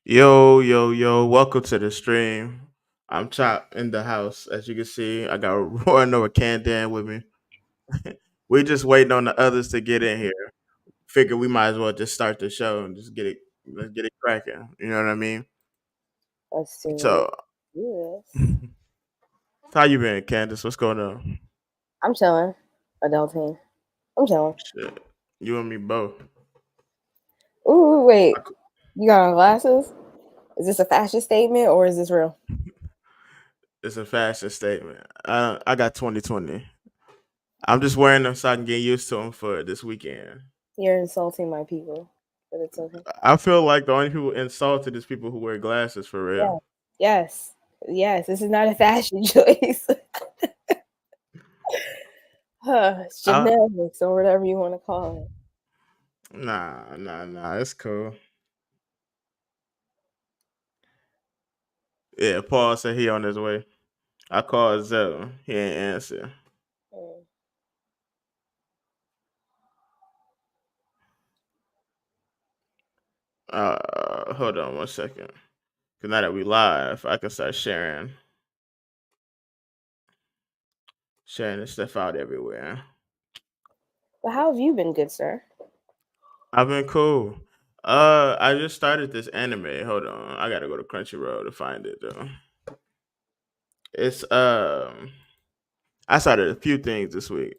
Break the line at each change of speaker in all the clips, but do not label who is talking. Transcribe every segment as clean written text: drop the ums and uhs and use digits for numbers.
Yo, yo, yo, welcome to the stream. I'm Chop in the house. As you can see, I got Roaring over Candan with me. We just waiting on the others to get in here. Figure we might as well just start the show and just let's get it cracking. You know what I mean?
Let's do
So,
it. Do this.
how you been, Candace? What's going on?
I'm chilling. Adulting. I'm chilling.
Shit, you and me both.
Ooh,
I
wait.
c-
You got on glasses? Is this a fashion statement or is this real?
It's a fashion statement. I got 2020. I'm just wearing them so I can get used to them for this weekend.
You're insulting my people, but it's okay.
I feel like the only people insulted is people who wear glasses for real.
Yeah. Yes. Yes. This is not a fashion choice. It's
I
genetics or whatever you want to call it.
nah. It's cool. Yeah, Paul said he on his way. I called Zell. He ain't answer.
Mm.
Hold on 1 second. Cause now that we live, I can start sharing this stuff out everywhere.
But how have you been, good sir?
I've been cool. I just started this anime. Hold on, I gotta go to Crunchyroll to find it though. It's I started a few things this week.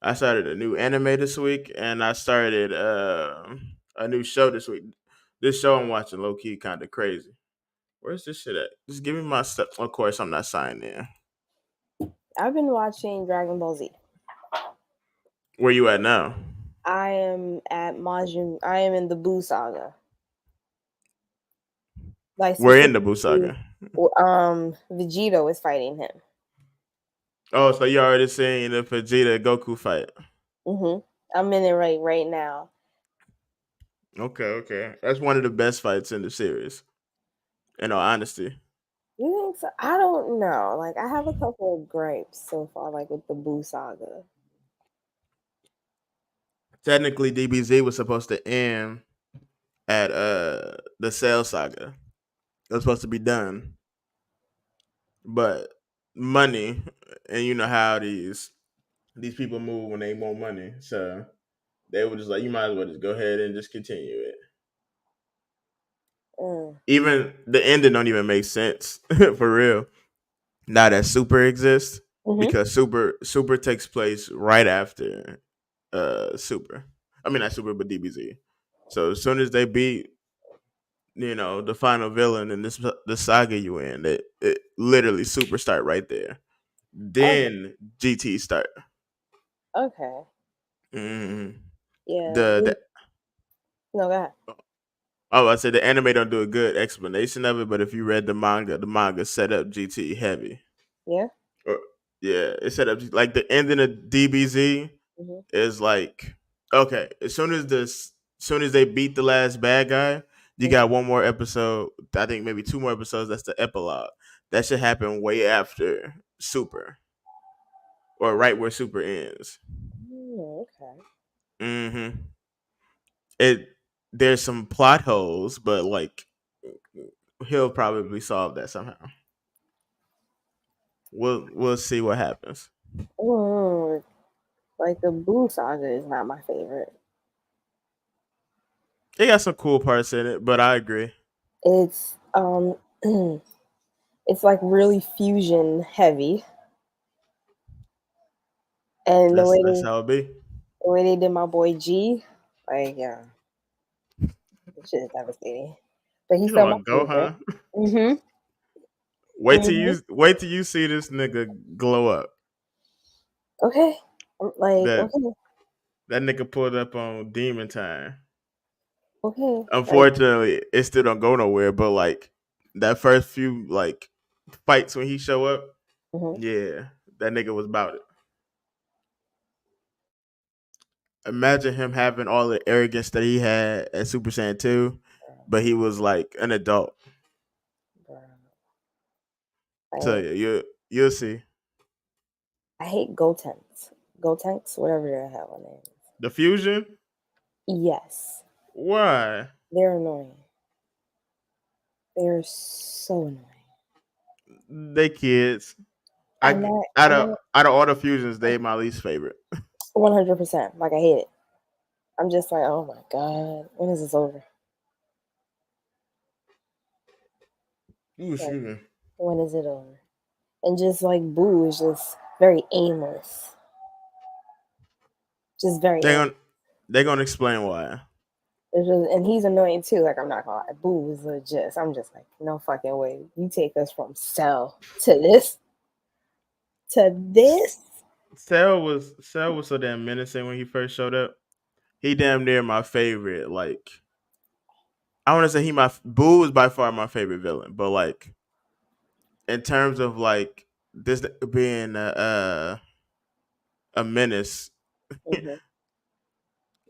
I started a new anime this week, and I started a new show this week. This show I'm watching low key kind of crazy. Where's this shit at? Just give me my stuff. Of course, I'm not signed in.
I've been watching Dragon Ball Z.
Where you at now?
I am at Majin. I am in the Buu saga. Like
We're in the
specifically,
Busaga.
Vegito is fighting him.
Oh, so you already seen the Vegeta Goku fight?
I'm in it right now.
Okay. That's one of the best fights in the series. In all honesty,
You think so? I don't know. Like I have a couple of gripes so far, like with the Boo saga.
technically DBZ was supposed to end at the Cell Saga. It was supposed to be done, but money, and you know how these people move when they want money. So they were just like, you might as well just go ahead and just continue it.
Mm.
Even the ending don't even make sense for real. Now that Super exists,
Hmm.
because Super takes place right after Super. I mean not Super, but DBZ. So as soon as they beat, the final villain in the saga you in, it literally Super start right there.
Okay.
Then GT start.
Okay.
hmm
Yeah.
The
No, go ahead.
Oh, I said the anime don't do a good explanation of it, but if you read the manga set up GT heavy.
Yeah.
Or, yeah, it set up like the ending of DBZ
Hmm.
is like okay. As soon as they beat the last bad guy, you
Hmm.
got one more episode. I think maybe two more episodes. That's the epilogue. That should happen way after Super, or right where Super ends.
Okay.
hmm It there's some plot holes, but like he'll probably solve that somehow. We'll see what happens.
Mm. Like the Boo saga is not my favorite.
It got some cool parts in it, but I agree.
It's it's like really fusion heavy, and
That's how it be.
the way they did my boy G, like yeah, this shit is devastating. But he's
You know
still my
what,
favorite.
Gohan?
Mhm. Mhm.
Wait till you see this nigga glow up.
Okay. I'm like
That
okay,
that nigga pulled up on Demon Time.
okay, like.
Unfortunately, it still don't go nowhere. But like that first few like fights when he show up,
Mhm.
yeah, that nigga was about it. Imagine him having all the arrogance that he had at Super Saiyan 2, but he was like an adult.
Bruh.
So
Like
yeah, you'll see.
I hate Gotenks. Gotenks, whatever the hell it is.
The fusion?
Yes,
Why?
they're annoying. They're so annoying.
They kids.
I'm
I
not.
out
I'm
of
not.
out of all the fusions, they my least favorite.
100%. Like I hate it. I'm just like, oh my god, when is this over?
Ooh,
Like,
excuse me.
when is it over? And just like Boo is just very aimless. Just very
They
aimless.
gonna they gonna explain why.
And he's annoying too. Like I'm not gonna lie, Boo is legit. I'm just like, no fucking way. You take us from Cell to this to this.
Cell was so damn menacing when he first showed up. He damn near my favorite. Like I want to say Boo is by far my favorite villain, but like in terms of like this being a menace.
Hmm.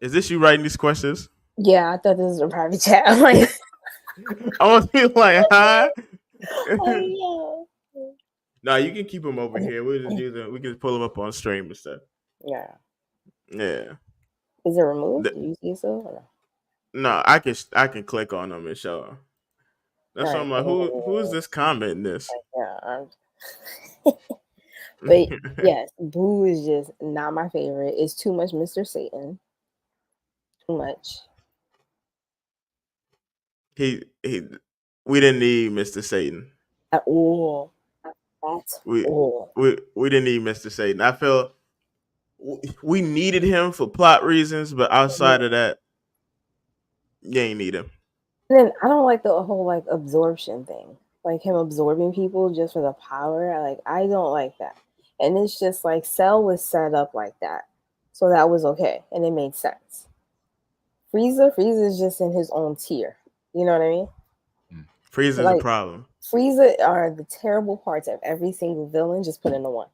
Is this you writing these questions?
Yeah, I thought this was a private chat. I'm like,
I want to be like, huh?
oh
No, you can keep them over
yeah.
here. We just use them. We can just pull them up on stream and stuff.
Yeah.
Yeah.
Is it removed?
Th-
Do you see so? Or no?
No, I can click on them and show 'em.
All
That's why
right.
I'm like, who is this commenting this?
Yeah. But yes, Boo is just not my favorite. It's too much Mr. Satan. Too much.
he we didn't need Mr. Satan.
At all. At
We
all.
we didn't need Mr. Satan. I feel we needed him for plot reasons, but outside
Mhm.
of that, you ain't need him.
And then I don't like the whole like absorption thing. Like him absorbing people just for the power. I don't like that. And it's just like Cell was set up like that. So that was okay. And it made sense. Frieza is just in his own tier. You know what I mean?
Frieza's a
Like
problem.
Frieza are the terrible parts of every single villain just put into one.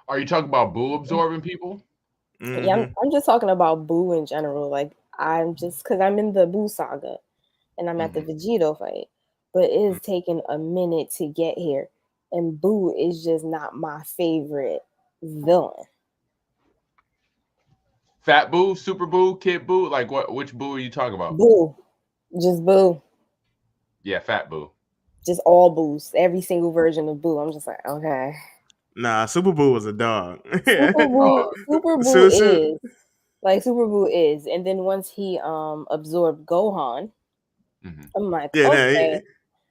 Are you talking about Boo absorbing people?
Yeah,
Mm-hmm.
I'm just talking about Boo in general. Like I'm just because I'm in the Boo saga and I'm at the
Hmm.
Vegito fight, but it is taking a minute to get here, and Boo is just not my favorite villain.
Fat Boo, Super Boo, Kid Boo? Like what? Which Boo are you talking about?
Boo, just Boo,
Yeah, Fat Boo.
just all Boos, every single version of Boo. I'm just like, okay,
Nah, Super Boo was a dog.
Oh,
Super Boo
Susu.
is like Super Boo is, and then once he absorbed Gohan,
mhm.
I'm like,
Yeah, nah,
okay,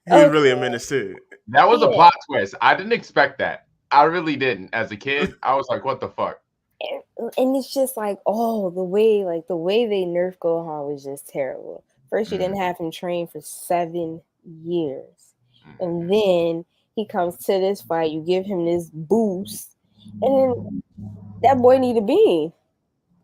he was
okay,
really a menace too.
That was a
yeah.
plot twist. I didn't expect that. I really didn't. As a kid, I was like, "What the fuck?"
And it's just like, oh, the way they nerf Gohan was just terrible. First, you didn't
Mhm,
have him train for 7 years, and
mhm.
then he comes to this fight. You give him this boost, and then that boy need a bean.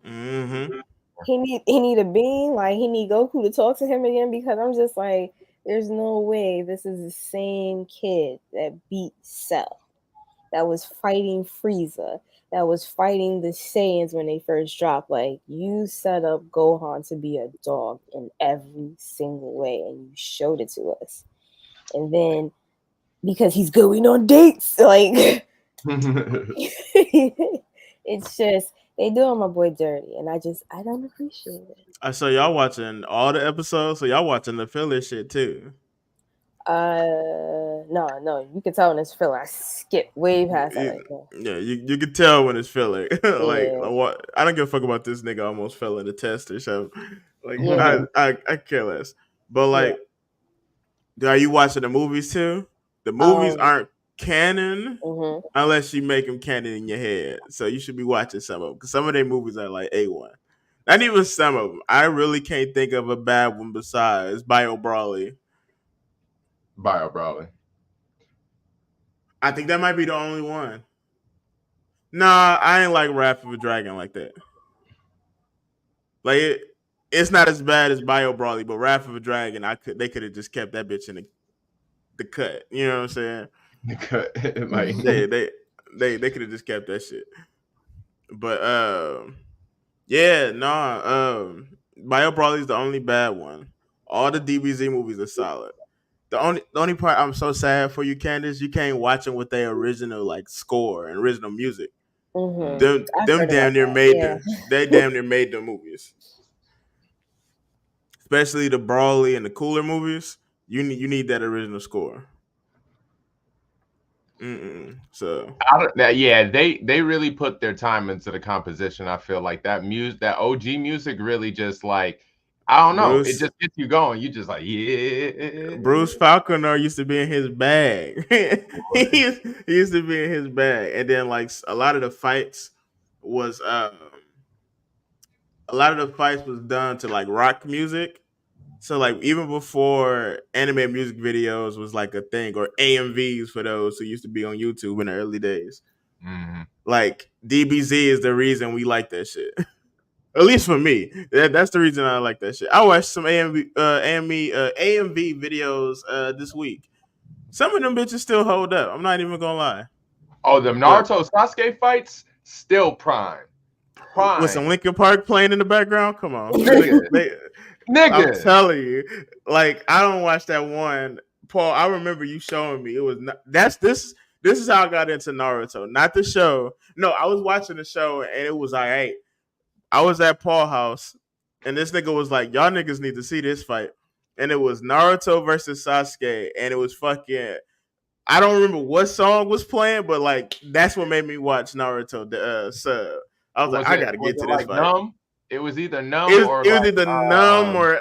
Mm-hmm.
He need a bean. Like he need Goku to talk to him again because I'm just like, there's no way this is the same kid that beat Cell, that was fighting Frieza, that was fighting the Saiyans when they first dropped. Like you set up Gohan to be a dog in every single way, and you showed it to us. And then because he's going on dates, like it's just they doing my boy dirty, and I don't appreciate it.
So y'all watching all the episodes, so y'all watching the filler shit too.
No, you can tell in this filler. I skip way past that. Like, no.
Yeah, you can tell when it's filler. Like
Yeah,
what? I don't give a fuck about this nigga almost fell in the test or something. Like
yeah,
I care less. But
yeah.
like, are you watching the movies too? The movies
Um,
aren't canon
mhm.
unless you make them canon in your head. So you should be watching some of them because some of their movies are like A1. Not even some of them. I really can't think of a bad one besides Bio Brawley.
Bio Brawley.
I think that might be the only one. Nah, I ain't like Wrath of a Dragon like that. Like it's not as bad as Bio Brawley, but Wrath of a Dragon, they could have just kept that bitch in the cut. You know what I'm saying?
Like,
They they they could have just kept that shit. But yeah, nah, Bio Brawley is the only bad one. All the DBZ movies are solid. The only part I'm so sad for you, Candace, you can't watch them with their original like score and original music.
Mm-hmm.
Them
I've
them
heard about
damn near
that.
made
Yeah.
they damn near made the movies. especially the Brawly and the Cooler movies. You need that original score. So
Yeah, they really put their time into the composition. I feel like that music, that OG music, really just like I don't know, it
Bruce
just gets you going. You just like yeah.
Bruce Falconer used to be in his bag. He used to be in his bag, and then like a lot of the fights was done to like rock music. So like even before anime music videos was like a thing, or AMVs for those who used to be on YouTube in the early days.
Mhm.
Like DBZ is the reason we like that shit. At least for me, that's the reason I like that shit. I watched some AMV videos this week. Some of them bitches still hold up. I'm not even gonna lie.
Oh, the
But
Naruto Sasuke fights still prime.
with some
Prime.
Linkin Park playing in the background, come on,
Nigga.
I'm
Nigga.
telling you, like I don't watch that one. Paul, I remember you showing me. It was not, that's this. This is how I got into Naruto, not the show. No, I was watching the show and it was like, hey, I was at Paul house and this nigga was like, y'all niggas need to see this fight. And it was Naruto versus Sasuke, and it was fucking. I don't remember what song was playing, but like that's what made me watch Naruto. The sub. I was like, I gotta
Was
get
it
to this
like
fight.
numb? It was either
It
numb
was
or
it was
like
either numb or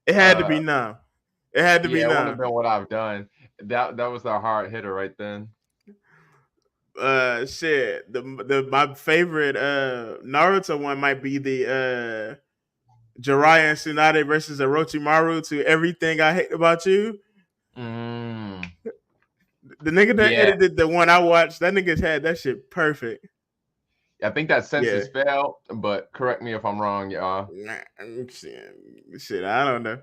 it had to
uh
be numb. It had to be
yeah, it wouldn't have
numb.
been what I've done. That was a hard hitter right then.
Shit. The my favorite Naruto one might be the Jiraiya and Tsunade versus Orochimaru to Everything I Hate About You.
Mm,
The nigga that
yeah.
edited the one I watched, that nigga's had that shit perfect.
I think that
Yeah.
census failed, but correct me if I'm wrong, y'all.
Shit, I don't know.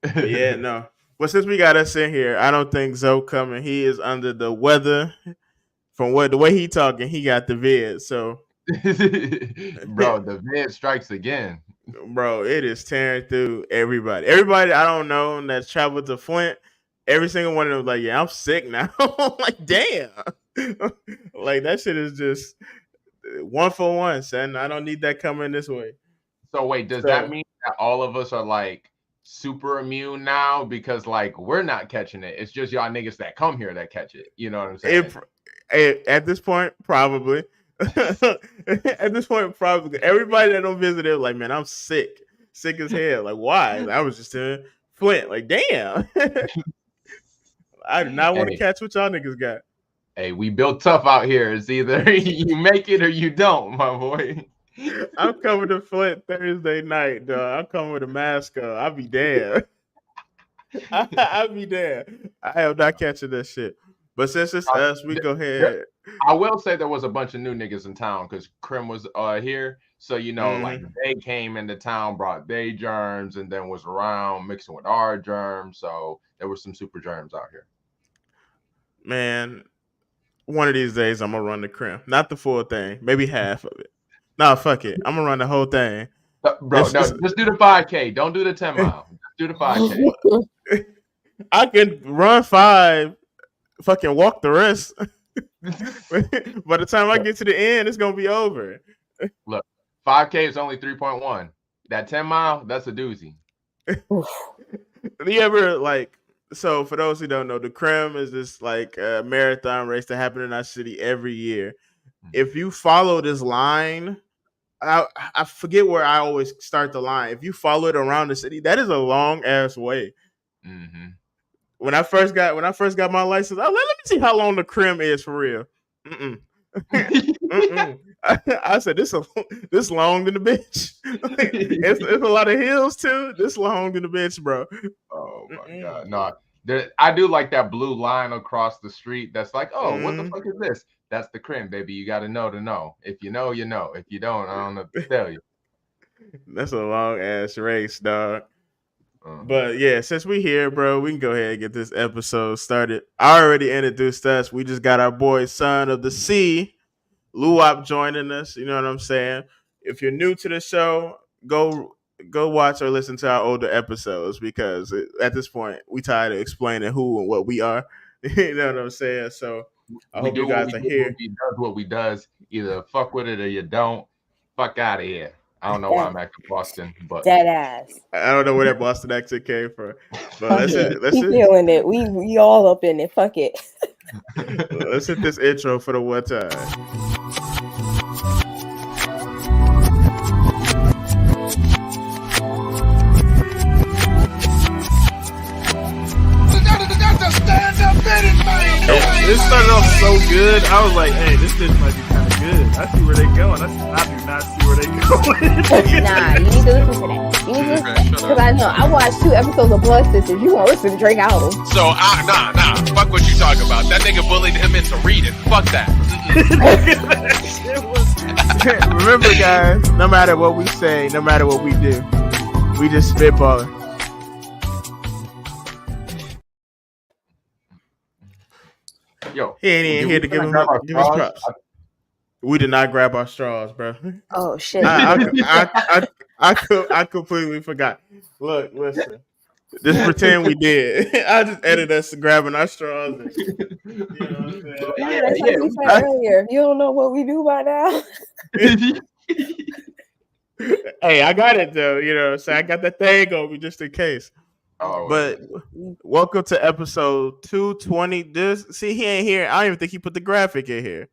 But yeah, no. But since we got us in here, I don't think Zoe coming. He is under the weather. From what the way he talking, he got the vid. So
Bro, the vid strikes again.
bro, it is tearing through everybody. Everybody I don't know that's traveled to Flint, every single one of them was like, yeah, I'm sick now. Like, damn. Like that shit is just one for one, son. I don't need that coming this way.
So wait, does that
So
mean that all of us are like super immune now? Because like we're not catching it. It's just y'all niggas that come here that catch it. You know what I'm saying?
at this point, probably. At this point, probably everybody that don't visit it, like, man, I'm sick as hell. Like, why? I was just in Flint. Like, damn. I do not want to
Hey,
catch what y'all niggas got.
hey, we built tough out here. It's either you make it or you don't, my boy.
I'm coming to Flint Thursday night, dog. I'm coming with a mask on. I'll be damn. I'll be damn. I am not catching that shit. But since it's us, we go
There-
ahead.
I will say there was a bunch of new niggas in town because Krim was here. So, you know, like
Mhm.
they came into town, brought their germs, and then was around mixing with our germs. So there were some super germs out here.
Man, one of these days I'm gonna run the crimp. Not the full thing, maybe half of it. Nah, fuck it. I'm gonna run the whole thing.
Bro, no, just do the 5K. Don't do the 10 mile. Just do the 5K.
I can run 5, fucking walk the rest. By the time I get to the end, it's gonna be over.
Look, 5K is only 3.1. That 10 mile, that's a doozy.
You ever like? So for those who don't know, the Crim is this like marathon race that happens in our city every year. If you follow this line, I forget where I always start the line. If you follow it around the city, that is a long ass way.
Mm-hmm.
When I first got my license, let me see how long the Crim is for real. Mm-mm. Mm-mm. I said this long than the bitch. It's a lot of hills too. This long than the bitch, bro.
Oh my
Mm-mm.
god, no, I do like that blue line across the street. That's like, oh, what the fuck is this? That's the Crim, baby. You got to know to know. If you know, you know. If you don't, I don't know what to tell you.
That's a long ass race, dog.
Uh-huh.
But yeah, since we here, bro, we can go ahead and get this episode started. I already introduced us. We just got our boy, Son of the Sea, Luwap, joining us. You know what I'm saying? If you're new to the show, go watch or listen to our older episodes because at this point we tired of explaining who and what we are. You know what I'm saying? So I
We
hope you
do what
guys
we
are
do.
here.
We does what we does. Either fuck with it or you don't. Fuck out of here. I don't know why I'm acting Boston, but
Dead ass.
I don't know where that Boston accent came from, but let's
Yeah,
let's
keep feeling it. We all up in it. Fuck it.
let's hit this intro for the one time. This started off so good. I was like, "Hey, this bitch might be kind of good." I see where they going. I do not see where they going.
Nah, you need to listen to that. You need to listen to that. Because I know I watched 2 episodes of Blood Sisters. You want to listen to Drake album?
So nah. Fuck what you talking about. That nigga bullied him into reading. Fuck that.
Remember, guys, no matter what we say, no matter what we do, we just spitballing.
Yo,
He ain't even here to give us props. We did not grab our straws, bro.
Oh shit!
I completely forgot. Look, listen. Just pretend we did. I just edit us grabbing our straws. And, you know what I'm saying?
That's like we said earlier. If you don't know what we do by now.
Hey, I got it though. You know what I'm saying? I got that thing on me just in case. But welcome to episode 220. See, he ain't here. I don't even think he put the graphic in here.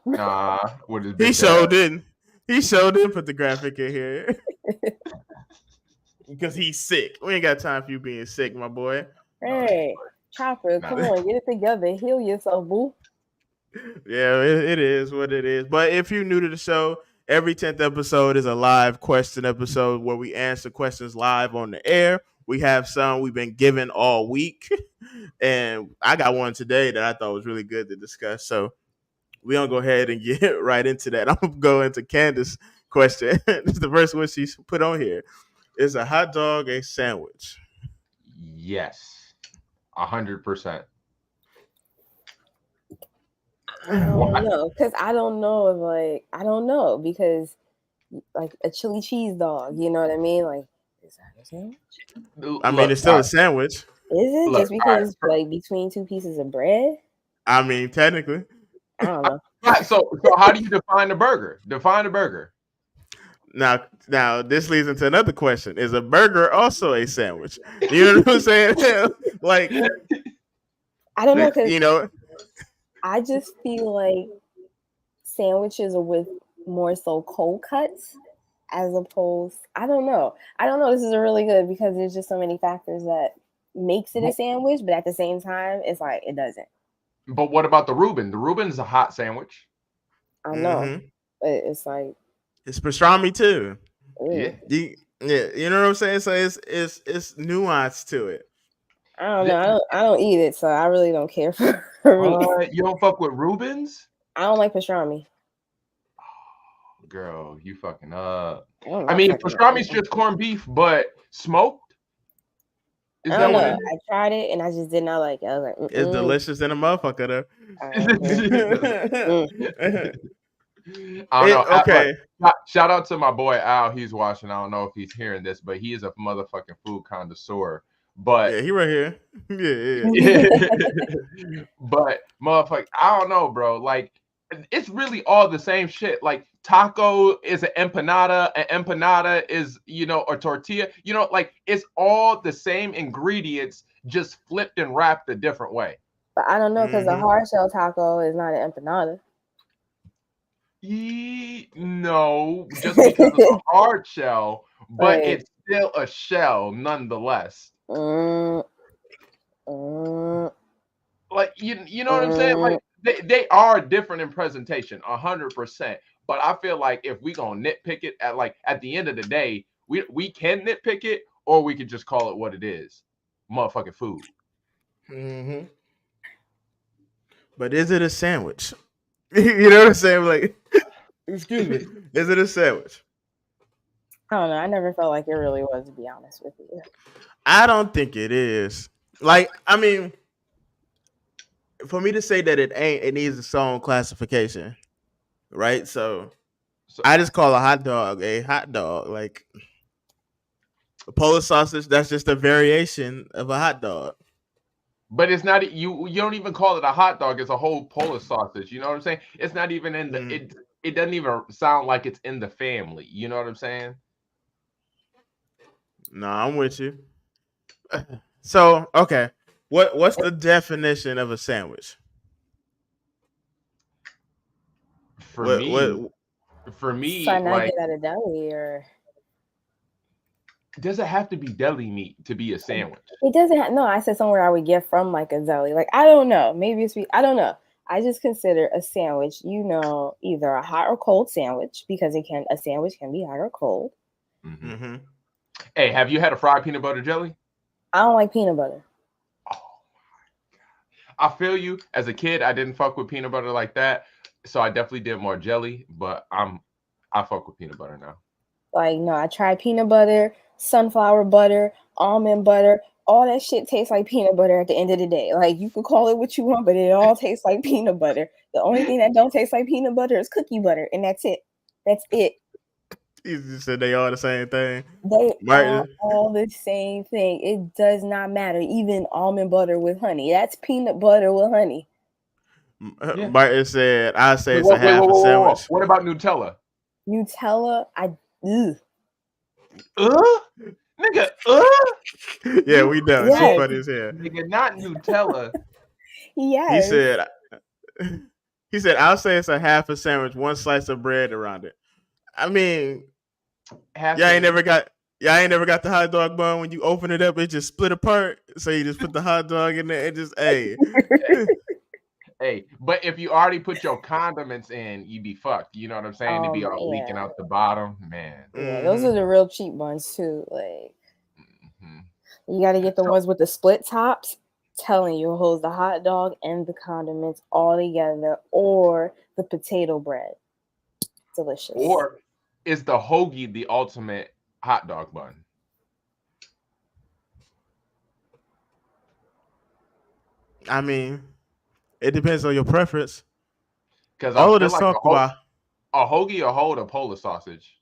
Nah, with his
he sure didn't. He sure didn't put the graphic in here. Because he's sick. We ain't got time for you being sick, my boy.
Hey, Chopper, come on, get it together. Heal yourself, boo.
Yeah, it is what it is. But if you're new to the show, every 10th episode is a live question episode where we answer questions live on the air. We have some we've been given all week. And I got one today that I thought was really good to discuss. So we're going to go ahead and get right into that. I'm going to go into Candace's question. This is the first one she put on here. Is a hot dog a sandwich?
Yes, 100%.
I don't know, because I don't know because like a chili cheese dog, you know what I mean? Like, is that a sandwich?
I mean, it's still a sandwich.
Is it just because it's like between 2 pieces of bread?
I mean, technically.
I don't know.
So how do you define a burger? Define a burger.
Now, this leads into another question: is a burger also a sandwich? You know what I'm saying? Like,
I don't know, because
you know,
I just feel like sandwiches are with more so cold cuts as opposed. I don't know. This is really good because there's just so many factors that makes it a sandwich, but at the same time, it's like it doesn't.
But what about the Reuben? The Reuben's a hot sandwich.
I know, but it's like.
It's pastrami too.
Yeah.
You know what I'm saying? So it's nuance to it.
I don't know. I don't eat it, so I really don't care for
you don't fuck with Reubens?
I don't like pastrami.
Oh, girl, you fucking up. I mean, pastrami's just corned beef, but smoked.
I don't know. I tried it and I just did not like it. I was like,
it's delicious in a motherfucker though.
I don't know. Okay. Shout out to my boy Al. He's watching. I don't know if he's hearing this, but he is a motherfucking food connoisseur. But
yeah, he right here. Yeah.
But motherfucker, I don't know, bro. Like, it's really all the same shit. Like, taco is an empanada. An empanada is, a tortilla. Like, it's all the same ingredients, just flipped and wrapped a different way.
But I don't know, because the hard shell taco is not an empanada.
No, just because of the hard shell, but it's still a shell nonetheless. Like, you know what I'm saying? Like, they are different in presentation, 100%. But I feel like if we gonna nitpick it at the end of the day, we can nitpick it, or we could just call it what it is, motherfucking food.
Mm-hmm. But is it a sandwich? You know what I'm saying? Like, excuse me, is it a sandwich?
I don't know. I never felt like it really was, to be honest with you.
I don't think it is. Like, I mean, for me to say that it needs its own classification, right? So I just call a hot dog a hot dog. Like, a Polish sausage, that's just a variation of a hot dog.
But it's not, you don't even call it a hot dog. It's a whole Polish sausage. You know what I'm saying? It's not even in the it doesn't even sound like it's in the family. You know what I'm saying?
No, I'm with you. So, okay. What's the definition of a sandwich?
For
What
me,
what
Trying to
like,
get at a deli, or
does it have to be deli meat to be a sandwich?
it doesn't have, no, I said somewhere I would get from like a deli. Like, I don't know. Maybe it's, I don't know. I just consider a sandwich, either a hot or cold sandwich, because a sandwich can be hot or cold.
Mm-hmm.
mm-hmm.
Hey, have you had a fried peanut butter jelly?
I don't like peanut butter.
Oh, I feel you. As a kid, I didn't fuck with peanut butter like that, so I definitely did more jelly. But I fuck with peanut butter now.
Like, no, I tried peanut butter, sunflower butter, almond butter. All that shit tastes like peanut butter at the end of the day. Like, you can call it what you want, but it all tastes like peanut butter. The only thing that don't taste like peanut butter is cookie butter, and that's it. That's it.
You just said they all the same thing.
They are
Martin,
all the same thing. It does not matter. Even almond butter with honey. That's peanut butter with honey.
Yeah.
Martin said, "I say it's a
Wait,
half a sandwich."
what about Nutella?
Nutella, ugh.
Nigga,
Yeah, we know. She
Yes.
funny as hell.
nigga, not Nutella.
He
Yes.
said, he said, "I'll say it's a half a sandwich, one slice of bread around it." I mean,
Half
y'all ain't
sandwich.
never got the hot dog bun when you open it up, it just split apart. So you just put the hot dog in there and just
Hey, but if you already put your condiments in, you'd be fucked. You know what I'm saying? It'd be all leaking out the bottom, man.
Yeah, those are the real cheap ones too. Like,
Mm-hmm.
you got to get the ones with the split tops. Telling you, it holds the hot dog and the condiments all together, or the potato bread. Delicious.
Or is the hoagie the ultimate hot dog bun?
I mean, it depends on your preference.
Because
All
I
of
feel
this
like
talk about
a hoagie will hold a Polish sausage.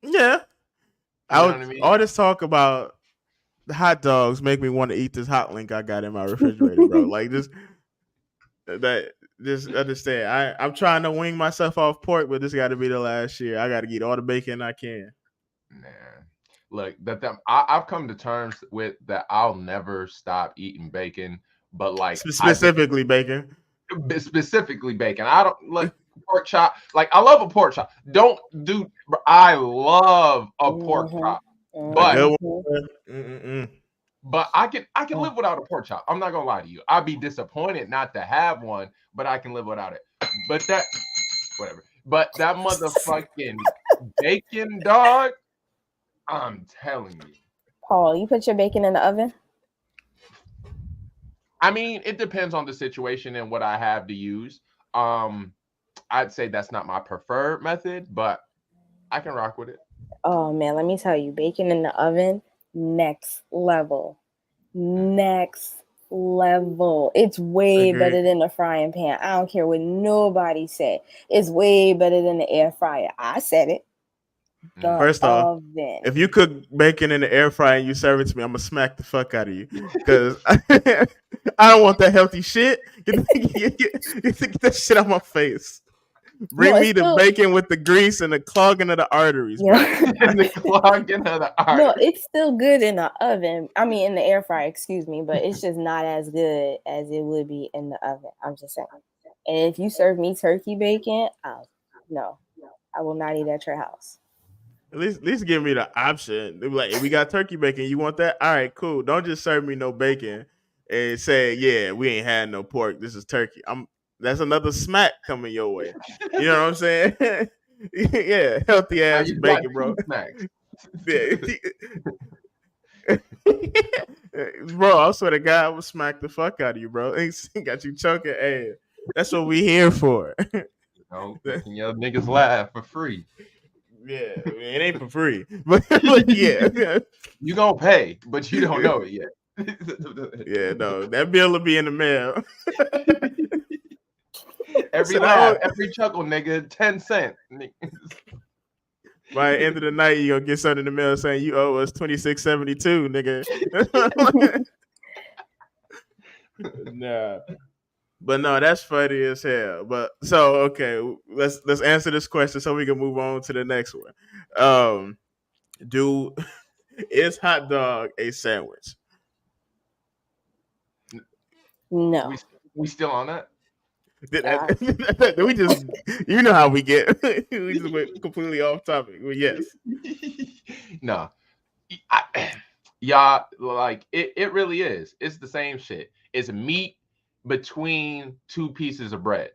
yeah.
You know what I mean?
All this talk about the hot dogs make me want to eat this hot link I got in my refrigerator, bro. Like just understand. I'm trying to wing myself off pork, but this got to be the last year. I got to eat all the bacon I can.
Man, look, I've come to terms with that. I'll never stop eating bacon, but like
Specifically bacon.
specifically bacon. I don't like pork chop. Like, I love a pork chop. I love a pork chop,
A
but
good one.
I can live without a pork chop. I'm not gonna lie to you. I'd be disappointed not to have one, but I can live without it. But whatever. But that motherfucking bacon, dog, I'm telling you.
Paul, you put your bacon in the oven?
I mean, it depends on the situation and what I have to use. I'd say that's not my preferred method, but I can rock with it.
Oh man, let me tell you, bacon in the oven, next level. Next level. It's way better than the frying pan. I don't care what nobody said. It's way better than the air fryer. I said it.
First off, if you cook bacon in the air fryer and you serve it to me, I'm gonna smack the fuck out of you because I don't want that healthy shit. Get that shit out my face. Bring me the bacon with the grease and the clogging of the arteries.
Yeah.
And the clogging of the arteries.
No, it's still good in the oven. I mean, in the air fryer, excuse me, but it's just not as good as it would be in the oven. I'm just saying. And if you serve me turkey bacon, no, I will not eat at your house.
At least give me the option. They be like, hey, we got turkey bacon. You want that? All right, cool. Don't just serve me no bacon and say, yeah, we ain't had no pork. This is turkey. That's another smack coming your way. You know what I'm saying? Yeah, healthy ass bacon, bro. Yeah. Bro, I swear to God, I will smack the fuck out of you, bro. He got you choking. Hey, that's what we here for.
Making your niggas laugh for free.
Yeah, it ain't for free, but yeah,
you gonna pay, but you don't know it yet.
Yeah, no, that bill will be in the mail.
Every laugh, every chuckle, nigga, 10 cents.
By the end of the night, you gonna get something in the mail saying you owe us $26.72, nigga. Nah. But no, that's funny as hell. But so okay, let's answer this question so we can move on to the next one. Do is hot dog a sandwich?
No.
We still on that?
We just, you know how we get. We just went completely off topic. Well, yes.
No. Y'all, like it really is. It's the same shit. It's meat between two pieces of bread.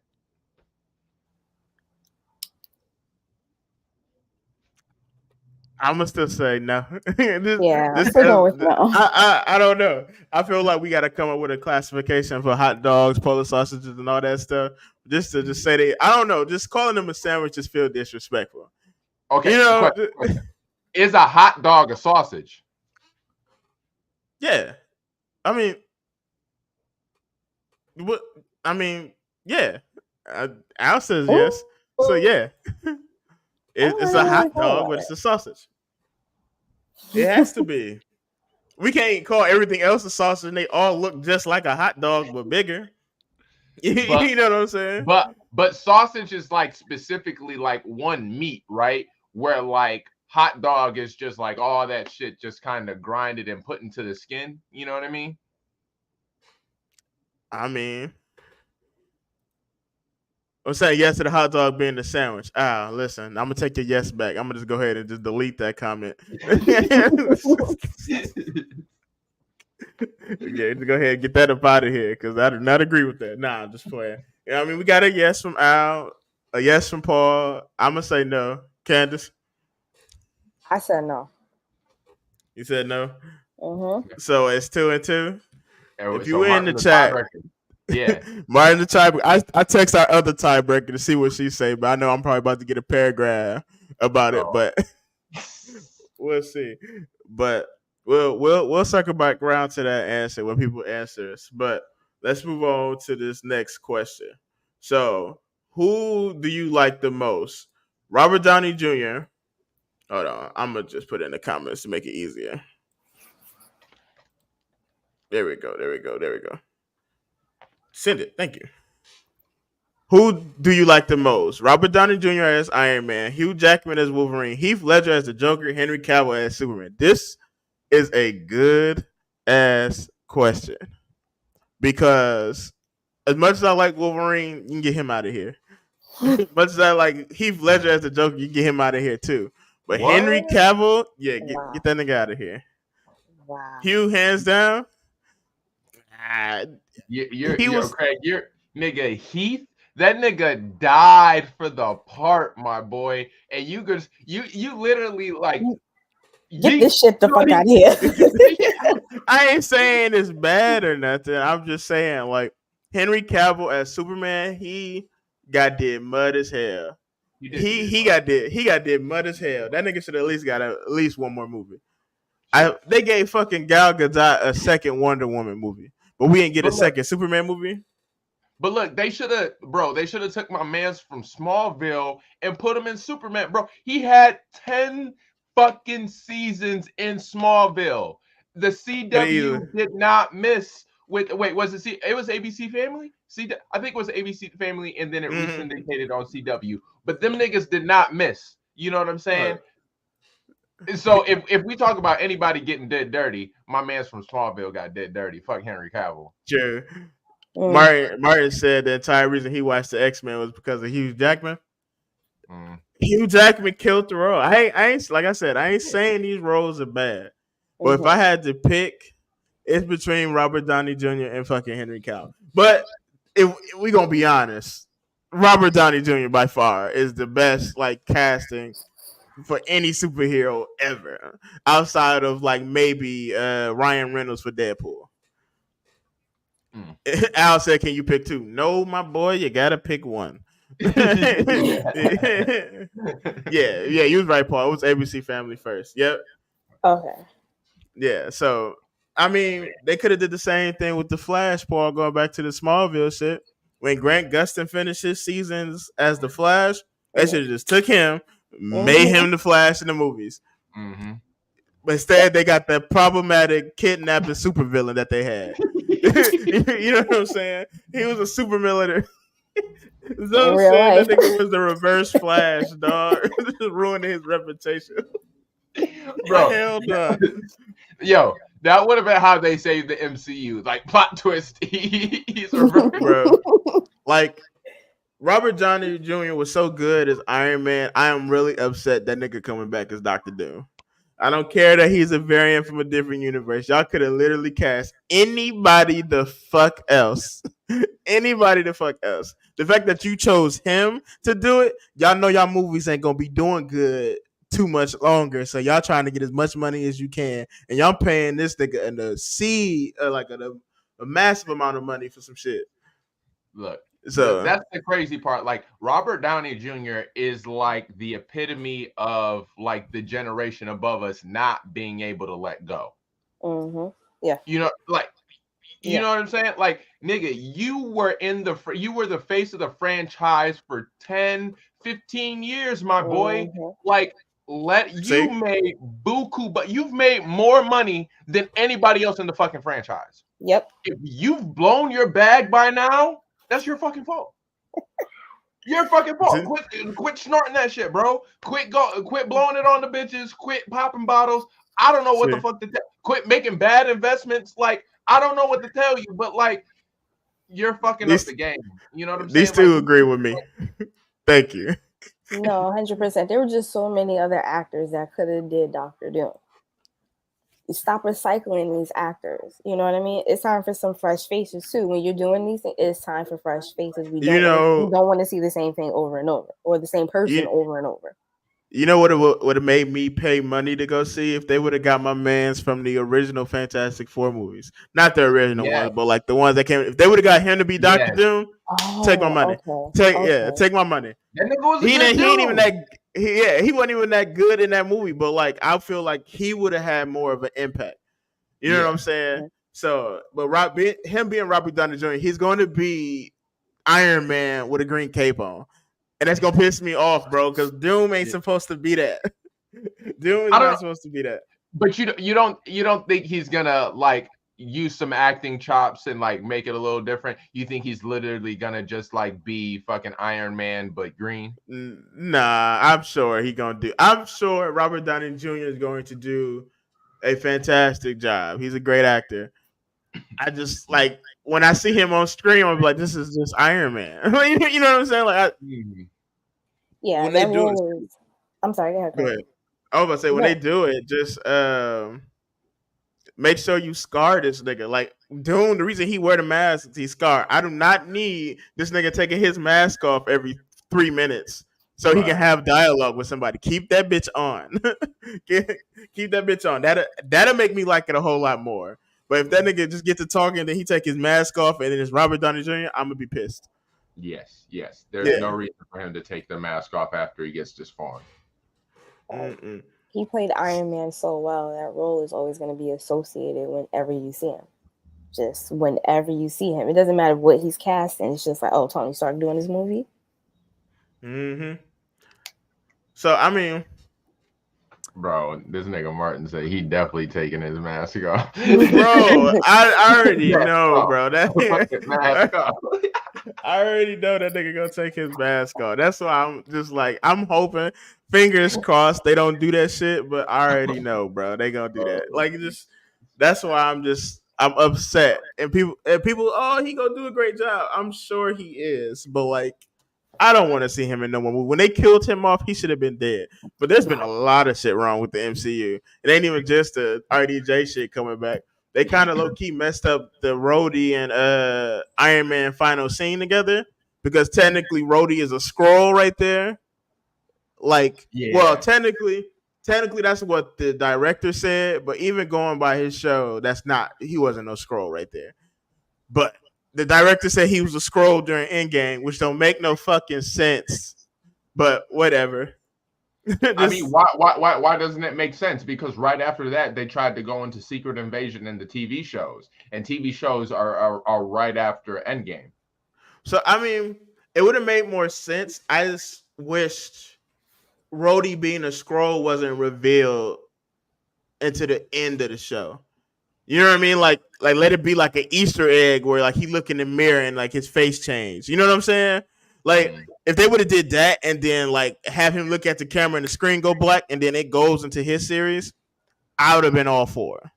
I'm gonna still say no.
I'm still going with no.
I don't know. I feel like we got to come up with a classification for hot dogs, Polish sausages, and all that stuff. Just to just say they, I don't know. Just calling them a sandwich just feel disrespectful.
Okay.
You know,
question. Is a hot dog a sausage?
Yeah. I mean, what? I mean, yeah. Al says yes. So yeah, it's a hot dog, but it's a sausage. It has to be. We can't call everything else a sausage, and they all look just like a hot dog but bigger.
But,
you know what I'm saying?
But sausage is like specifically like one meat, right? Where like hot dog is just like all that shit just kind of grinded and put into the skin. You know what I mean?
I'm saying yes to the hot dog being the sandwich. Listen, I'm gonna take your yes back. I'm gonna just go ahead and just delete that comment. Yeah, just go ahead and get that up out of here because I do not agree with that. Nah, I'm just playing. Yeah, I mean, we got a yes from Al, a yes from Paul. I'm gonna say no. Candace,
I said no.
you said no.
Mm-hmm.
So it's 2-2. If you
So
in the chat,
yeah,
Martin the tiebreaker. I text our other tiebreaker to see what she say, but I know I'm probably about to get a paragraph about it. But we'll see. But we'll circle back around to that answer when people answer us. But let's move on to this next question. So, who do you like the most? Robert Downey Jr. Hold on, I'm gonna just put it in the comments to make it easier. There we go. There we go. There we go. Send it. Thank you. Who do you like the most? Robert Downey Jr. as Iron Man, Hugh Jackman as Wolverine, Heath Ledger as the Joker, Henry Cavill as Superman. This is a good ass question because as much as I like Wolverine, you can get him out of here. As much as I like Heath Ledger as the Joker, you can get him out of here too. But what? Henry Cavill, yeah, get that nigga out of here.
Wow.
Hugh, hands down.
Craig, you're nigga Heath. That nigga died for the part, my boy. And you literally like
get this shit the fuck out of here.
I ain't saying it's bad or nothing. I'm just saying like Henry Cavill as Superman, he got did mud as hell. He got did mud as hell. That nigga should at least got at least one more movie. They gave fucking Gal Gadot a second Wonder Woman movie, but we didn't get a second Superman movie.
But look, they should have took my man's from Smallville and put him in Superman, bro. He had 10 fucking seasons in Smallville. The CW did not miss with was it it was ABC Family? I think it was ABC Family, and then it re-syndicated on CW. But them niggas did not miss. You know what I'm saying? So if we talk about anybody getting dead dirty, my man's from Smallville got dead dirty. Fuck Henry Cavill.
Sure. Martin said the entire reason he watched the X-Men was because of Hugh Jackman. Hugh Jackman killed the role. I ain't like I said, I ain't saying these roles are bad. But if I had to pick, it's between Robert Downey Jr. and fucking Henry Cavill. But if we gonna be honest, Robert Downey Jr. by far is the best like casting for any superhero ever, outside of like maybe Ryan Reynolds for Deadpool. Al said, "Can you pick two?" No, my boy, you gotta pick one. yeah, you was right, Paul. It was ABC Family first. Yep.
Okay.
Yeah, so I mean, they could have did the same thing with the Flash, Paul. Going back to the Smallville shit, when Grant Gustin finished his seasons as the Flash, they should have just took him, made him the Flash in the movies. But instead, they got the problematic kidnapping supervillain that they had. You know what I'm saying? He was a super villain.
In
Zoe
real
said that
life.
nigga was the reverse Flash, dog. Just ruining his reputation.
Bro,
Hell no.
yo, that would have been how they saved the MCU. Like plot twist, he's reversed.
Bro. Like, Robert Downey Jr. was so good as Iron Man. I am really upset that nigga coming back as Doctor Doom. I don't care that he's a variant from a different universe. Y'all could have literally cast anybody the fuck else. Anybody the fuck else. The fact that you chose him to do it, y'all know y'all movies ain't gonna be doing good too much longer. So y'all trying to get as much money as you can, and y'all paying this nigga in the a massive amount of money for some shit.
Look,
So
that's the crazy part. Like Robert Downey Jr. is like the epitome of like the generation above us not being able to let go.
Mm-hmm. Yeah.
You know, like you
Yeah.
know what I'm saying? Like, nigga, you were the face of the franchise for 10, 15 years, my boy.
Mm-hmm.
Like,
see,
you made buku, but you've made more money than anybody else in the fucking franchise.
Yep.
If you've blown your bag by now, that's your fucking fault. Your fucking fault. Quit snorting that shit, bro. Quit blowing it on the bitches. Quit popping bottles. I don't know what the fuck to tell. Quit making bad investments. Like, I don't know what to tell you, but like, you're fucking up the game. You know what I'm saying?
These two agree with me. Thank you.
No, 100%. There were just so many other actors that could have did Doctor Doom. You stop recycling these actors. You know what I mean? It's time for some fresh faces too. When you're doing these things, it's time for fresh faces. We don't want to see the same thing over and over, or the same person over and over.
You know what would have made me pay money to go see if they would have got my mans from the original Fantastic Four movies, not the original ones, but like the ones that came. If they would have got him to be Doctor Doom, take my money. Take my money.
That nigga was
he ain't even that. He wasn't even that good in that movie, but like I feel like he would have had more of an impact. You know what I'm saying? Yeah. So, but him being Robert Downey Jr., he's going to be Iron Man with a green cape on. And that's gonna piss me off, bro, because Doom ain't supposed to be that. Doom is not supposed to be that.
But you don't think he's gonna like use some acting chops and like make it a little different? You think he's literally gonna just like be fucking Iron Man but green?
Nah, I'm sure I'm sure Robert Downey Jr. is going to do a fantastic job. He's a great actor. I just like when I see him on screen, I'm like, this is just Iron Man. You know what I'm saying? Like,
yeah, that role is. I'm sorry. Go ahead.
I was about to say when they do it, just make sure you scar this nigga. Like Doom, the reason he wear the mask is he's scarred. I do not need this nigga taking his mask off every 3 minutes so he can have dialogue with somebody. Keep that bitch on. Keep that bitch on. That'll make me like it a whole lot more. But if that nigga just get to talking and then he take his mask off and then it's Robert Downey Jr., I'm gonna be pissed.
Yes. There's no reason for him to take the mask off after he gets disformed.
He played Iron Man so well. That role is always going to be associated whenever you see him. Just whenever you see him. It doesn't matter what he's casting. It's just like, oh, Tony Stark doing this movie.
So, I mean...
Bro, this nigga Martin said he definitely taking his mask off.
Bro, I already know, bro. I already know that nigga gonna take his mask off. That's why I'm just like, I'm hoping, fingers crossed, they don't do that shit. But I already know, bro, they gonna do that. Like, that's why I'm upset. And people, oh, he gonna do a great job. I'm sure he is, but like, I don't want to see him in no more movie. When they killed him off, he should have been dead. But there's been a lot of shit wrong with the MCU. It ain't even just the RDJ shit coming back. They kind of low-key messed up the Rhodey and Iron Man final scene together because technically Rhodey is a Skrull right there. Like, well, technically that's what the director said, but even going by his show, he wasn't no Skrull right there. But the director said he was a Skrull during Endgame, which don't make no fucking sense. But whatever.
I mean, why doesn't it make sense? Because right after that, they tried to go into Secret Invasion in the TV shows, and TV shows are right after Endgame.
So I mean, it would have made more sense. I just wished Rhodey being a Skrull wasn't revealed into the end of the show. You know what I mean? Like let it be like an Easter egg where like he look in the mirror and like his face changed. You know what I'm saying? Like if they would have did that and then like have him look at the camera and the screen go black and then it goes into his series, I would have been all for it.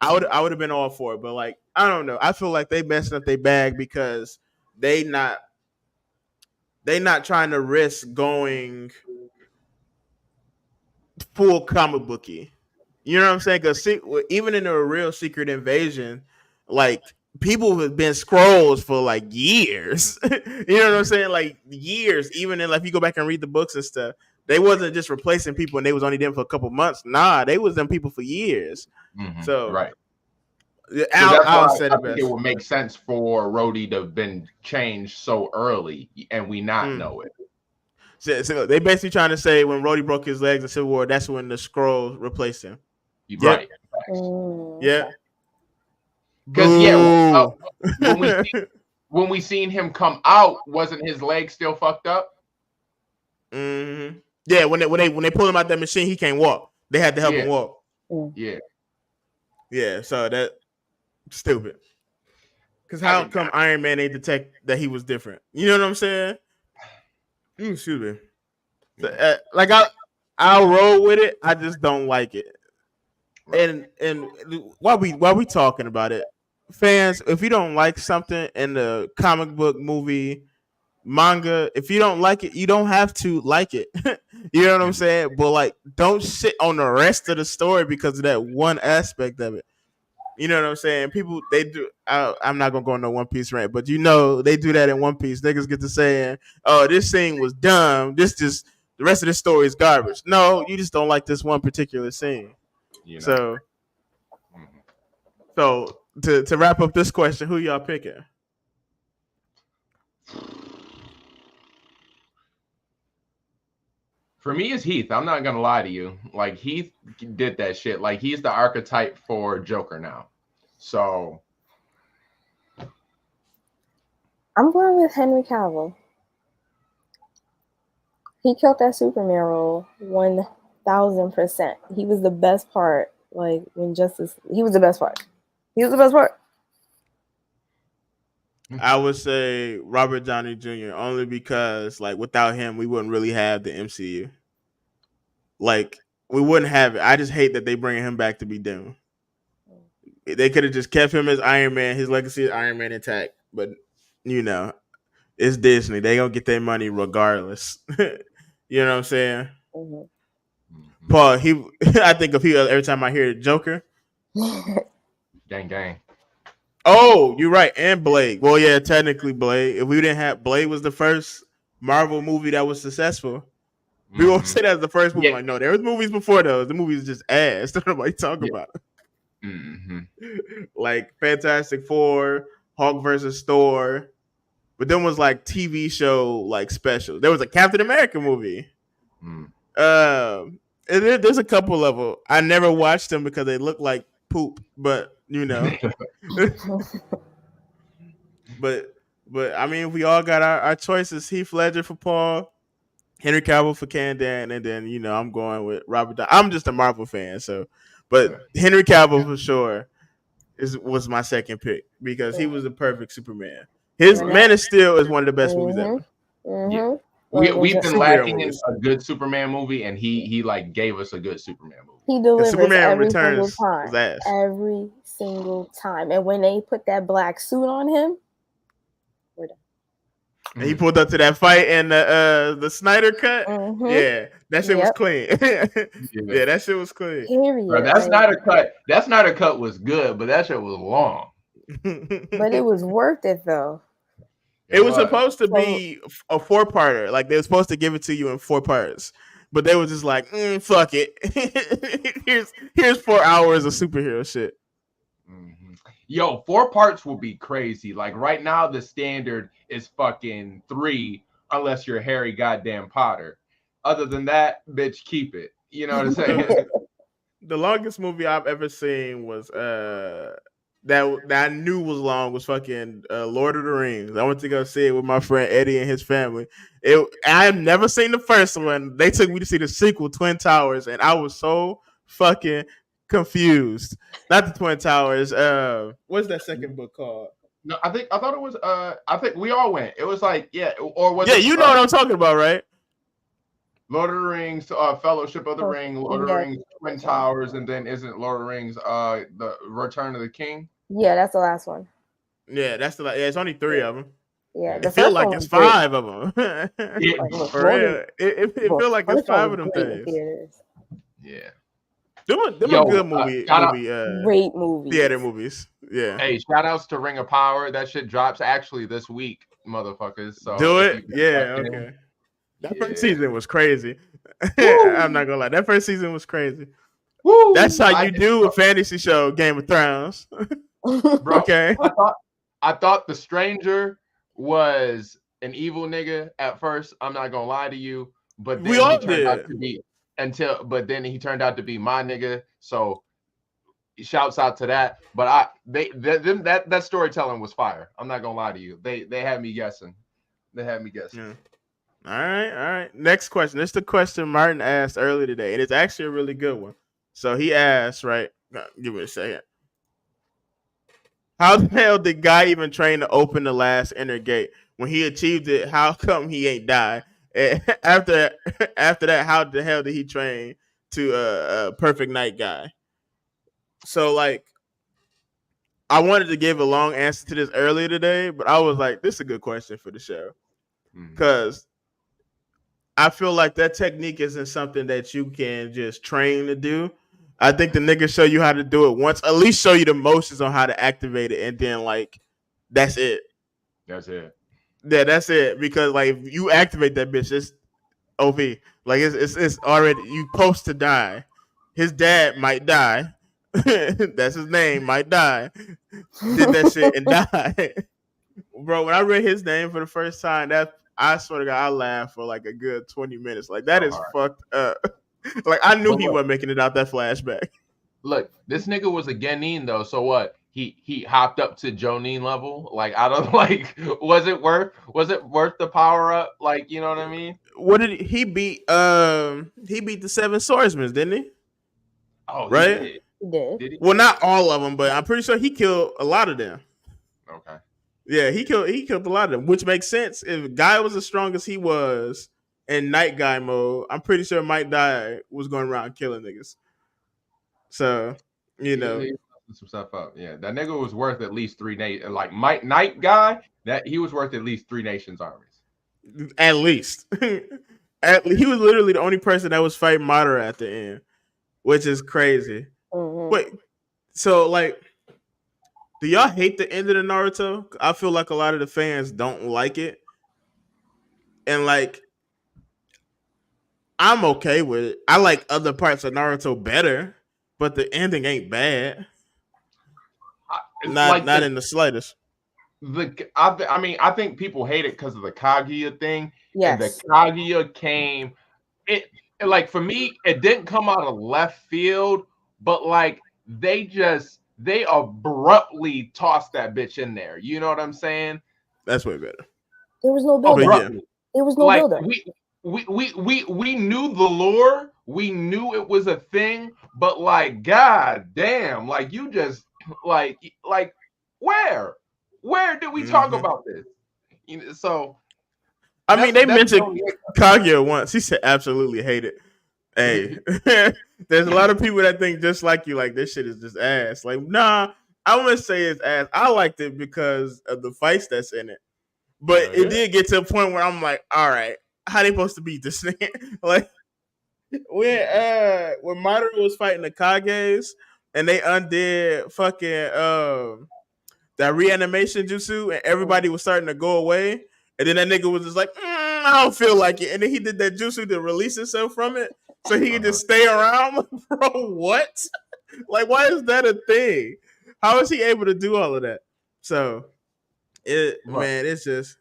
I would have been all for it. But like I don't know. I feel like they messing up their bag because they not trying to risk going full comic booky. You know what I'm saying? Because even in a real Secret Invasion, like people have been scrolls for like years. You know what I'm saying? Like years. Even in like if you go back and read the books and stuff, they wasn't just replacing people and they was only them for a couple months. Nah, they was them people for years. So
right.
I'll say
I
the
think
best.
it would make sense for Rhodey to have been changed so early and we not know it.
So they basically trying to say when Rhodey broke his legs in Civil War, that's when the Skrull replaced him.
Right.
Yeah.
Because when we seen him come out, wasn't his leg still fucked up?
Mm-hmm. Yeah, when they pulled him out that machine, he can't walk. They had to help him walk. Yeah. So that stupid. Because how come Iron Man ain't detect that he was different? You know what I'm saying? Excuse me. So, like I'll roll with it. I just don't like it. Right. And while we talking about it, fans, if you don't like something in the comic book, movie, manga, if you don't like it, you don't have to like it. You know what I'm saying? But like, don't shit on the rest of the story because of that one aspect of it. You know what I'm saying? People, they do. I'm not gonna go on no One Piece rant, but you know they do that in One Piece. Niggas get to saying, "Oh, this scene was dumb. This just the rest of this story is garbage." No, you just don't like this one particular scene. You know? So to wrap up this question, who y'all picking?
For me, it's Heath. I'm not gonna lie to you. Like Heath did that shit. Like he's the archetype for Joker now. So
I'm going with Henry Cavill. He killed that Superman role 1000%. He was the best part. Like when he was the best part. He was the best part.
I would say Robert Downey Jr. only because like without him we wouldn't really have the MCU. Like we wouldn't have it. I just hate that they bring him back to be Doom. They could have just kept him as Iron Man, his legacy as Iron Man intact. But you know, it's Disney. They gonna get their money regardless. You know what I'm saying? Mm-hmm. Paul, I think of he every time I hear Joker.
Gang.
Oh, you're right. And Blade. Well, yeah, technically Blade. If we didn't have Blade was the first Marvel movie that was successful. We won't say that's the first movie. Yeah. Like, no, there was movies before those. The movies just ass. Don't nobody talk about it. Like Fantastic Four, Hulk versus Thor. But then was like TV show like special. There was a Captain America movie. And there's a couple of them. I never watched them because they look like poop. But you know. But I mean, we all got our choices. Heath Ledger for Paul, Henry Cavill for Candan, and then you know I'm going with Robert. I'm just a Marvel fan, so but Henry Cavill for sure was my second pick because he was the perfect Superman. His Man of Steel is one of the best movies ever.
Yeah. We've been lacking in a good Superman movie, and he like gave us a good Superman movie.
He delivers Superman every single time. Every single time. And when they put that black suit on him, we're done.
And he pulled up to that fight in the Snyder cut. Yeah, that shit was clean. Yeah, that shit was clean.
Bro, that Snyder cut was good, but that shit was long.
But it was worth it though.
It was supposed to be a 4-parter. Like they were supposed to give it to you in 4 parts. But they were just like, fuck it. here's 4 hours of superhero shit.
Yo, 4 parts will be crazy. Like right now, the standard is fucking 3, unless you're Harry goddamn Potter. Other than that, bitch, keep it. You know what I'm saying?
The longest movie I've ever seen was that I knew was long was fucking Lord of the Rings. I went to go see it with my friend Eddie and his family. I have never seen the first one. They took me to see the sequel, Twin Towers, and I was so fucking confused. Not the Twin Towers. What's that second book called?
No, I thought it was. I think we all went. It was like or was
Yeah,
it?
you know what I'm talking about, right?
Lord of the Rings, Fellowship of the Ring, Lord of the Rings, Twin Towers, and then isn't Lord of the Rings the Return of the King?
Yeah, that's the last one.
Yeah, that's the. Yeah, it's only 3 of them.
Yeah,
It feel like it's 5 of them. For real, it feel like it's 5 of them things.
Yeah.
Them are good
great movies.
Theater movies. Yeah.
Hey, shout outs to Ring of Power. That shit drops actually this week, motherfuckers. So
do it. Yeah. Okay. That first season was crazy. I'm not gonna lie. That first season was crazy. Woo! That's how you do a fantasy show, Game of Thrones.
Bro,
okay.
I thought the stranger was an evil nigga at first. I'm not gonna lie to you, but then he turned out to be he turned out to be my nigga. So shouts out to that. But that storytelling was fire. I'm not gonna lie to you. They had me guessing. Yeah.
All right. Next question. This is the question Martin asked earlier today, and it's actually a really good one. So he asked, right? Give me a second. How the hell did Guy even train to open the last inner gate? When he achieved it, how come he ain't die? After that, how the hell did he train to a perfect night guy? So like, I wanted to give a long answer to this earlier today, but I was like, this is a good question for the show. Because I feel like that technique isn't something that you can just train to do. I think the niggas show you how to do it once, at least show you the motions on how to activate it, and then like, that's it.
That's it.
Yeah, that's it. Because like, if you activate that bitch, it's OV. Like it's already, you supposed to die. His dad might die. That's his name. Might die. Did that shit and died. Bro, when I read his name for the first time, I swear to God, I laughed for like a good 20 minutes. Like, that is fucked up. Like, I knew he wasn't making it out that flashback.
Look, this nigga was a Genin though. So what? He hopped up to Jonin level. Like, I don't like. Was it worth the power up? Like, you know what I mean?
What did he beat? He beat the 7 swordsmen, didn't he?
Oh,
right.
He did.
Well, not all of them, but I'm pretty sure he killed a lot of them.
Okay.
Yeah, he killed a lot of them, which makes sense. If Guy was as strong as he was in night guy mode, I'm pretty sure Mike Dye was going around killing niggas. So, you know,
some stuff up. Yeah, that nigga was worth at least 3 nations. Like Mike Night Guy, that he was worth at least 3 nations armies.
At least. He was literally the only person that was fighting Madara at the end, which is crazy. Wait, so like, do y'all hate the end of the Naruto? I feel like a lot of the fans don't like it. And like, I'm okay with it. I like other parts of Naruto better, but the ending ain't bad. Not in the slightest.
I think people hate it because of the Kaguya thing.
Yes.
And the Kaguya came. It like, for me, it didn't come out of left field, but like they abruptly tossed that bitch in there. You know what I'm saying?
That's way better.
There was no build up. There was no
like,
build up.
We knew the lore. We knew it was a thing, but like, god damn, like, you just like where did we talk about this? You know, so
I mean, they mentioned Kaguya once. He said absolutely hate it. Hey, there's a lot of people that think just like you, like, this shit is just ass. Like, nah, I wouldn't say it's ass. I liked it because of the fights that's in it. But it did get to a point where I'm like, all right, how they supposed to beat this thing? Like, when Madara was fighting the Kages and they undid fucking that reanimation jutsu and everybody was starting to go away, and then that nigga was just like, I don't feel like it, and then he did that jutsu to release himself from it so he could just stay around. Bro, what? Like, why is that a thing? How is he able to do all of that? So, man, it's just.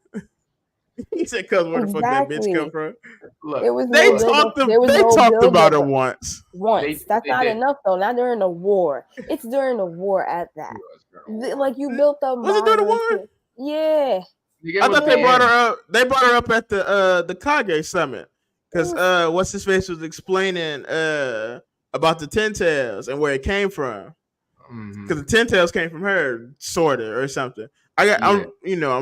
He said, "Cause where the fuck that bitch come from?" Look, they talked about it once.
That's not enough though. Not during the war. It's during the war at that. Like, you built up.
Was it during the war?
Yeah.
I thought they brought her up. They brought her up at the Kage summit because what's his face was explaining about the Ten Tails and where it came from. Because the Ten Tails came from her, sorta, or something. I'm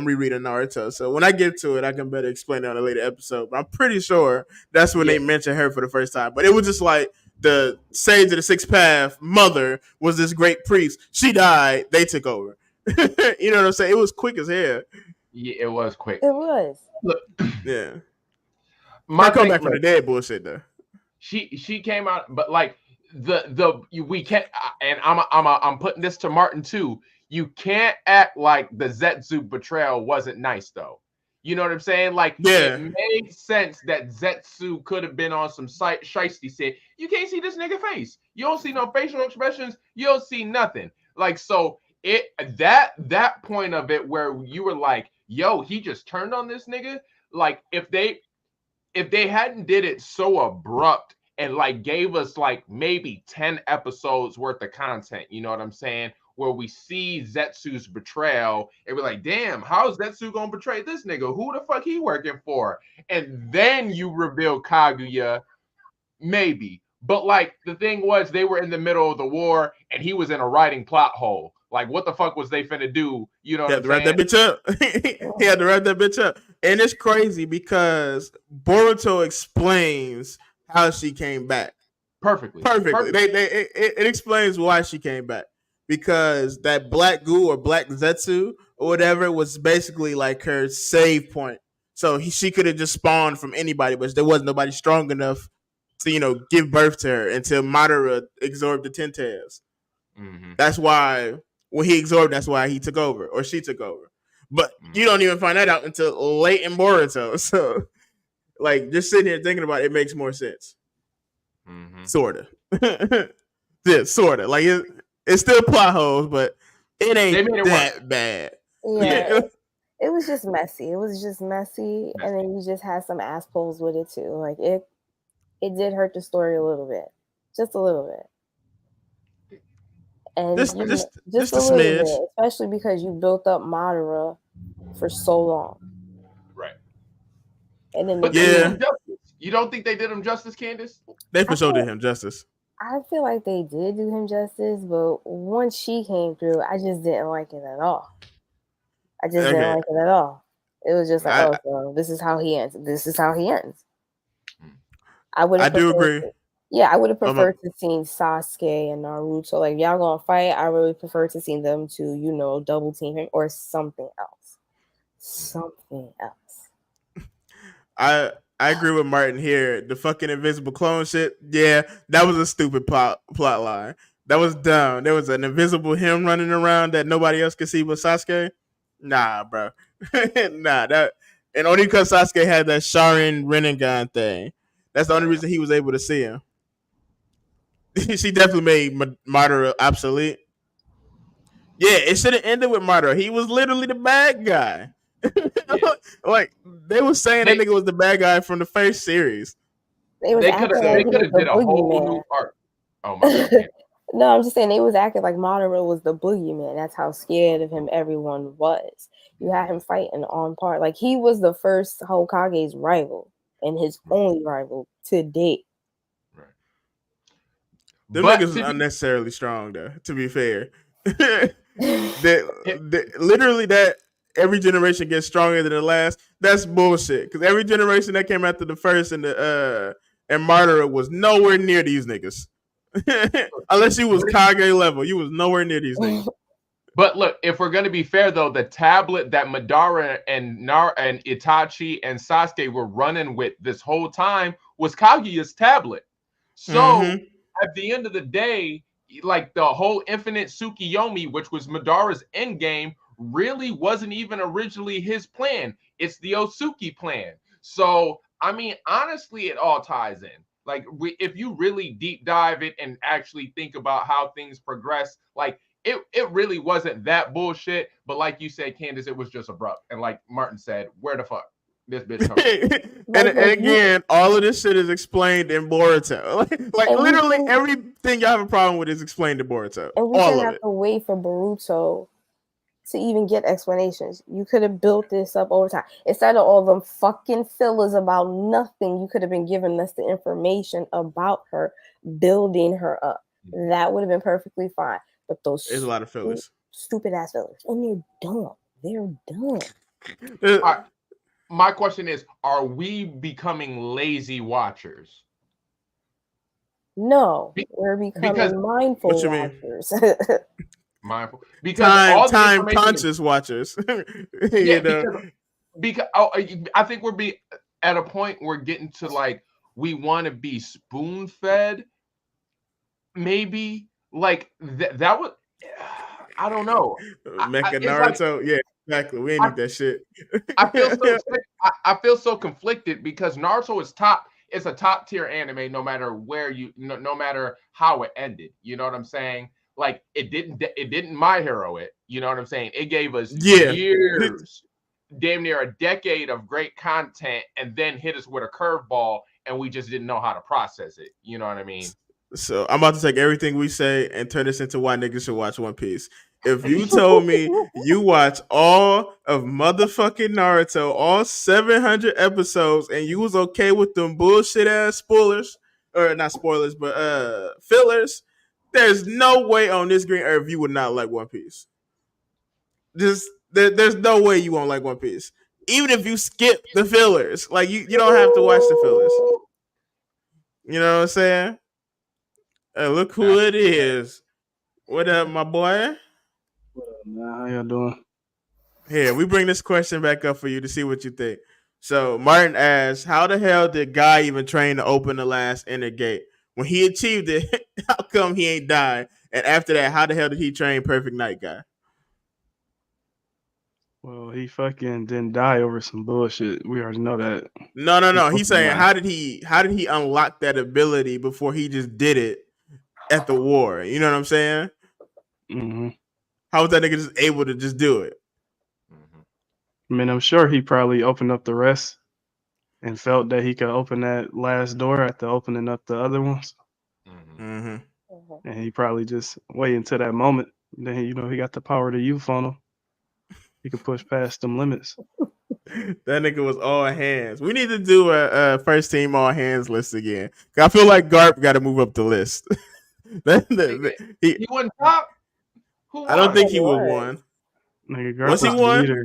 rereading Naruto, so when I get to it, I can better explain it on a later episode. But I'm pretty sure that's when they mentioned her for the first time. But it was just like the Sage of the Sixth Path mother was this great priest. She died. They took over. You know what I'm saying? It was quick as hell.
Yeah, it was quick.
It was.
Look,
yeah.
My
come back from the dead bullshit though.
She came out, but like we can't, and I'm putting this to Martin too. You can't act like the Zetsu betrayal wasn't nice though. You know what I'm saying? Like, it made sense that Zetsu could have been on some shiesty shit. You can't see this nigga face. You don't see no facial expressions. You don't see nothing. Like, so that point of it where you were like, yo, he just turned on this nigga. Like, if they hadn't did it so abrupt and like gave us like maybe 10 episodes worth of content, you know what I'm saying? Where we see Zetsu's betrayal and we're like, damn, how's Zetsu gonna betray this nigga? Who the fuck he working for? And then you reveal Kaguya, maybe. But like the thing was, they were in the middle of the war and he was in a writing plot hole. Like, what the fuck was they finna do? You know what I'm saying?
He had to wrap that bitch up. He had to wrap that bitch up. And it's crazy because Boruto explains how she came back. Perfectly. It explains why she came back. Because that black goo or black Zetsu or whatever was basically like her save point. So she could have just spawned from anybody, but there wasn't nobody strong enough to, give birth to her until Madara absorbed the Ten Tails. Mm-hmm. That's why when he absorbed, that's why he took over or she took over. But you don't even find that out until late in Boruto. So, like, just sitting here thinking about it makes more sense. Mm-hmm. Sorta. Yeah, sorta. Like, it's still plot holes, but it ain't that bad.
Yeah. It was just messy. And then you just had some ass pulls with it, too. Like, it did hurt the story a little bit. Just a little bit. And just a little bit, especially because you built up Madara for so long.
Right.
And then
but you don't think they did him justice, Candace?
They for sure did him justice.
I feel like they did do him justice, but once she came through, I just didn't like it at all. It was just like, so this is how he ends. I do agree. I would have preferred to see Sasuke and Naruto. Like, y'all gonna fight, I really prefer to see them to, double team him or something else.
I agree with Martin here. The fucking invisible clone shit, yeah, that was a stupid plot line. That was dumb. There was an invisible him running around that nobody else could see but Sasuke. Nah, bro. And only because Sasuke had that Sharin Rinnegan thing. That's the only reason he was able to see him. She definitely made Madara obsolete. Yeah, it should have ended with Madara. He was literally the bad guy. Like, they were saying that nigga was the bad guy from the first series.
They could have did a whole new arc. Oh my god.
No, I'm just saying they was acting like Madara was the boogeyman. That's how scared of him everyone was. You had him fighting on par. Like, he was the first Hokage's rival and his only rival to date.
Right. Them niggas is unnecessarily strong, though, to be fair. Literally that every generation gets stronger than the last. That's bullshit. Because every generation that came after the first and Madara was nowhere near these niggas. Unless you was Kage level, you was nowhere near these niggas.
But look, if we're gonna be fair though, the tablet that Madara and Itachi and Sasuke were running with this whole time was Kaguya's tablet. So at the end of the day, like, the whole infinite Tsukiyomi, which was Madara's endgame, really wasn't even originally his plan. It's the Osuki plan. So, I mean, honestly, it all ties in. Like, if you really deep dive it and actually think about how things progress, like, it really wasn't that bullshit. But like you said, Candace, it was just abrupt. And like Martin said, where the fuck this bitch comes
and again, all of this shit is explained in Boruto. like literally everything y'all have a problem with is explained in Boruto.
And we didn't have to wait for Boruto to even get explanations. You could have built this up over time. Instead of all them fucking fillers about nothing, you could have been giving us the information about her building her up. That would have been perfectly fine. But those
There's a lot of fillers.
stupid ass fillers, and they're dumb. They're dumb.
My question is, are we becoming lazy watchers?
No, we're becoming mindful
what you mean?
watchers.
Mindful, because
time conscious watchers. You know,
because I think we're at a point we're getting to like we want to be spoon fed. Maybe like that would. I don't know.
Mecha Naruto, like, yeah, exactly. We ain't need that shit.
I feel so I feel so conflicted because Naruto is top. It's a top tier anime, no matter where no matter how it ended. You know what I'm saying? Like it didn't My Hero it. You know what I'm saying? It gave us years, damn near a decade of great content, and then hit us with a curveball, and we just didn't know how to process it. You know what I mean?
So I'm about to take everything we say and turn this into why niggas should watch One Piece. If you told me you watch all of motherfucking Naruto, all 700 episodes, and you was okay with them bullshit ass spoilers, or not spoilers, but fillers, there's no way on this green earth you would not like One Piece. There's no way you won't like One Piece. Even if you skip the fillers. Like you don't have to watch the fillers. You know what I'm saying? Hey, look who it is. What up, my boy?
What up, man? How y'all doing?
Here, we bring this question back up for you to see what you think. So Martin asks, how the hell did Guy even train to open the last inner gate? When he achieved it, how come he ain't died? And after that, how the hell did he train Perfect Night Guy?
Well, he fucking didn't die over some bullshit. We already know that.
No. He's saying how did he unlock that ability before he just did it at the war? You know what I'm saying?
Mm-hmm.
How was that nigga just able to just do it?
I mean, I'm sure he probably opened up the rest and felt that he could open that last door after opening up the other ones.
Mm-hmm.
And he probably just waited until that moment. Then he got the power to youth on him. He could push past them limits.
That nigga was all hands. We need to do a first team all hands list again. I feel like Garp got to move up the list.
He won top. Who won?
I don't think he would won.
Nigga, Garp
was he won?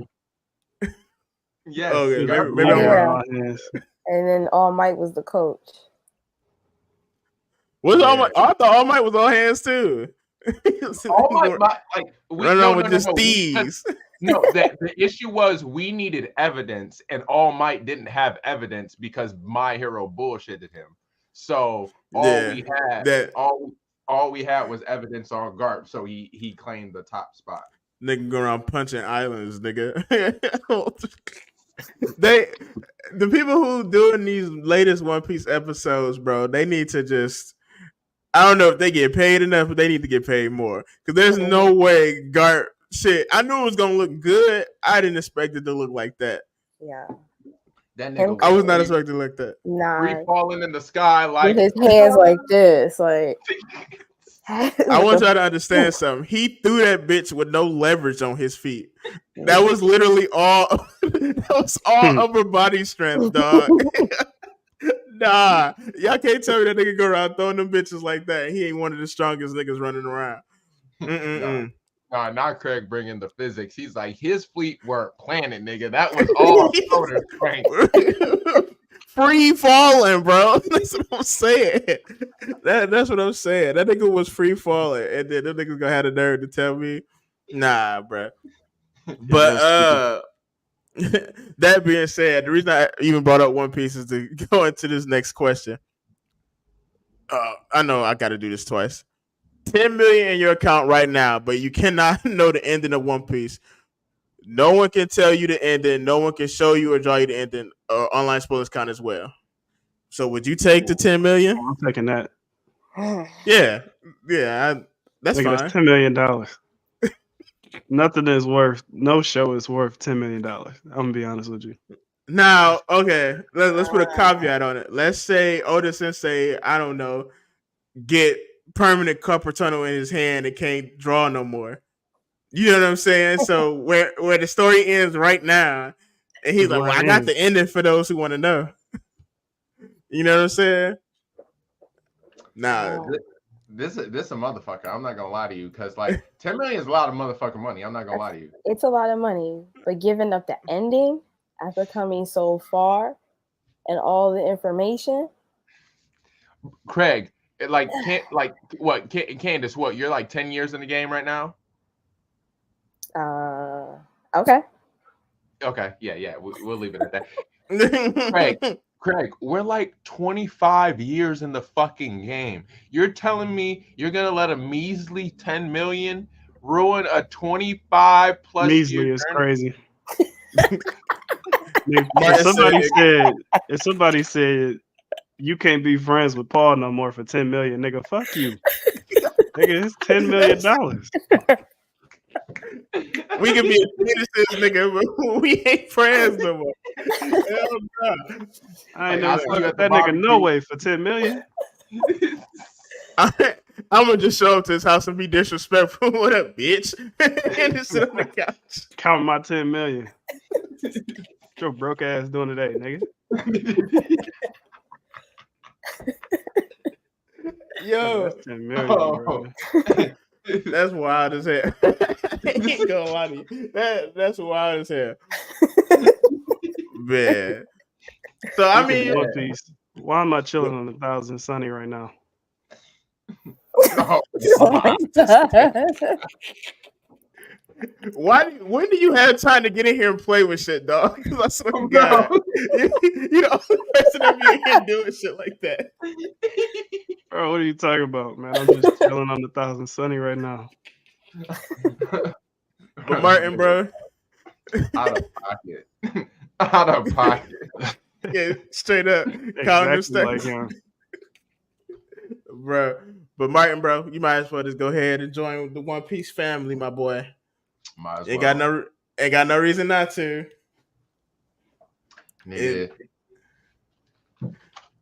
Yes.
Okay, maybe
all hands. And then All Might was the coach.
Was All Might? I thought All Might was all hands too.
All Might, like
with just thieves.
No, the issue was we needed evidence, and All Might didn't have evidence because My Hero bullshitted him. So all we had was evidence on Garp, so he claimed the top spot.
Nigga go around punching islands, nigga. The people who doing these latest One Piece episodes, bro, they need to just. I don't know if they get paid enough, but they need to get paid more. Because there's no way Garp shit. I knew it was gonna look good. I didn't expect it to look like that.
Yeah.
That nigga
I was not expecting like that.
Nah.
Free falling in the sky like
with his hands like this. Like
I want y'all to understand something. He threw that bitch with no leverage on his feet. That was literally all upper body strength, dog. Nah, y'all can't tell me that nigga go around throwing them bitches like that. He ain't one of the strongest niggas running around.
Nah, not Craig bringing the physics. He's like, his feet weren't planted, nigga. That was all shoulder strength.
Free falling, bro. That's what I'm saying. That's what I'm saying. That nigga was free falling, and then them niggas gonna have the nerve to tell me, nah, bro. But that being said, the reason I even brought up One Piece is to go into this next question. I know I got to do this twice. 10 million in your account right now, but you cannot know the ending of One Piece. No one can tell you the ending. No one can show you or draw you the ending. Online spoilers count as well. So would you take the 10 million?
I'm taking that.
Yeah, that's fine.
That's $10 million. Nothing is worth. No show is worth $10 million. I'm gonna be honest with you.
Now, okay, let's put a caveat on it. Let's say Oda Sensei, I don't know, get permanent carpal tunnel in his hand and can't draw no more. You know what I'm saying? So where the story ends right now, and he's like, "Well, I got the ending for those who want to know." You know what I'm saying? Nah,
Wow.
This is a motherfucker. I'm not gonna lie to you, because like 10 million is a lot of motherfucking money. I'm not gonna lie to you.
It's a lot of money, but giving up the ending after coming so far and all the information.
Craig, Candace, what, you're like 10 years in the game right now?
Okay.
Okay, yeah, we'll leave it at that. Craig, we're like 25 years in the fucking game. You're telling me you're gonna let a measly 10 million ruin a 25 plus
Measly
year
is
journey?
crazy. If
Martin
if somebody said you can't be friends with Paul no more for 10 million, nigga, fuck you. Nigga, it's $10 million.
we can be a citizens, nigga, but we ain't friends no more. Hell no.
I ain't
Like, I'll
never
see
fucked
you
with
at the
that nigga no
barbecue.
way for 10 million.
I'm gonna just show up to his house and be disrespectful. What up, bitch? And just sit on the couch.
Count my 10 million. What your broke ass doing today, nigga?
Yo,
That's 10 million, bro.
that's wild as hell. I ain't gonna lie to you. That's wild as hell. Man. So I
Speaking
mean,
of One Piece, why am I chilling on 1,000 Sunny right now?
Oh,
Oh my god.
when do you have time to get in here and play with shit, dog? Because I swear to
no.
God, you the only person that be in here doing shit like that.
Bro, what are you talking about, man? I'm just chilling on 1,000 Sunny right now.
But Martin, bro,
Out of pocket. Out of pocket.
yeah, straight up, counter
Exactly like him.
bro. But Martin, bro, you might as well just go ahead and join the One Piece family, my boy.
Might as
Ain't
well.
got no reason not to.
Nigga.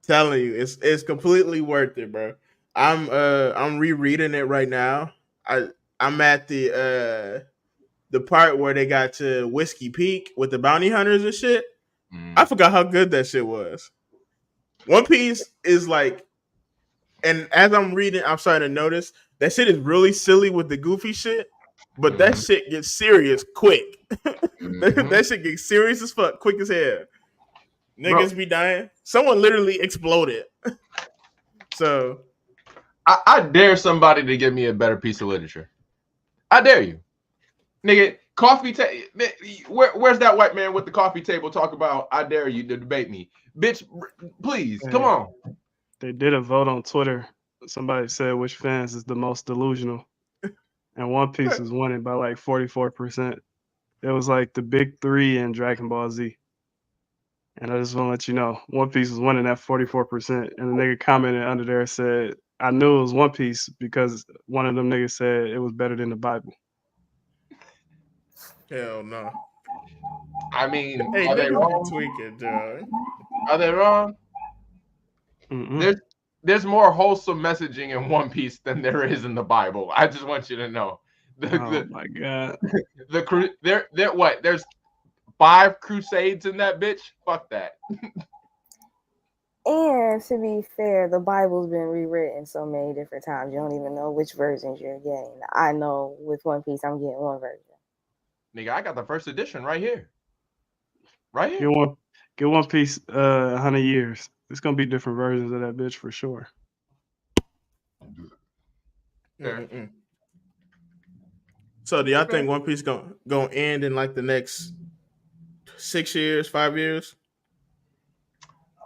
Telling you, it's completely worth it, bro. I'm rereading it right now. I'm at the part where they got to Whiskey Peak with the bounty hunters and shit. I forgot how good that shit was. One Piece is like, and as I'm reading, I'm starting to notice that shit is really silly with the goofy shit, but that shit gets serious quick. That shit gets serious as fuck, quick as hell. Niggas be dying. Someone literally exploded. So
I dare somebody to give me a better piece of literature. I dare you. Nigga, where's that white man with the coffee table talk about I dare you to debate me? Bitch, please, come on.
They did a vote on Twitter. Somebody said which fans is the most delusional. And One Piece was winning by like 44%. It was like the big three and Dragon Ball Z. And I just want to let you know, One Piece was winning at 44%. And the nigga commented under there said, I knew it was One Piece because one of them niggas said it was better than the Bible.
hell no.
I mean,
Hey,
are they
niggas
wrong?
be tweaking, dog.
Are they wrong?
Mm-mm.
There's more wholesome messaging in One Piece than there is in the Bible. I just want you to know.
Oh my god.
There's 5 crusades in that bitch? Fuck that.
And to be fair, the Bible's been rewritten so many different times. You don't even know which versions you're getting. I know with One Piece, I'm getting one version.
Nigga, I got the first edition right here. Right here.
Get One Piece 100 years. It's gonna be different versions of that bitch for sure.
So do y'all think One Piece gonna end in like the next 6 years, 5 years?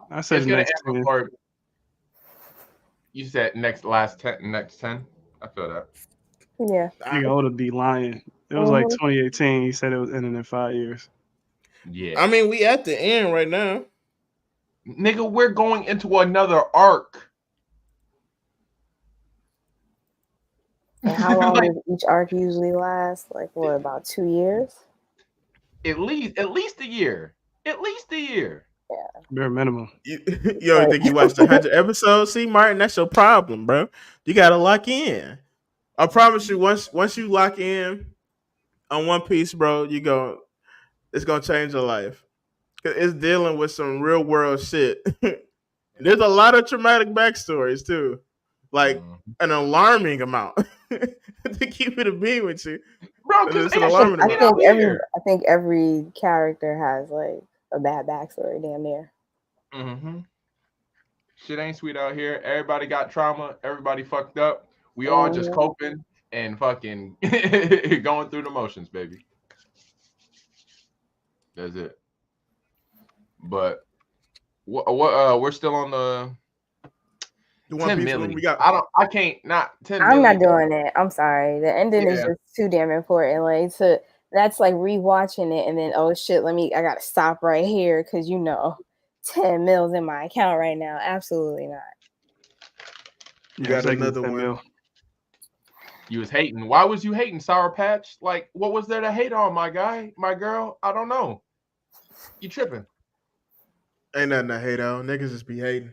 I said
It's
the
gonna
next
end
10.
before. You said next 10. I feel that.
Yeah.
Nigga ought to be lying. It was like 2018. He said it was ending in 5 years.
Yeah.
I mean, we at the end right now.
Nigga, we're going into another arc.
And how long does each arc usually last? Like what, about 2 years?
At least a year. At least a year.
Yeah.
Bare minimum.
You don't think you watched 100 episodes? See, Martin, that's your problem, bro. You gotta lock in. I promise you, once you lock in on One Piece, bro, it's gonna change your life. It's dealing with some real world shit. There's a lot of traumatic backstories too. like an alarming amount to keep it a being with you.
Bro,
And
because
it's an
Ash
alarming
ain't
amount.
out here.
I think every character has like a bad backstory, damn near.
Mm-hmm. Shit ain't sweet out here. Everybody got trauma. Everybody fucked up. We all just coping and fucking going through the motions, baby. That's it. But what we're still on the
The One
10
Piece
million.
we got.
I can't not 10
I'm
million.
not doing it. I'm sorry. The ending is
Yeah.
just too damn important. Like that's like rewatching it and then oh shit, I gotta stop right here because 10 mils in my account right now. Absolutely not.
We got another
10
one.
mil.
You was hating. Why was you hating, Sour Patch? Like, what was there to hate on, my guy, my girl? I don't know. You tripping?
Ain't nothing to hate on. Niggas just be hating.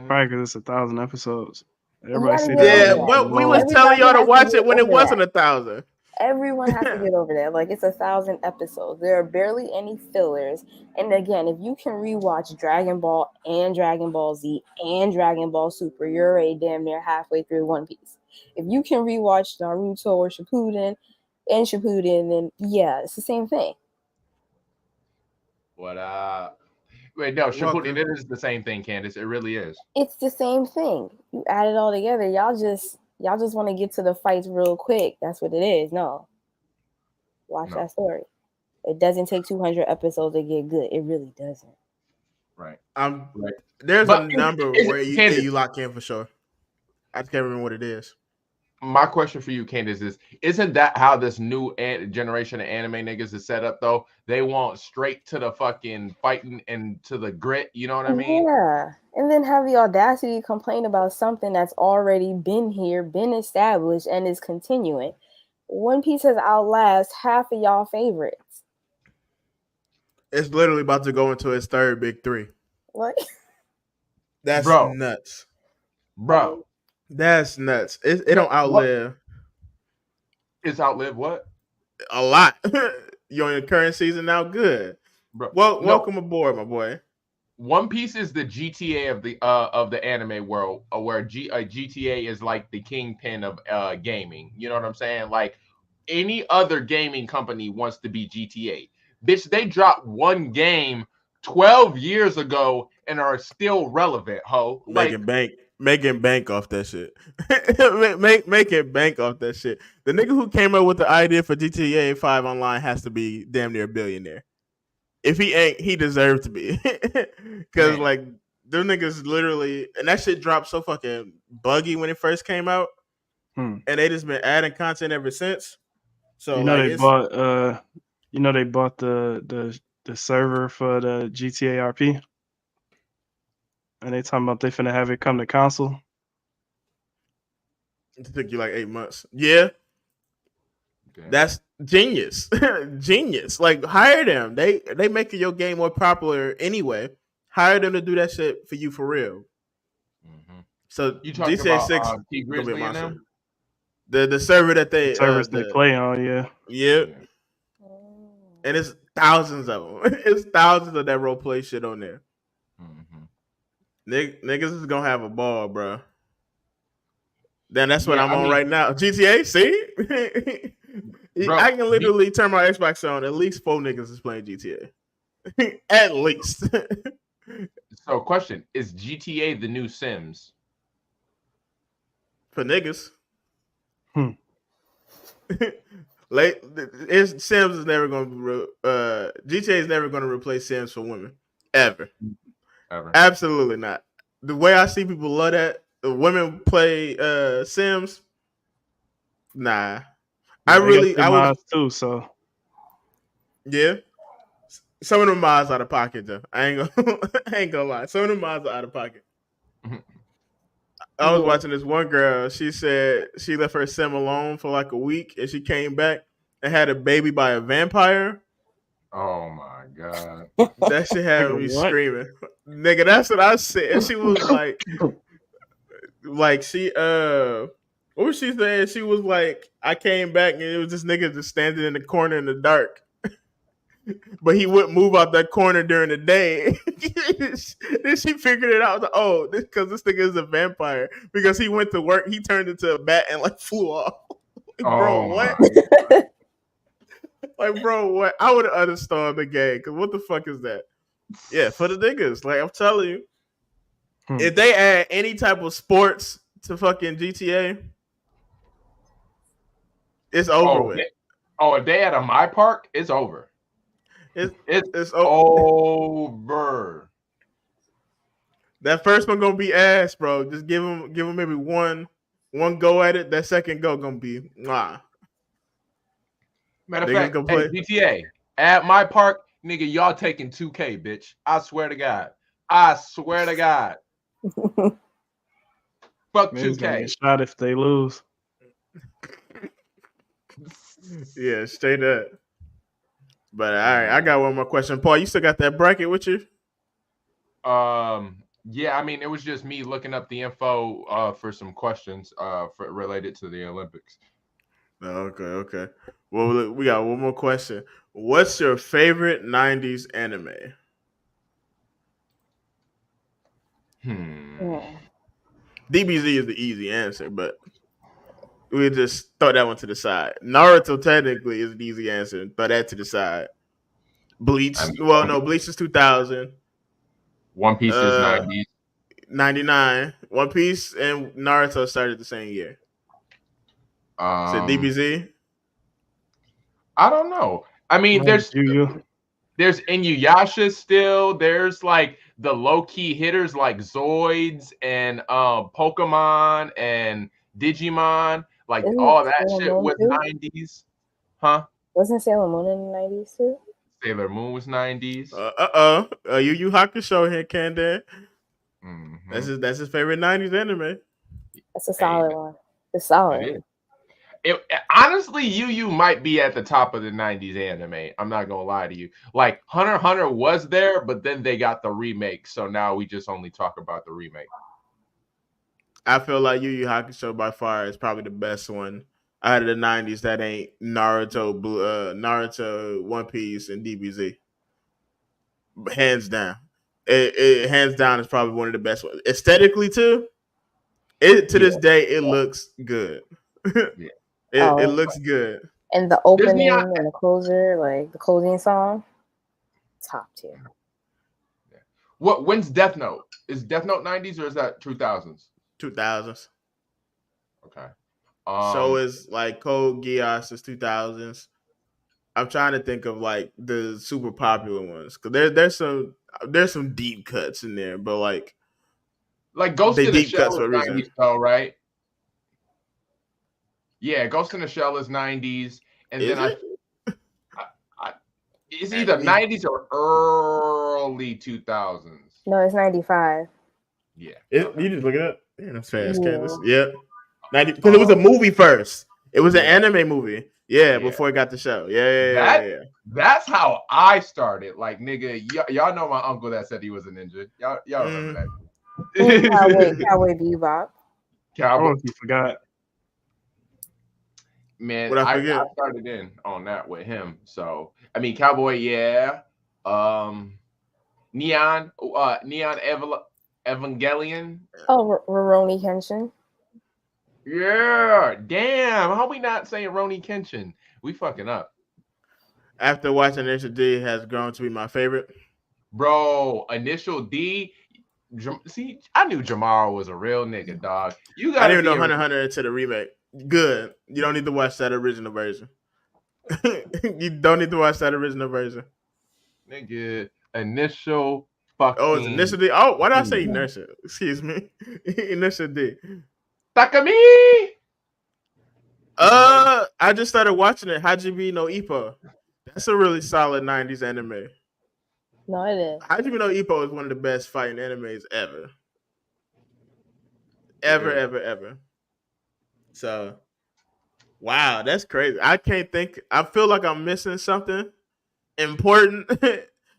Probably because it's 1,000 episodes.
You
Everybody
gotta
see
get
that.
Yeah,
over that.
but we was telling
Everybody
y'all to
has
watch
get
it when it
over
wasn't
that.
1,000.
Everyone has to get over that. Like it's 1,000 episodes. There are barely any fillers. And again, if you can rewatch Dragon Ball and Dragon Ball Z and Dragon Ball Super, you're already damn near halfway through One Piece. If you can rewatch Naruto or Shippuden, then yeah, it's the same thing.
What wait, no, Shippuden,
Welcome.
it is the same thing, Candace. It really is.
It's the same thing. You add it all together. Y'all just want to get to the fights real quick. That's what it is. No. Watch that story. It doesn't take 200 episodes to get good. It really doesn't.
Right.
Right. There's a number where you lock in for sure. I can't remember what it is.
My question for you, Candace, is isn't that how this new generation of anime niggas is set up, though? They want straight to the fucking fighting and to the grit, you know what I mean?
Yeah. And then have the audacity to complain about something that's already been here, been established, and is continuing. One Piece has outlast half of y'all favorites.
It's literally about to go into its third big three.
What?
That's nuts.
Bro.
That's nuts. It don't outlive.
It's outlived what?
A lot. You're in the current season now. Good.
Bro.
Well, welcome aboard, my boy.
One Piece is the GTA of the anime world, where GTA is like the kingpin of gaming. You know what I'm saying? Like any other gaming company wants to be GTA. Bitch, they dropped one game 12 years ago and are still relevant, ho.
Making bank off that shit. making bank off that shit. The nigga who came up with the idea for GTA 5 Online has to be damn near a billionaire. If he ain't, he deserved to be. Because like them niggas literally, and that shit dropped so fucking buggy when it first came out, and they just been adding content ever since. So
they bought they bought the server for the GTA RP, and they talking about they finna have it come to console.
It took you like 8 months. Yeah. Okay. That's genius. Genius. Like hire them. They making your game more popular anyway. Hire them to do that shit for you for real. Mm-hmm. So
you talking
GTA
about
6
T
gonna be a monster.
Them?
The server that they
they play on, yeah.
And it's thousands of them. It's thousands of that role play shit on there. Mm-hmm. Niggas is gonna have a ball, bro. Then that's what I'm on right now. GTA, see? Bro, I can literally turn my Xbox on. At least 4 niggas is playing GTA. At least.
So, question: is GTA the new Sims?
For niggas. Sims is never going to GTA is never going to replace Sims for women ever. Absolutely not. The way I see people love that women play Sims, nah.
Yeah, I was too, so
yeah. Some of the mods out of pocket though. I ain't gonna lie. Some of the mods are out of pocket. I was watching this one girl. She said she left her sim alone for like a week, and she came back and had a baby by a vampire.
Oh my god!
That shit had me screaming, nigga. That's what I said. And she was like she what was she saying? She was like, I came back and it was this nigga just standing in the corner in the dark. but he wouldn't move out that corner during the day. Then she figured it out. Oh, because this nigga is a vampire. Because he went to work, he turned into a bat and like flew off. Bro,
Oh
what?
my.
Like, bro, what? I would have uninstalled the game. Because what the fuck is that? Yeah, for the niggas. Like, I'm telling you. If they add any type of sports to fucking GTA, it's over with.
If they at a my park, it's over. It's over.
That first one gonna be ass, bro. Just give him maybe one go at it. That second go gonna be nah.
Matter of
Niggas
fact,
gonna
hey,
play.
GTA at my park, nigga, y'all taking 2K, bitch. I swear to God. I swear to God. Fuck
Man's gonna
2K.
get shot if they lose.
Yeah, straight up. But all right, I got one more question. Paul, you still got that bracket with you?
Yeah, I mean, it was just me looking up the info for some questions related to the Olympics.
Okay. Well, look, we got one more question. What's your favorite '90s anime? DBZ is the easy answer, but we just throw that one to the side. Naruto technically is an easy answer. Throw that to the side. Bleach. Bleach is 2000.
One Piece is 90s.
99. One Piece and Naruto started the same year. So DBZ?
I don't know. I mean, there's Inuyasha still. There's like the low-key hitters like Zoids and Pokemon and Digimon. Like all that shit was 90s. Huh?
Wasn't Sailor Moon in the 90s too?
Sailor Moon was 90s.
Yu Hakusho here, Candan. That's his favorite 90s anime.
That's a solid one. It's solid.
Honestly, Yu might be at the top of the 90s anime. I'm not gonna lie to you. Like Hunter x Hunter was there, but then they got the remake, so now we just only talk about the remake.
I feel like Yu Hakusho by far is probably the best one out of the 90s that ain't Naruto, Naruto, One Piece, and DBZ. Hands down. It hands down is probably one of the best ones. Aesthetically too, this day it looks good. It looks good.
And the opening and the closer, like the closing song, top tier.
When's Death Note? Is Death Note 90s or is that 2000s?
2000s.
Okay.
So is like Code Geass is 2000s. I'm trying to think of like the super popular ones because there's some deep cuts in there, but like
Ghost in the Shell is 90s though, right? Yeah, Ghost in the Shell is 90s, and
is
then it's either 90s or early 2000s.
No, it's 95.
Yeah,
you just look it up. Yeah, that's fast, Candace. Yeah, 90 because it was a movie first. It was an anime movie. Yeah, before it got the show. Yeah.
That's how I started. Like, nigga, y'all know my uncle that said he was a ninja. Y'all remember
that? Cowboy Bebop.
Cowboy, you forgot.
Man, I started in on that with him. So, I mean, Cowboy, yeah. Neon Evangelion.
Oh, Rurouni Kenshin.
Yeah, damn. How we not saying Rurouni Kenshin? We fucking up.
After watching Initial D, has grown to be my favorite.
Bro, Initial D. See, I knew Jamaro was a real nigga, dog.
I didn't even know Hunter x Hunter into the remake. Good. You don't need to watch that original version. You don't need to watch that original version.
Nigga, Initial fucking.
Oh, it's Initial D. Oh, why did I say Inertia? Excuse me. Initial D.
Takami!
I just started watching it. Hajime no Ippo. That's a really solid 90s anime.
No, it is.
Hajime no Ippo is one of the best fighting animes ever. Ever. So, wow, that's crazy. I can't think. I feel like I'm missing something important.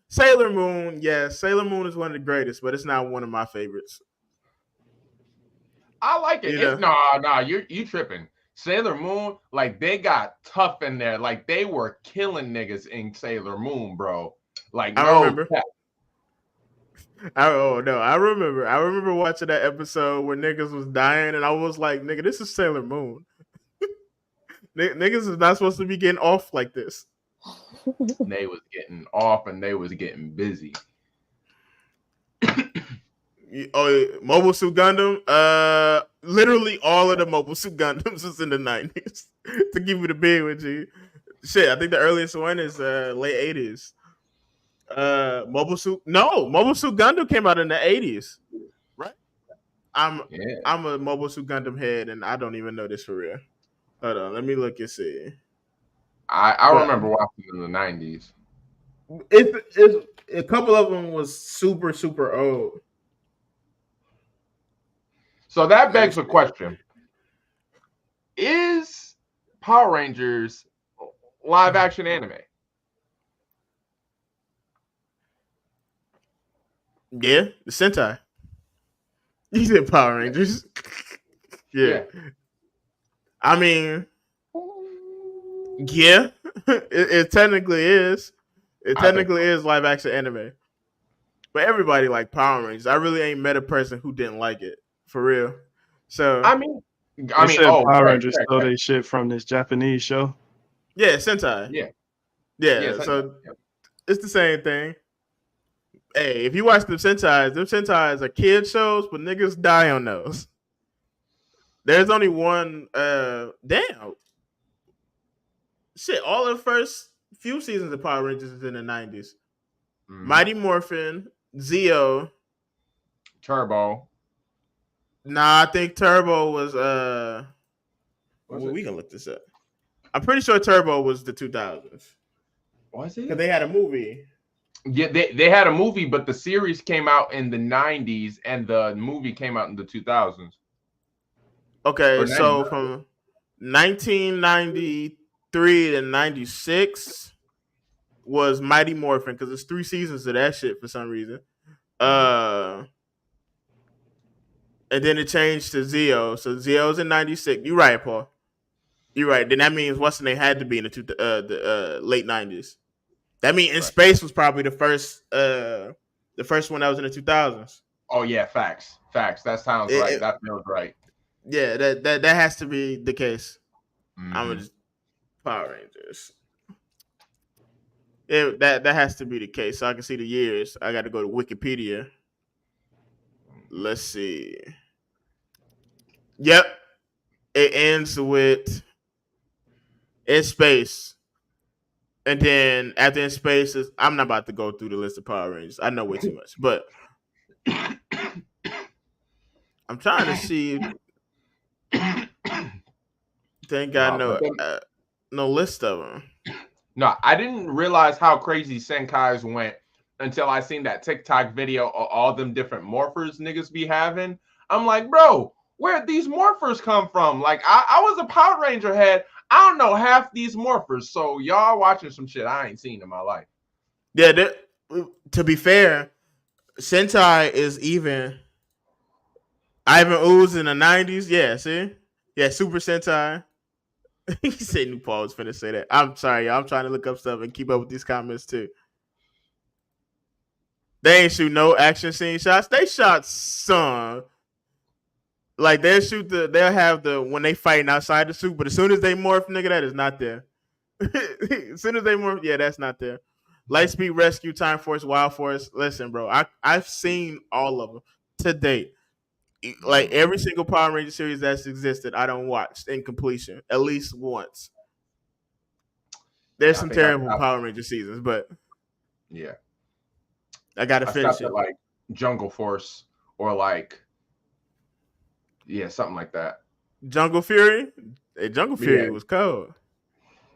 Sailor Moon, yes. Sailor Moon is one of the greatest, but it's not one of my favorites.
I like it. Nah, you tripping. Sailor Moon, like they got tough in there. Like they were killing niggas in Sailor Moon, bro. Like
I
no
remember.
cap.
Oh no, I remember. I remember watching that episode where niggas was dying, and I was like, "Nigga, this is Sailor Moon. Niggas is not supposed to be getting off like this."
They was getting off and they was getting busy.
Oh, Mobile Suit Gundam. Literally all of the Mobile Suit Gundams was in the 90s. To give you the big with you, shit. I think the earliest one is late 80s. Mobile Suit Gundam came out in the 80s, right? I'm
Yeah.
I'm a Mobile Suit Gundam head, and I don't even know this for real. Hold on, let me look and see.
I
But
remember watching in the 90s.
it's a couple of them was super super old.
So that begs the question. Is Power Rangers live action anime?
Yeah, the Sentai. You said Power Rangers. Yeah. I mean, yeah, it technically is. It technically is live action anime. But everybody like Power Rangers. I really ain't met a person who didn't like it for real. So
I mean,
Power Rangers stole they shit from this Japanese show.
Yeah, Sentai. Yeah. So it's the same thing. Hey, if you watch them Sentais are kid shows, but niggas die on those. There's only one. Damn. Shit, all the first few seasons of Power Rangers is in the 90s. Mighty Morphin, Zeo,
Turbo.
Nah, I think Turbo was we can look this up. I'm pretty sure Turbo was the 2000s.
Was it?
Because they had a movie.
Yeah, they had a movie, but the series came out in the 90s and the movie came out in the 2000s.
Okay, so from 1993 to 96 was Mighty Morphin, because there's 3 seasons of that shit for some reason. And then it changed to Zeo. So Zeo's in 96. You're right, Paul. You're right. Then that means What's They had to be in the late 90s. That means In Space was probably the first one that was in the 2000s.
Oh yeah, facts. That sounds right. That feels right.
Yeah, that has to be the case. I'm just Power Rangers. Yeah, that has to be the case. So I can see the years. I got to go to Wikipedia. Let's see. Yep, it ends with In Space. And then after In Space, I'm not about to go through the list of Power Rangers. I know way too much. But I'm trying to see. Thank God no list of them.
No, I didn't realize how crazy Senkai's went until I seen that TikTok video of all them different morphers niggas be having. I'm like, bro, where'd these morphers come from? Like, I was a Power Ranger head. I don't know half these morphers. So y'all watching some shit I ain't seen in my life.
Yeah, to be fair, Sentai is even. Ivan Ooze in the 90s. Yeah, see? Yeah, Super Sentai. He said New Paul was finna say that. I'm sorry, y'all. I'm trying to look up stuff and keep up with these comments too. They ain't shoot no action scene shots. They shot some. Like they'll have when they fighting outside the suit, but as soon as they morph, nigga, that is not there. As soon as they morph, yeah, that's not there. Lightspeed Rescue, Time Force, Wild Force. Listen, bro, I've seen all of them to date. Like every single Power Ranger series that's existed, I don't watch in completion at least once. There's some terrible Power Ranger seasons, but
yeah,
I gotta finish it.
Like Jungle Force or like something like that.
Jungle Fury. Jungle Fury was cold.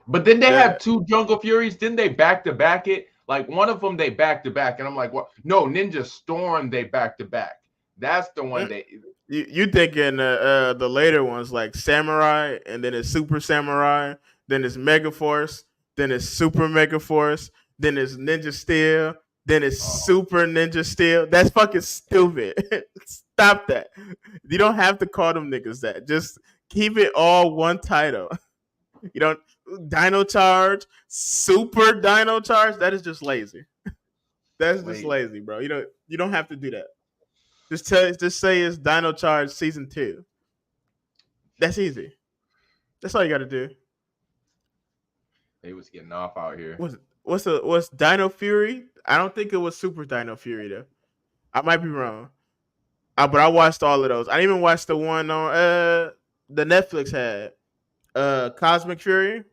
But then they have 2 Jungle Furies. Didn't they back to back it? Like one of them they back to back, and I'm like, what? No, Ninja Storm they back to back. That's the one they.
You thinking the later ones like Samurai, and then it's Super Samurai, then it's Mega Force, then it's Super Mega Force, then it's Ninja Steel, then it's Super Ninja Steel. That's fucking stupid. Stop that. You don't have to call them niggas that. Just Keep it all one title. You don't Dino Charge, Super Dino Charge. That is just lazy. That's just lazy, bro. You don't have to do that. Just say it's Dino Charge Season 2. That's easy. That's all you got to do.
They was getting off out here.
What's Dino Fury? I don't think it was Super Dino Fury though. I might be wrong. But I watched all of those. I didn't even watch the one on the Netflix had Cosmic Fury.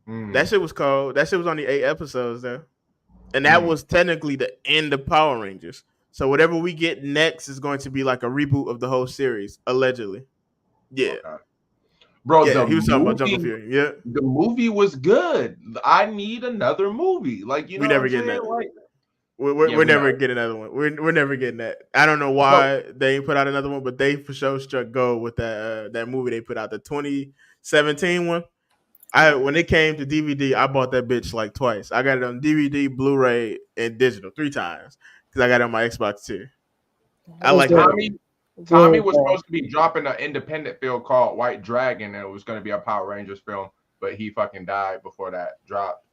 That shit was cold. That shit was only 8 episodes though, and that was technically the end of Power Rangers. So whatever we get next is going to be like a reboot of the whole series, allegedly. Yeah.
Okay. Bro,
yeah, he was talking about Jungle Fury. Yeah,
the movie was good. I need another movie. Like
we never getting that. Like, we're never getting another one. We're never getting that. I don't know why they ain't put out another one, but they for sure struck gold with that movie they put out, the 2017 one. When it came to DVD, I bought that bitch like twice. I got it on DVD, Blu-ray, and digital 3 times because I got it on my Xbox too. I like that.
Tommy was supposed to be dropping an independent film called White Dragon, and it was going to be a Power Rangers film, but he fucking died before that dropped.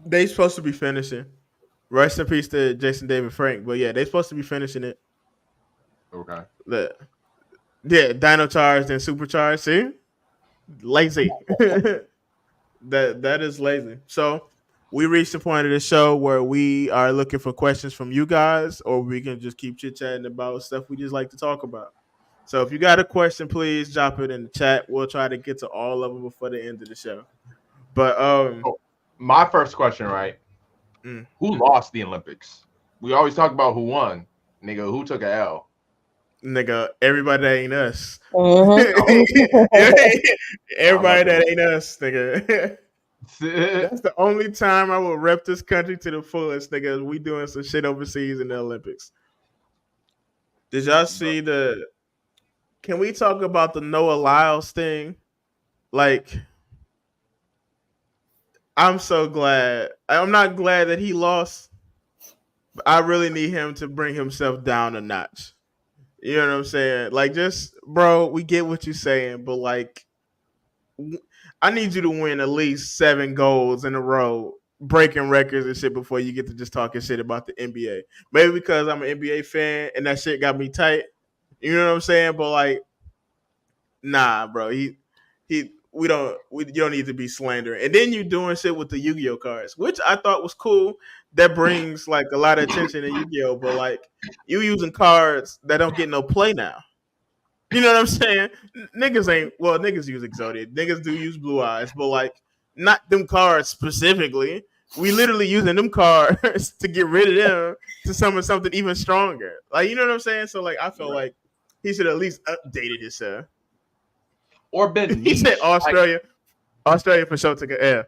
They supposed to be finishing. Rest in peace to Jason David Frank, but yeah, they supposed to be finishing it.
Okay.
Yeah, Dino Charged and Supercharged. See, lazy. that is lazy. So we reached the point of the show where we are looking for questions from you guys, or we can just keep chit chatting about stuff we just like to talk about. So if you got a question, please drop it in the chat. We'll try to get to all of them before the end of the show. But
my first question, right? Who lost the Olympics? We always talk about who won, nigga. Who took a L?
Nigga, everybody that ain't us.
Mm-hmm.
Everybody that ain't us, nigga. That's the only time I will rep this country to the fullest, nigga. We doing some shit overseas in the Olympics. Did y'all see Can we talk about the Noah Lyles thing? Like, I'm so glad. I'm not glad that he lost, but I really need him to bring himself down a notch. You know what I'm saying? Like, just, bro, we get what you're saying, but like, I need you to win at least 7 goals in a row, breaking records and shit before you get to just talking shit about the NBA. Maybe because I'm an NBA fan and that shit got me tight. You know what I'm saying? But like, nah, bro. You don't need to be slandering. And then you doing shit with the Yu-Gi-Oh cards, which I thought was cool. That brings like a lot of attention in Yu-Gi-Oh, but like, you using cards that don't get no play now. You know what I'm saying? Niggas use Exodia. Niggas do use Blue Eyes, but like, not them cards specifically. We literally using them cards to get rid of them to summon something even stronger. Like, you know what I'm saying? So like, I feel like he should at least updated himself.
Or been
he said Australia. Australia for sure took an L.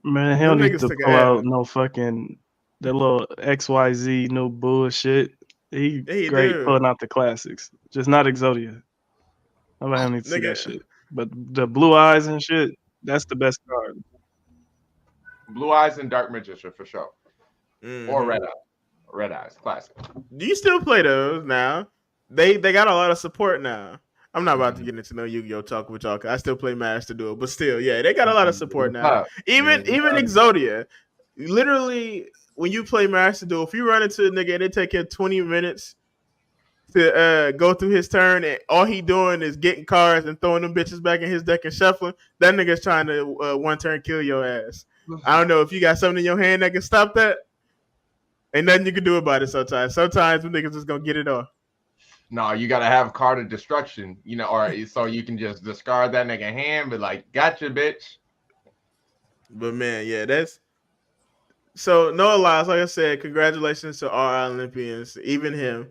Man, he don't need to pull out no fucking that little XYZ no bullshit. He great pulling out the classics, just not Exodia. I don't need to see that shit. But the Blue Eyes and shit, that's the best card.
Blue Eyes and Dark Magician for sure. Or Red Eyes. Red Eyes, classic.
Do you still play those now? They got a lot of support now. I'm not about to get into no Yu-Gi-Oh talk with y'all. I still play Master Duel, but still, yeah, they got a lot of support now. Even Exodia, literally, when you play Master Duel, if you run into a nigga and it take him 20 minutes to go through his turn, and all he doing is getting cards and throwing them bitches back in his deck and shuffling, that nigga's trying to one turn kill your ass. I don't know if you got something in your hand that can stop that. Ain't nothing you can do about it sometimes. Sometimes them niggas just gonna get it off.
No, you gotta have card of destruction, you know, or so you can just discard that nigga hand, but like, gotcha, bitch.
But man, yeah, that's so Noah Lyles, like I said, congratulations to all our Olympians, even him,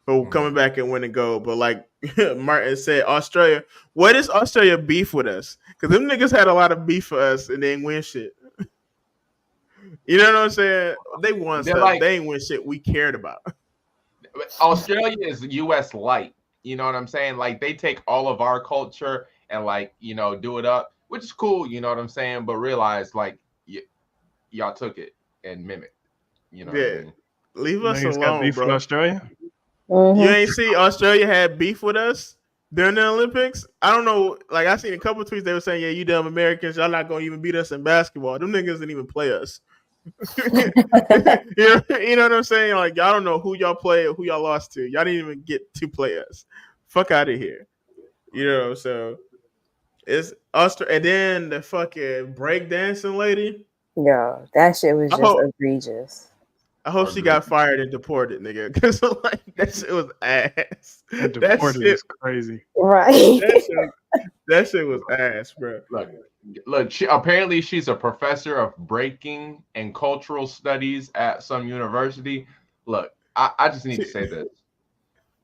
for coming back and winning gold. But like Martin said, Australia, what is Australia beef with us? Because them niggas had a lot of beef for us and they ain't win shit. You know what I'm saying? They won stuff. Like, they ain't win shit we cared about.
Australia is US light. You know what I'm saying? Like, they take all of our culture and like, you know, do it up, which is cool. You know what I'm saying? But realize like y'all took it and mimicked. You know?
Yeah. What I mean? Leave us alone,
got beef
bro.
With Australia?
You ain't see Australia had beef with us? during the Olympics. I don't know. Like I seen a couple tweets. They were saying, "Yeah, you dumb Americans, y'all not gonna even beat us in basketball. Them niggas didn't even play us." You know what I'm saying? Like y'all don't know who y'all play or who y'all lost to. Y'all didn't even get to play us. Fuck out of here. You know. So it's us, and then the fucking breakdancing lady.
Yo, that shit was
I
just
hope
egregious.
I hope she got fired and deported, nigga. Because like that shit was ass.
And
That
deported
shit,
is crazy.
Right.
that shit was ass, bro.
Look. Apparently, she's a professor of breaking and cultural studies at some university. Look, I just need to say this: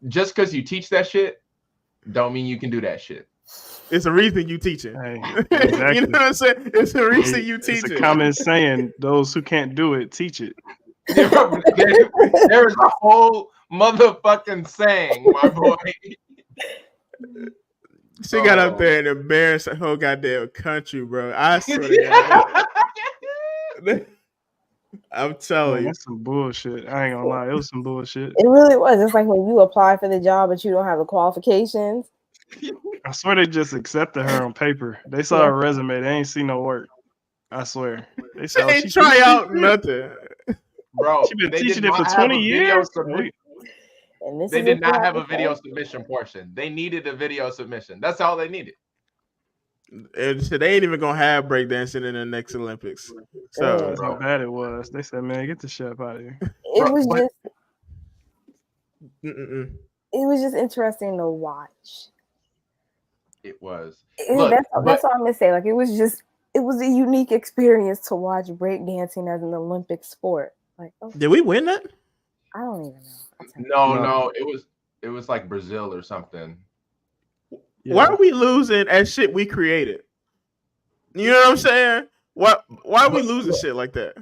just because you teach that shit, don't mean you can do that shit.
It's a reason you teaching.
Hey,
You know what I'm saying? It's a reason you
It's
teaching.
a common saying: those who can't do it, teach it.
There's a whole motherfucking saying, my boy.
She got up there and embarrassed the whole goddamn country, bro. I swear to God. I'm telling
Man,
you.
that's some bullshit. I ain't gonna lie, it was some bullshit.
It really was. It's like when you apply for the job but you don't have the qualifications.
I swear they just accepted her on paper. They saw her resume. They ain't see no work. I swear. They said,
They
oh,
ain't try out nothing.
Bro,
she been
they
teaching
did
it for
not have
20
a video
years.
And this
They
is
did
what you
not have
to
a video
say.
submission portion. They needed a video submission. That's all they needed.
And so they ain't even gonna have breakdancing in the next Olympics. So
That's how bad it was. They said, man, get the shit up out of here.
It was
But-
just
mm-mm.
it was just interesting to watch.
It was.
That's all I'm gonna say. Like it was a unique experience to watch breakdancing as an Olympic sport. Like,
did we win that?
I don't even know.
No, it was like Brazil or something.
Yeah.
Why are we losing at shit we created? You know what I'm saying? Why are we losing shit like that?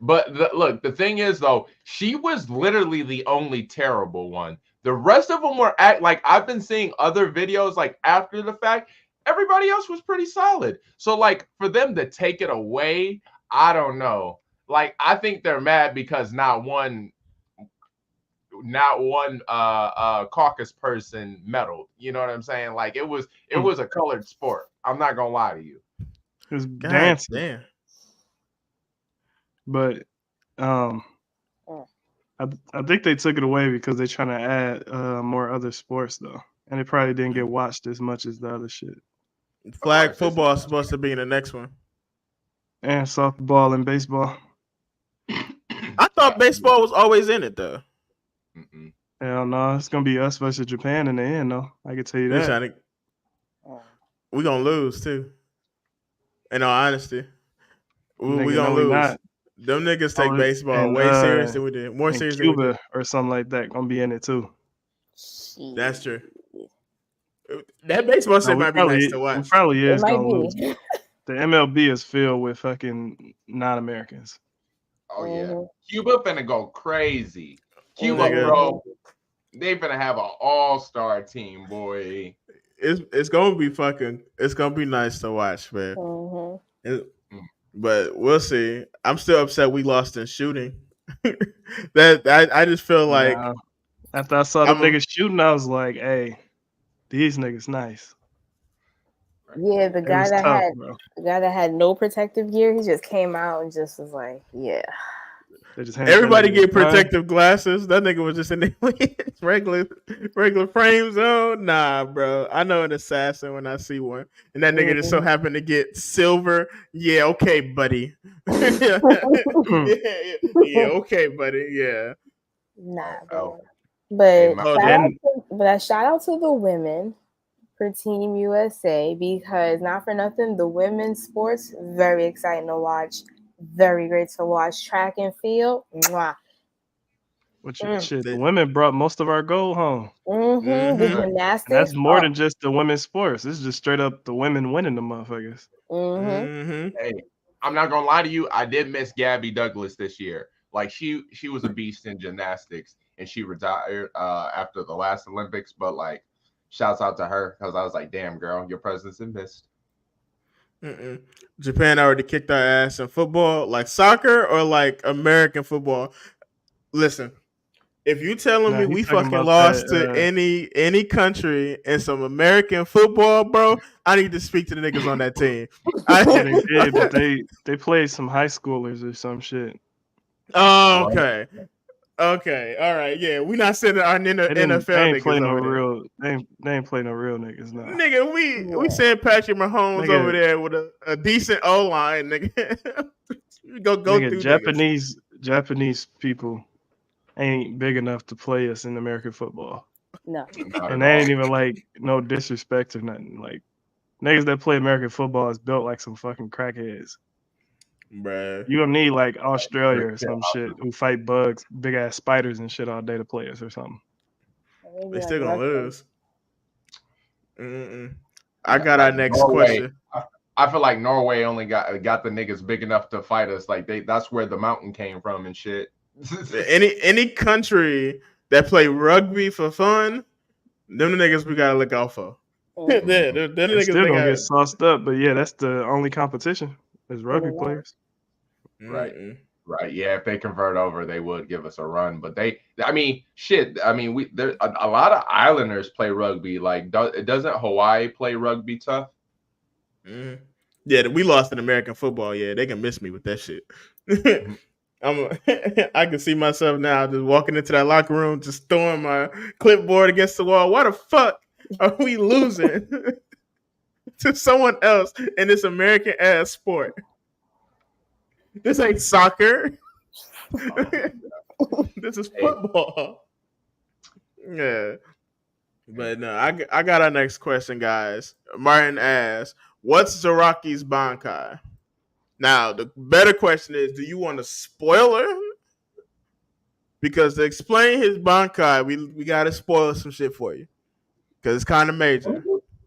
But look, the thing is though, she was literally the only terrible one. The rest of them were like I've been seeing other videos like after the fact. Everybody else was pretty solid. So like for them to take it away, I don't know. Like I think they're mad because not one caucus person medaled. You know what I'm saying? Like it was a colored sport. I'm not gonna lie to you.
It was
God
dancing.
damn.
But I think they took it away because they're trying to add more other sports though. And it probably didn't get watched as much as the other shit.
Flag football is supposed to be in the next one.
And softball and baseball.
I thought baseball was always in it though.
Hell no, it's gonna be us versus Japan in the end though. I can tell you that.
We gonna lose too. In all honesty. We
Nigga,
gonna
no, we
lose.
not.
Them niggas take baseball way serious than we did. More serious than we
Cuba
did.
or something like that gonna be in it too.
That's true. That baseball shit might be nice to watch.
We probably is
It might
gonna lose.
be.
The MLB is filled with fucking non-Americans.
Oh yeah, Cuba finna go crazy. Cuba,
Nigga.
bro, they finna have an all-star team, boy.
It's gonna be fucking. It's gonna be nice to watch, man. But we'll see. I'm still upset we lost in shooting. I just feel like
after I saw the niggas shooting, I was like, hey, these niggas nice.
Yeah, the guy that had no protective gear, he just came out and just was like, yeah.
Everybody get protective glasses. That nigga was just in there with regular frames on. Nah, bro. I know an assassin when I see one. And that nigga just so happened to get silver. Yeah, okay, buddy. yeah, okay, buddy. Yeah.
Nah, bro. But shout out to the women for Team USA, because not for nothing, the women's sports very exciting to watch, very great to watch. Track and field, mwah.
Shit, the women brought most of our gold home.
The gymnastics,
and that's more than just the women's sports. It's just straight up the women winning the motherfuckers.
Hey, I'm not gonna lie to you. I did miss Gabby Douglas this year. Like she was a beast in gymnastics, and she retired after the last Olympics. But like, shouts out to her because I was like, damn girl, your presence is missed.
Japan already kicked our ass in football, like soccer or like American football. Listen, If you telling
Nah,
me
he
we
talking
fucking
about
lost to
that.
any country in some American football, bro, I need to speak to the niggas on that team.
Yeah, they did, but they played some high schoolers or some shit.
Oh, okay. Okay, all right, yeah, we not sending our
They
NFL
ain't play
niggas
no
over there.
real. They ain't play no real niggas now.
Nigga, we send Patrick Mahomes over
Nigga,
there with a decent O line, nigga. go
nigga,
through niggas.
Japanese people ain't big enough to play us in American football,
No.
Not
and
at
they
all.
ain't even like no disrespect or nothing. Like niggas that play American football is built like some fucking crackheads.
Bruh.
You don't need like Australia or some shit who fight bugs, big ass spiders and shit all day to play us or something.
Maybe
They
like
still gonna
Russia.
lose. I got our
Like
next
Norway.
question.
I feel like Norway only got the niggas big enough to fight us. Like that's where the mountain came from and shit.
Any country that play rugby for fun, them the niggas we gotta look out for.
Mhm.
They're the
They
niggas
still
they
gonna
got.
get sauced up, but yeah, that's the only competition is rugby
Yeah.
players.
Right.
Mm-mm.
Right. Yeah. If they convert over, they would give us a run. But I mean, shit. I mean, there a lot of islanders play rugby. Like, doesn't Hawaii play rugby tough?
Mm-hmm. Yeah, we lost in American football. Yeah, they can miss me with that shit. I can see myself now just walking into that locker room, just throwing my clipboard against the wall. Why the fuck are we losing to someone else in this American ass sport? This ain't soccer. This is football. Yeah. But no, I got our next question, guys. Martin asks, what's Zaraki's Bankai? Now, the better question is, do you want a spoiler? Because to explain his Bankai, we got to spoil some shit for you. Because it's kind of major.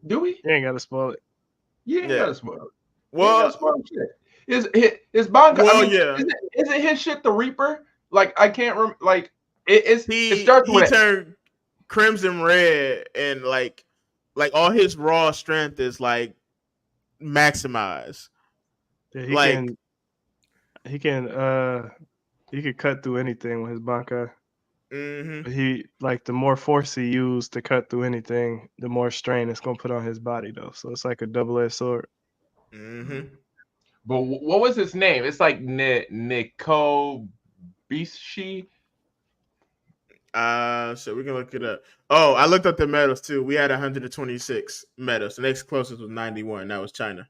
Do we?
You ain't gotta spoil it.
You ain't
Yeah.
gotta spoil it.
Well,
Is Bongo?
well,
I mean,
yeah.
isn't his shit the Reaper? Like I can't like it
He
starts with
turned crimson red, and like all his raw strength is like maximized.
Yeah,
Like
he could cut through anything with his Bankai.
mm-hmm.
But he like the more force he used to cut through anything, the more strain it's gonna put on his body though. So it's like a double-edged sword.
Mm-hmm.
But what was his name? It's like Nico Bishi.
So we can look it up. Oh, I looked up the medals too. We had 126 medals. The next closest was 91. That was China.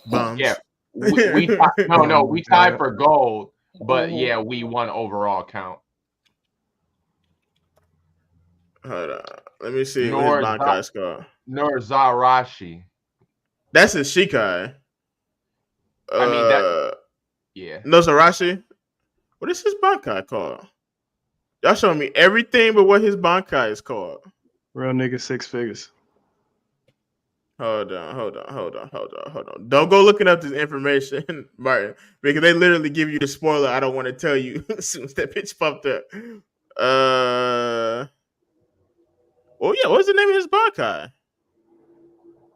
Bums.
Yeah, we we tied for gold, but yeah, we won overall count.
Hold on. Let me see what his Bankai is called.
Norzarashi.
That's his Shikai.
I mean that. Yeah.
Nozarashi. What is his Bankai called? Y'all showing me everything but what his Bankai is called.
Real nigga 6 figures.
Hold on. Don't go looking up this information, Martin, because they literally give you the spoiler I don't want to tell you as soon as that bitch popped up. Oh yeah, what's the name of his Bankai?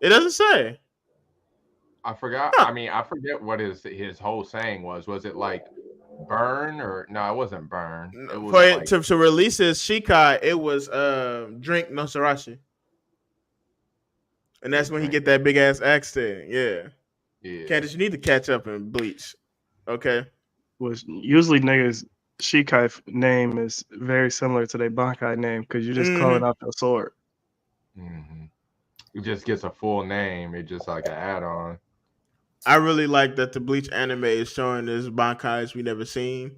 It doesn't say.
I forgot.
Huh.
I mean, I forget what his whole saying was. Was it like burn or no? It wasn't burn. It was like,
to release his Shikai. It was drink Nosarashi, and that's when he get that big ass axe thing. Yeah. Candace, you need to catch up and bleach. Okay.
Was usually niggas Shikai name is very similar to their Bankai name because you're just calling out the sword.
Mm-hmm. It just gets a full name. It's just like an add-on.
I really like that the Bleach anime is showing this Bankais we never seen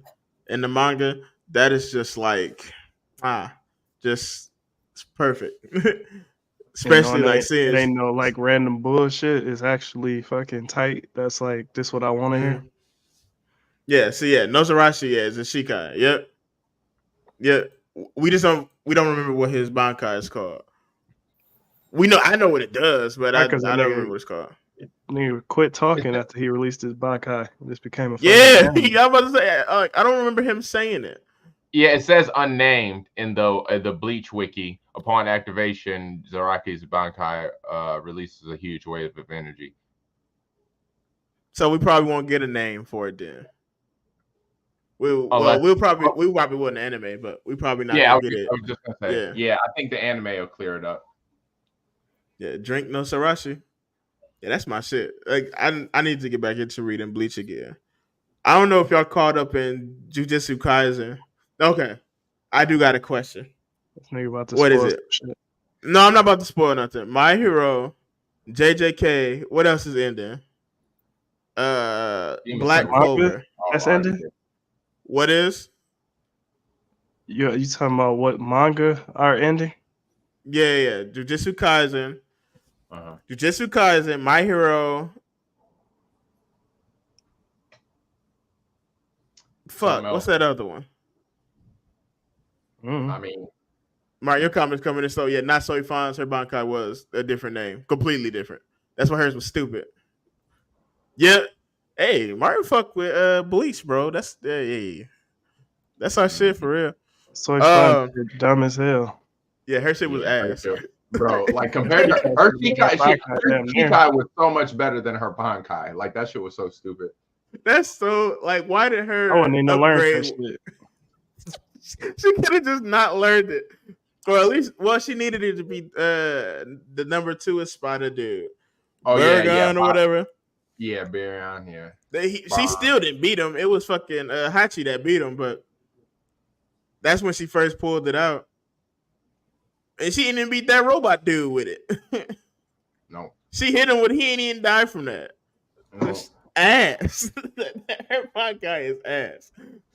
in the manga. That is just like just it's perfect. Especially like seeing
it ain't no like random bullshit. It's actually fucking tight. That's like this what I want to hear.
Yeah, so yeah, Nozarashi is a Shikai. Yep. Yep. We don't remember what his Bankai is called. I know what it does, but I don't remember what it's called.
Nigga quit talking after he released his Bankai. This became a
I'm about to say I don't remember him saying it.
Yeah, it says unnamed in the Bleach wiki. Upon activation, Zaraki's Bankai releases a huge wave of energy.
So we probably won't get a name for it then. We'll probably want an anime, but we probably not
Yeah, I
gonna get it.
was just gonna say.
Yeah.
Yeah, I think the anime will clear it up.
Yeah, drink no Sarashi. Yeah, that's my shit. Like I need to get back into reading Bleach again. I don't know if y'all caught up in Jujutsu Kaisen. Okay, I do got a question.
This nigga about to
What is
spoil
it?
some shit.
No, I'm not about to spoil nothing. My Hero, JJK. What else is ending?
Demon
Black
Slayer.
Clover.
That's
already
ending?
did.
What is?
You talking about what manga are ending?
Yeah. Jujutsu Kaisen.
Uh-huh.
Jujutsu Kaisen. My Hero. Fuck. What's that other one?
I mean,
Mark, your comments coming in. So yeah, not so fine. Her Bankai was a different name, completely different. That's why hers was stupid. Yeah. Hey, Mario fuck with Bleach, bro. That's that's our shit for real.
Soy Fun shit dumb as hell.
Yeah, her shit was ass.
Bro, like compared to her Shikai was so much better than her Bankai. Like that shit was so stupid.
That's so like why did her
I wouldn't even learn that
upgrade?
shit.
She could have just not learned it. Or at least she needed it to be the number 2 is Spider Dude.
Oh
Baragon or whatever.
Yeah, Baragon, yeah.
She still didn't beat him. It was fucking Hachi that beat him, but that's when she first pulled it out. And she didn't even beat that robot dude with it.
No.
She hit him with he ain't even died from that.
No.
Ass. Her guy is ass.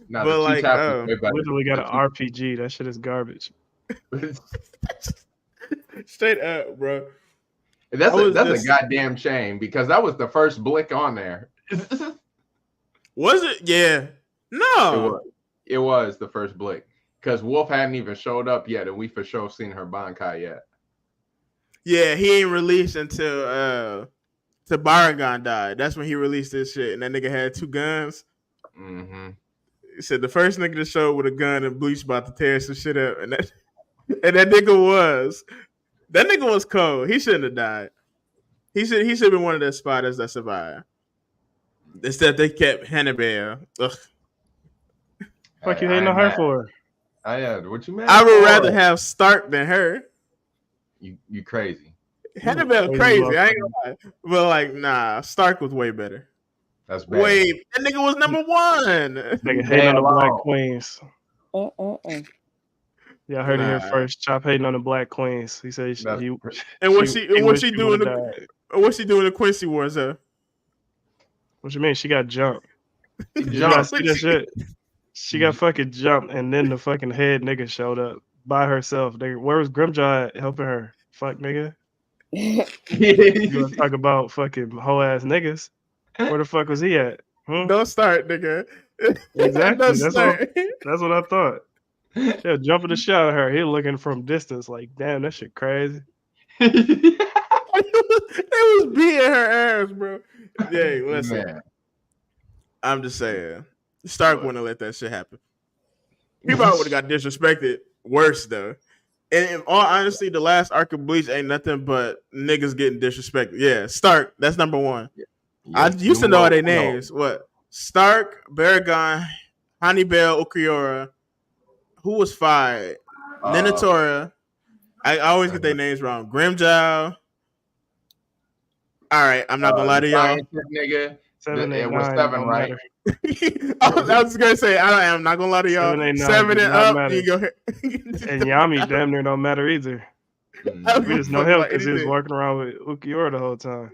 No,
but like
literally got an RPG. That shit is garbage.
Straight up, bro.
That's a goddamn shame because that was the first blick on there.
Was it? Yeah. No.
It was the first blick because Wolf hadn't even showed up yet, and we for sure seen her Bankai yet.
Yeah, he ain't released until Baragon died. That's when he released this shit, and that nigga had 2 guns.
Mm-hmm.
He said the first nigga to show with a gun and Bleach about to tear some shit up, and that nigga was cold. He shouldn't have died. He should have been one of the spiders that survived. Instead, they kept Hannibal. Ugh.
Fuck you hating on her for?
What you mad?
I would rather have Stark than her.
You crazy.
Hannibal crazy. I ain't gonna lie. But like, nah, Stark was way better.
That's bad.
Wait, that nigga was number 1.
Nigga hating on the Black Queens. Yeah, I heard it here first. Chop hating on the Black Queens. He said
what's she doing the Quincy Wars, huh?
What you mean? She got jumped. You gotta see that shit. She got fucking jumped, and then the fucking head nigga showed up by herself. Nigga, where was Grimjaw at helping her? Fuck nigga. You wanna talk about fucking hoe ass niggas? Where the fuck was he at?
Don't start, nigga.
Exactly. That's what I thought. Yeah, jumping the shit out of her. He looking from distance like, damn, that shit crazy.
They was beating her ass, bro. Yeah, listen. Man. I'm just saying. Stark wouldn't have let that shit happen. He probably would have got disrespected worse, though. And in all honesty, the last arc of Bleach ain't nothing but niggas getting disrespected. Yeah, Stark, that's number 1. Yeah, I used to know all their names. What? Stark, Baragon, Hannibal, Ukiura. Who was fired? Minatora. I always get their names wrong. Grimjaw. All right, I'm not gonna lie to y'all.
Nigga.
7, 8, 9,
was 7, right?
I was gonna say I'm not gonna lie to y'all.
7, 8, 9,
7 and up. You go
and Yami damn near don't matter either. We just know him because he was walking around with Ukiura the whole time.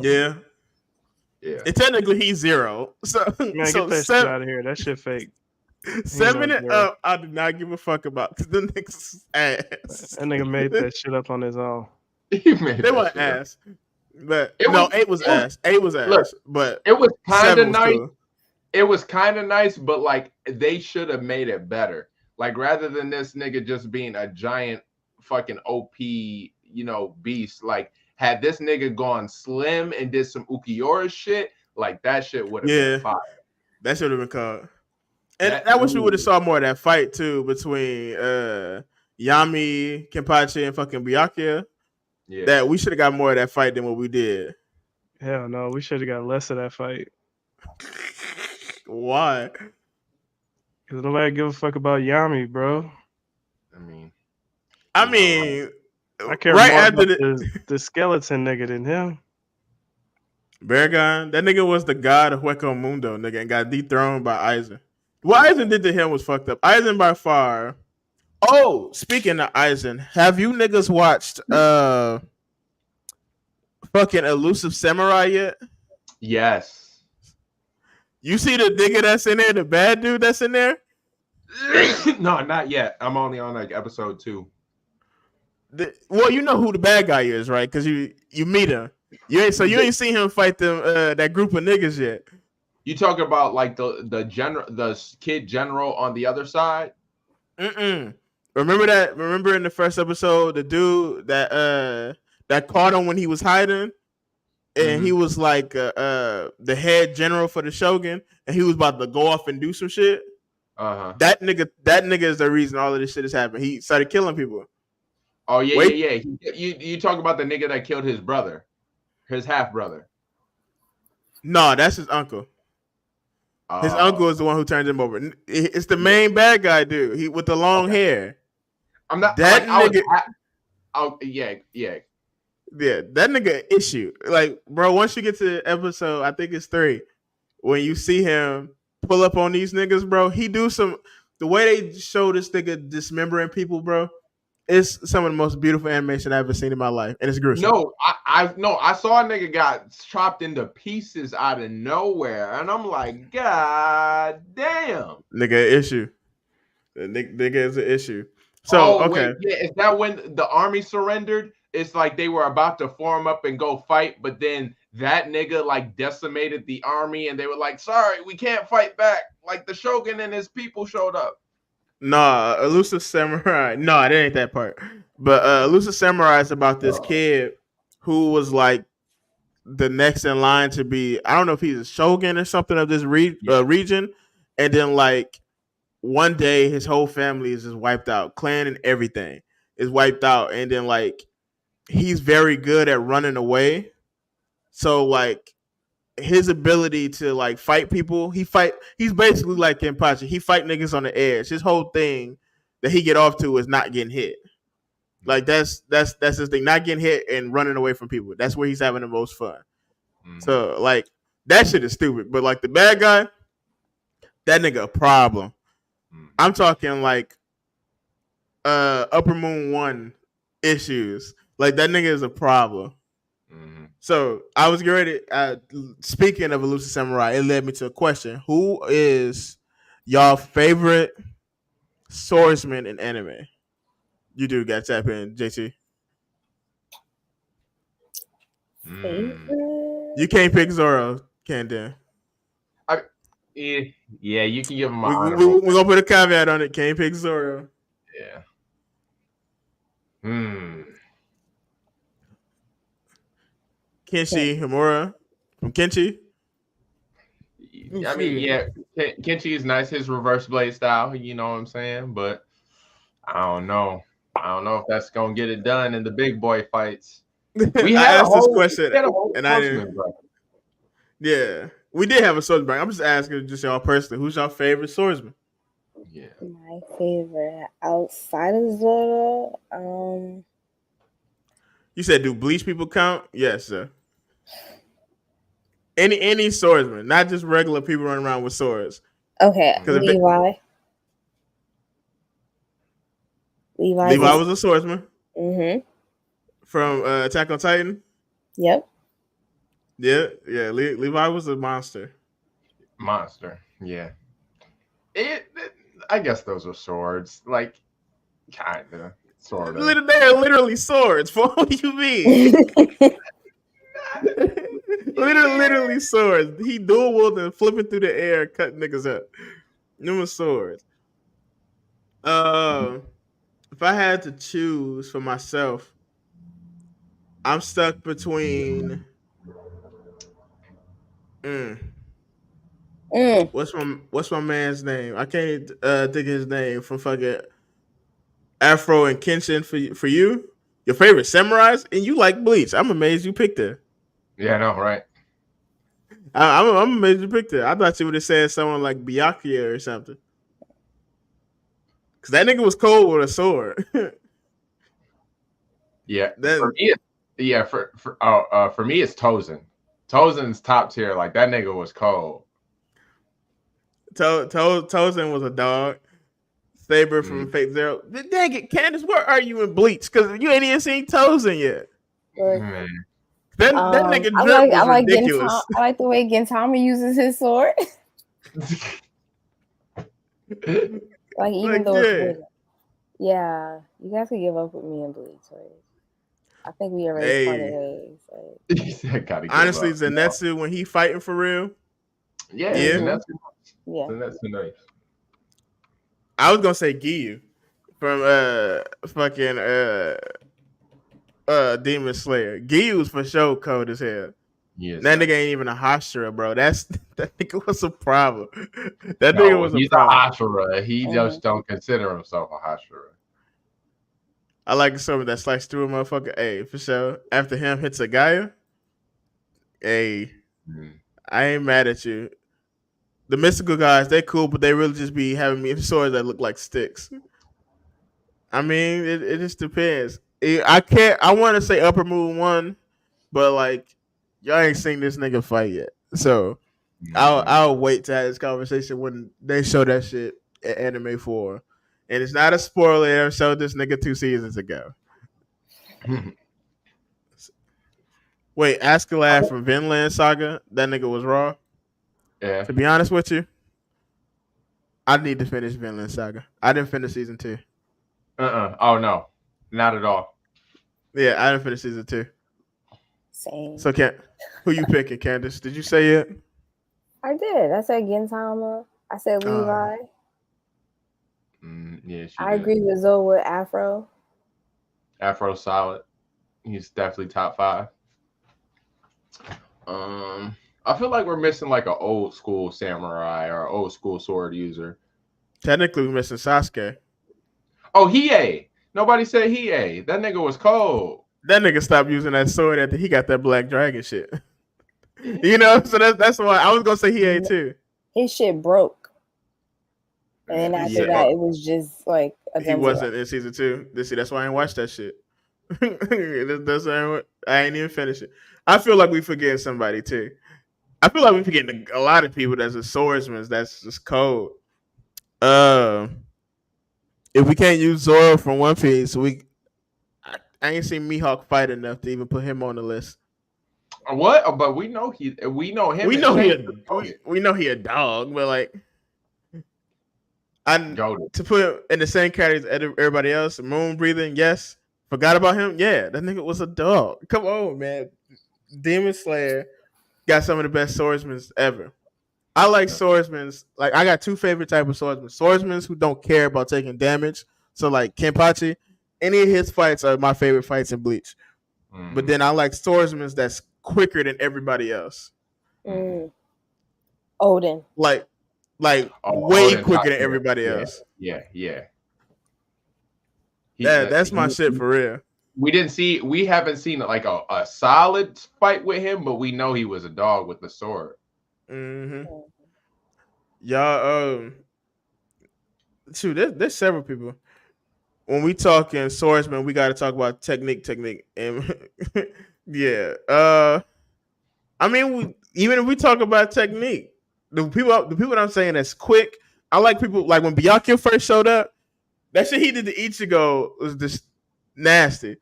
Yeah. And technically he's 0. So
man, get that shit out of here. That shit fake.
7 and up, I do not give a fuck about the nigga's ass.
That nigga made that shit up on his own.
They weren't ass. But 8 was ass. 8 was ass. Look, but
it was kind of nice.
Cool.
It was kind of nice, but like they should have made it better. Like rather than this nigga just being a giant fucking OP, beast. Like had this nigga gone slim and did some Ukiura shit, like that shit would have been fire.
That should have been called. And I wish we would have saw more of that fight too between Yami, Kenpachi, and fucking Byakuya. Yeah. That we should have got more of that fight than what we did.
Hell no, we should have got less of that fight.
Why?
Cause nobody give a fuck about Yami, bro.
I mean,
I
you know,
mean,
I care
right
more
after
about the skeleton nigga than him.
Baragon, that nigga was the god of Hueco Mundo, nigga, and got dethroned by Aizen. What Aizen did to him was fucked up. Aizen by far. Oh, speaking of Aizen, have you niggas watched fucking Elusive Samurai yet?
yes.
You see the nigga that's in there, the bad dude that's in there?
No, not yet. I'm only on like episode 2.
Well, you know who the bad guy is, right? Because you meet him. You ain't seen him fight them that group of niggas yet.
You talking about like the kid general on the other side?
Remember that? Remember in the first episode, the dude that caught him when he was hiding, and he was like the head general for the Shogun, and he was about to go off and do some shit. That nigga is the reason all of this shit has happened. He started killing people.
Oh yeah. You talk about the nigga that killed his brother, his half brother.
No, that's his uncle. His uncle is the one who turned him over. It's the main bad guy dude. He with the long hair.
I'm not
that
like,
nigga.
Yeah.
That nigga issue. Like, bro, once you get to episode, I think it's 3, when you see him pull up on these niggas, bro, he do some. The way they show this nigga dismembering people, bro, it's some of the most beautiful animation I've ever seen in my life, and it's gruesome.
No, I saw a nigga got chopped into pieces out of nowhere, and I'm like, God damn,
nigga, issue. The nigga is an issue. So okay,
wait, yeah, is that when the army surrendered? It's like they were about to form up and go fight, but then that nigga like decimated the army, and they were like, "Sorry, we can't fight back." Like the Shogun and his people showed up.
Nah, Elusive Samurai. No, that ain't that part. But Elusive Samurai is about this kid who was like the next in line to be. I don't know if he's a shogun or something of this region, and then like one day his whole family is just wiped out, clan and everything is wiped out, and then like he's very good at running away. So like his ability to like fight people, he's basically like Kenpachi. He fight niggas on the edge. His whole thing that he get off to is not getting hit. Like that's his thing, not getting hit and running away from people. That's where he's having the most fun. So like that shit is stupid. But like the bad guy, that nigga a problem. I'm talking like Upper Moon 1 issues. Like that nigga is a problem. So I was ready. Speaking of Elusive Samurai, it led me to a question: who is y'all favorite swordsman in anime? You do got to tap in, JT. You can't pick Zoro, can Dan?
Yeah, you can give him my
We're gonna put a caveat on it. Can't pick Zoro.
Yeah.
Kenshi Himura from Kenshi.
I mean, yeah, Kenshi is nice. His reverse blade style, you know what I'm saying? But I don't know. I don't know if that's gonna get it done in the big boy fights. We had
asked this question, and I didn't.
Bro.
Yeah, we did have a swordsman. I'm just asking, just y'all personally, who's your favorite swordsman?
Yeah,
my favorite outside of Zoro.
You said, do bleach people count? Yes, sir. Any swordsman, not just regular people running around with swords.
Okay, Levi.
Levi was a swordsman.
Mm-hmm.
From Attack on Titan.
Yep.
Yeah. Levi was a monster.
Yeah. I guess those are swords, like kinda, sort of.
They're literally swords. What do you mean? literally swords. He dual wielding, flipping through the air, cutting niggas up. Them swords. If I had to choose for myself, I'm stuck between. What's my man's name? I can't think of his name from fucking Afro and Kenshin for you. Your favorite samurais, and you like Bleach. I'm amazed you picked it.
Yeah, I know, right?
I'm amazed you picked it. I thought you would have said someone like Byakuya or something. Cause that nigga was cold with a sword.
Yeah, for
Then
me, for me, it's Tozen. Tozen's top tier. Like that nigga was cold.
Tozen was a dog. Saber from
Mm.
Fate Zero. Dang it, Candace, where are you in Bleach? Cause you ain't even seen Tozen yet.
Look,
Man.
That nigga
I
drip
like
was
I like
ridiculous.
I like the way Gintama uses his sword. Like even
Like,
though it's
yeah.
wooden. Yeah, you guys can give up with me and Bleach. Like, I think we already parted
Hey,
ways. Like,
He said, "Gotta give
honestly,
up."
Zenetsu when he fighting for real.
Yeah,
Yeah,
yeah.
Zenetsu nice.
I was gonna say Giyu from fucking Demon Slayer. Giyu was for sure cold as hell.
Yes,
That nigga ain't even a Hashira, bro. That nigga was a problem. That nigga
no,
was a
he's a
problem.
Hashira. He just don't consider himself a Hashira.
I like someone that sliced through a motherfucker. Hey, for sure. After him hits a Gaia. Hey, I ain't mad at you. The mystical guys, they cool, but they really just be having me swords that look like sticks. I mean, it just depends. I can't. I want to say Upper Moon 1, but like y'all ain't seen this nigga fight yet, so I'll wait to have this conversation when they show that shit at Anime 4. And it's not a spoiler. I showed this nigga 2 seasons ago. Wait, Askeladd from Vinland Saga. That nigga was raw.
Yeah.
To be honest with you, I need to finish Vinland Saga. I didn't finish season 2.
Oh no, not at all.
Yeah, I didn't finish season 2.
Same.
So who you picking, Candace? Did you say it?
I did. I said Gintama. I said Levi.
Yeah,
I agree with Zoe with Afro.
Afro solid. He's definitely top 5. I feel like we're missing like an old school samurai or old school sword user.
Technically, we're missing Sasuke.
Oh, Hiei. Nobody said Hiei. That nigga was cold.
That nigga stopped using that sword after he got that black dragon shit. You know, so that's why I was gonna say Hiei too.
His shit broke. And then after that, it was just like
he wasn't in season 2. That's why I ain't watched that shit. I ain't even finished it. I feel like we forgetting somebody too. I feel like we forgetting a lot of people that's a swordsman. That's just cold. If we can't use Zoro from One Piece, I ain't seen Mihawk fight enough to even put him on the list.
What? But we know him.
We know he a dog, but like, to put him in the same category as everybody else, moon breathing, yes. Forgot about him, yeah. That nigga was a dog. Come on, man. Demon Slayer got some of the best swordsmen ever. I like swordsmen. Like, I got 2 favorite type of swordsmen. Swordsmen who don't care about taking damage. So like Kenpachi, any of his fights are my favorite fights in Bleach. But then I like swordsmen that's quicker than everybody else.
Odin.
Like way
Odin
quicker than everybody else.
Yeah.
That's my shit for real.
We haven't seen like a solid fight with him, but we know he was a dog with the sword.
Y'all, shoot, there's several people. When we talking swordsman, we got to talk about technique, and yeah. I mean, even if we talk about technique, the people that I'm saying that's quick. I like people like when Byakuya first showed up. That shit he did to Ichigo was just nasty.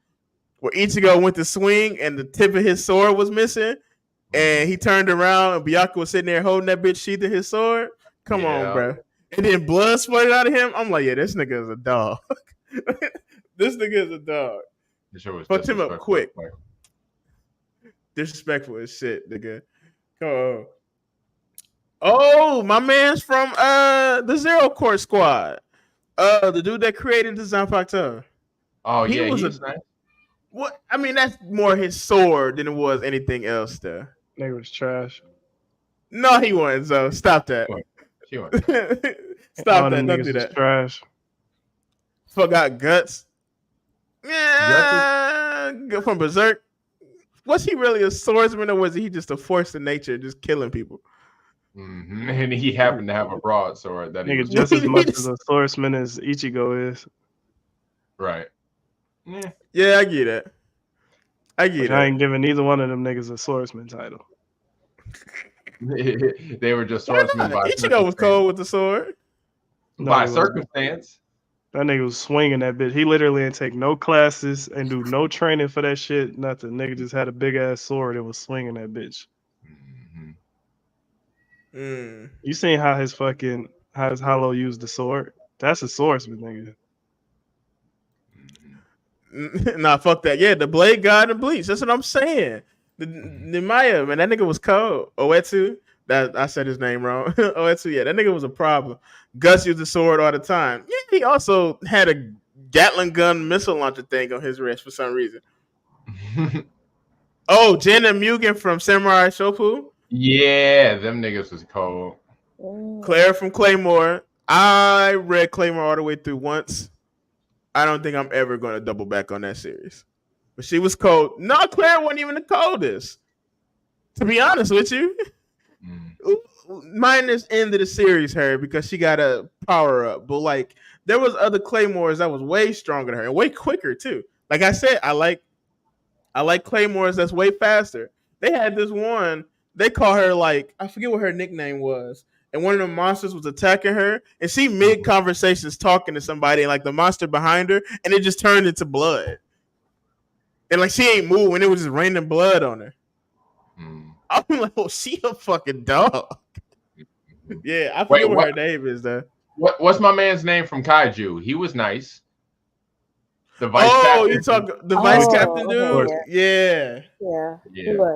Where Ichigo went to swing and the tip of his sword was missing, and he turned around and Byakuya was sitting there holding that bitch sheathing his sword. Come on, bro. And then blood spurted out of him. I'm like, yeah, this nigga is a dog. This nigga is a dog. Fucked him up quick. Disrespectful as shit, nigga. Come on. Oh, my man's from the Zero Court Squad. The dude that created the Zanpakuto.
Oh, he's nice.
What? I mean, that's more his sword than it was anything else, though.
Nigga was trash.
No, he wasn't. So stop that. Stop that. Don't do that.
Trash.
Forgot Guts. Yeah, from Berserk. Was he really a swordsman, or was he just a force of nature, just killing people?
And he happened to have a broadsword that he
Nigga,
was
just as
He
much
just-
as a swordsman as Ichigo is.
right. Yeah.
Yeah, I get it. I get
Which I
it.
ain't giving neither one of them niggas a swordsman title.
They were just
Why
swordsmen
not?
by
Ichigo was cold with the sword.
No,
by
he wasn't.
circumstance.
That nigga was swinging that bitch. He literally didn't take no classes and do no training for that shit. Nothing. Nigga just had a big ass sword and was swinging that bitch.
Mm.
You seen how his Hollow used the sword? That's a swordsman, nigga.
Nah, fuck that. Yeah, the Blade God and Bleach. That's what I'm saying. The Maya, man, that nigga was cold. Oetsu. That I said his name wrong. Oetsu, yeah, that nigga was a problem. Gus used the sword all the time. Yeah, he also had a Gatling gun missile launcher thing on his wrist for some reason. Oh, Jin and Mugen from Samurai Shopu.
Yeah, them niggas was cold.
Claire from Claymore. I read Claymore all the way through once. I don't think I'm ever going to double back on that series. But she was cold. No, Claire wasn't even the coldest. To be honest with you. Minus end of the series her because she got a power up. But like there was other Claymores that was way stronger than her and way quicker too. Like I said, I like Claymores that's way faster. They had this one, they call her like, I forget what her nickname was. And one of the monsters was attacking her, and she mid conversations talking to somebody, and like the monster behind her, and it just turned into blood. And like she ain't moving, it was just raining blood on her. I'm like, oh, she a fucking dog. Yeah, I forget what her name is though.
What's my man's name from Kaiju? He was nice. The vice captain.
You talk the vice captain dude?
Yeah.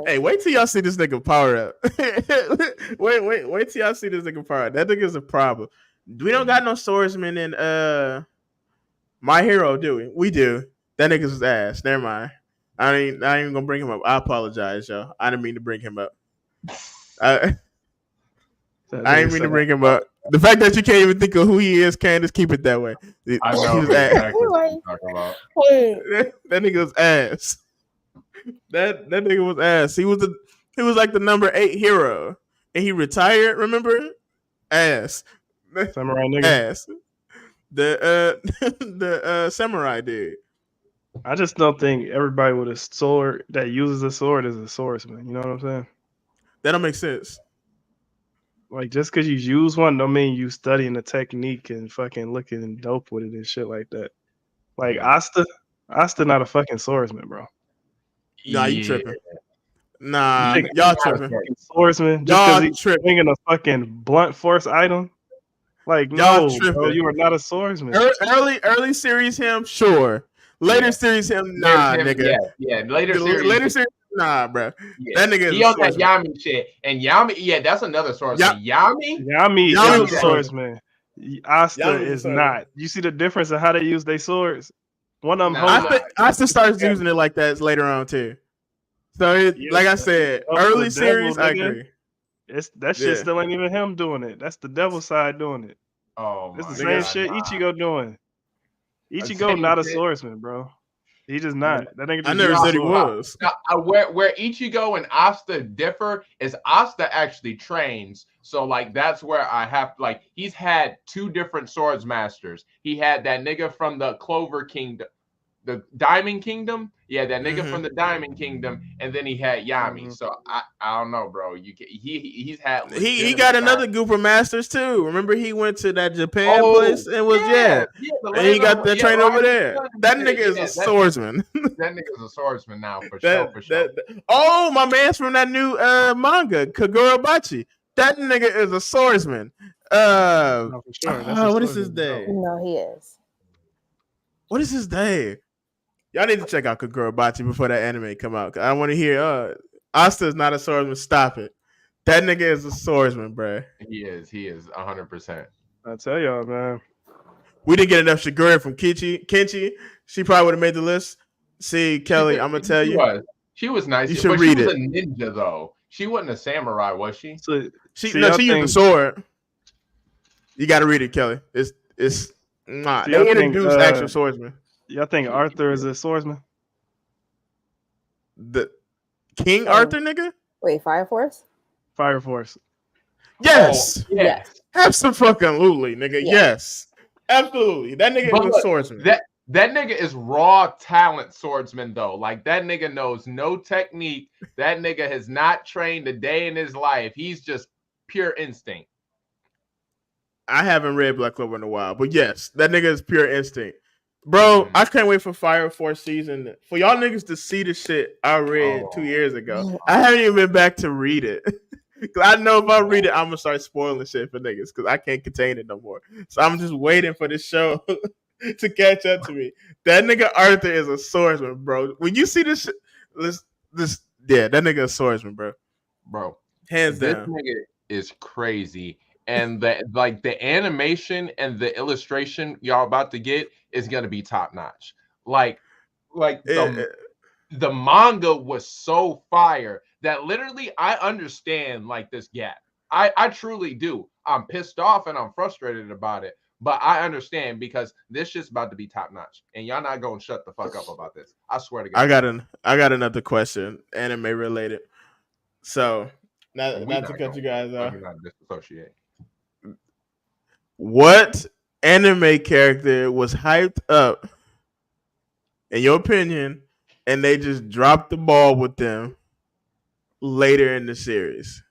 Hey, wait till y'all see this nigga power up. wait till y'all see this nigga power up. That nigga's a problem. We don't got no swordsman in My Hero, do we? We do. That nigga's ass. Never mind. I ain't even gonna bring him up. I apologize, y'all. I didn't mean to bring him up. I didn't mean to bring him up. The fact that you can't even think of who he is, Candace, keep it that way.
I know exactly what you're talking about.
That nigga was ass. That nigga was ass. He was like the number 8 hero, and he retired. Remember? Ass.
Samurai nigga.
Ass. The samurai dude.
I just don't think everybody with a sword that uses a sword is a swordsman. You know what I'm saying?
That don't make sense.
Like just because you use one, don't mean you studying the technique and fucking looking dope with it and shit like that. Like Asta not a fucking swordsman, bro.
Nah, you tripping. Nah, y'all tripping.
Swordsman, just because he's swinging a fucking blunt force item. Like,
y'all
no,
tripping.
bro, you are not a swordsman.
Early series him, sure. Later series him, nah, nigga.
Yeah. Later series,
nah, bro.
Yeah.
That nigga is
he on that Yami shit, and Yami, yeah, that's another swordsman.
Yami is a swordsman. Asta is not. You see the difference in how they use their swords? One of them.
Asta starts using it like that later on too. So, like I said, early series, I agree.
That shit still ain't even him doing it. That's the devil side doing it.
Oh,
it's the same shit Ichigo doing. Ichigo not a swordsman, bro. He just not. That nigga.
I never said he was.
Where Ichigo and Asta differ is Asta actually trains. So like that's where I have like he's had 2 different swords masters. He had that nigga from the Clover Kingdom, the Diamond Kingdom. Yeah, that nigga from the Diamond Kingdom, and then he had Yami. So I don't know, bro. He's had
he got another group of masters too. Remember he went to that Japan place and was and he got that train over there. That nigga is a swordsman.
That nigga's a swordsman now for sure.
Oh, my man's from that new manga Kagurabachi. That nigga is a swordsman.
No, for sure.
What is his name?
No, he is.
What is his name? Y'all need to check out Kagurabachi before that anime come out. I want to hear. Asta is not a swordsman. Stop it. That nigga is a swordsman, bro.
He is 100%.
I tell y'all, man.
We didn't get enough Shigure from Kenchi. She probably would have made the list. See, Kelly, I'm gonna tell you.
She was nice.
You should read it.
She was a ninja though. She wasn't a samurai, was she?
She used the sword. You got to read it, Kelly. It's not. They introduced actual swordsmen.
Y'all think Arthur is a swordsman?
The King Arthur, nigga?
Wait, Fire Force?
Fire Force.
Yes.
Oh, yes.
Absolutely, nigga.
Yeah.
Yes. Absolutely. That nigga
But
is a
look,
swordsman.
that nigga is raw talent swordsman though. Like that nigga knows no technique. That nigga has not trained a day in his life. He's just pure instinct.
I haven't read Black Clover in a while, but yes, that nigga is pure instinct. Bro, I can't wait for Fire Force season. For y'all niggas to see the shit I read 2 years ago. I haven't even been back to read it. Cause I know if I read it, I'm gonna start spoiling shit for niggas because I can't contain it no more. So I'm just waiting for this show to catch up to me. That nigga Arthur is a swordsman, bro. When you see this shit, that nigga a swordsman, bro.
Bro,
Hands
this
down.
nigga is crazy. And the animation and the illustration y'all about to get is gonna be top notch. Like the manga was so fire that literally I understand like this gap. I truly do. I'm pissed off and I'm frustrated about it, but I understand because this shit's about to be top notch, and y'all not gonna shut the fuck up about this. I swear to God.
I got another question, anime related. So not to cut you guys off.
Not disassociate.
What anime character was hyped up, in your opinion, and they just dropped the ball with them later in the series?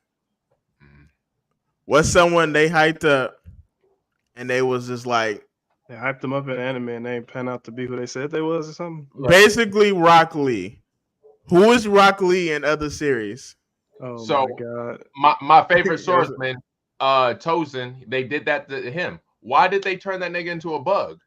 What's someone they hyped up and they was just like,
they hyped them up in anime and they ain't pan out to be who they said they was or something?
Basically, Rock Lee. Who is Rock Lee in other series?
Oh
so,
my god.
My favorite swordsman, Tozen, they did that to him. Why did they turn that nigga into a bug?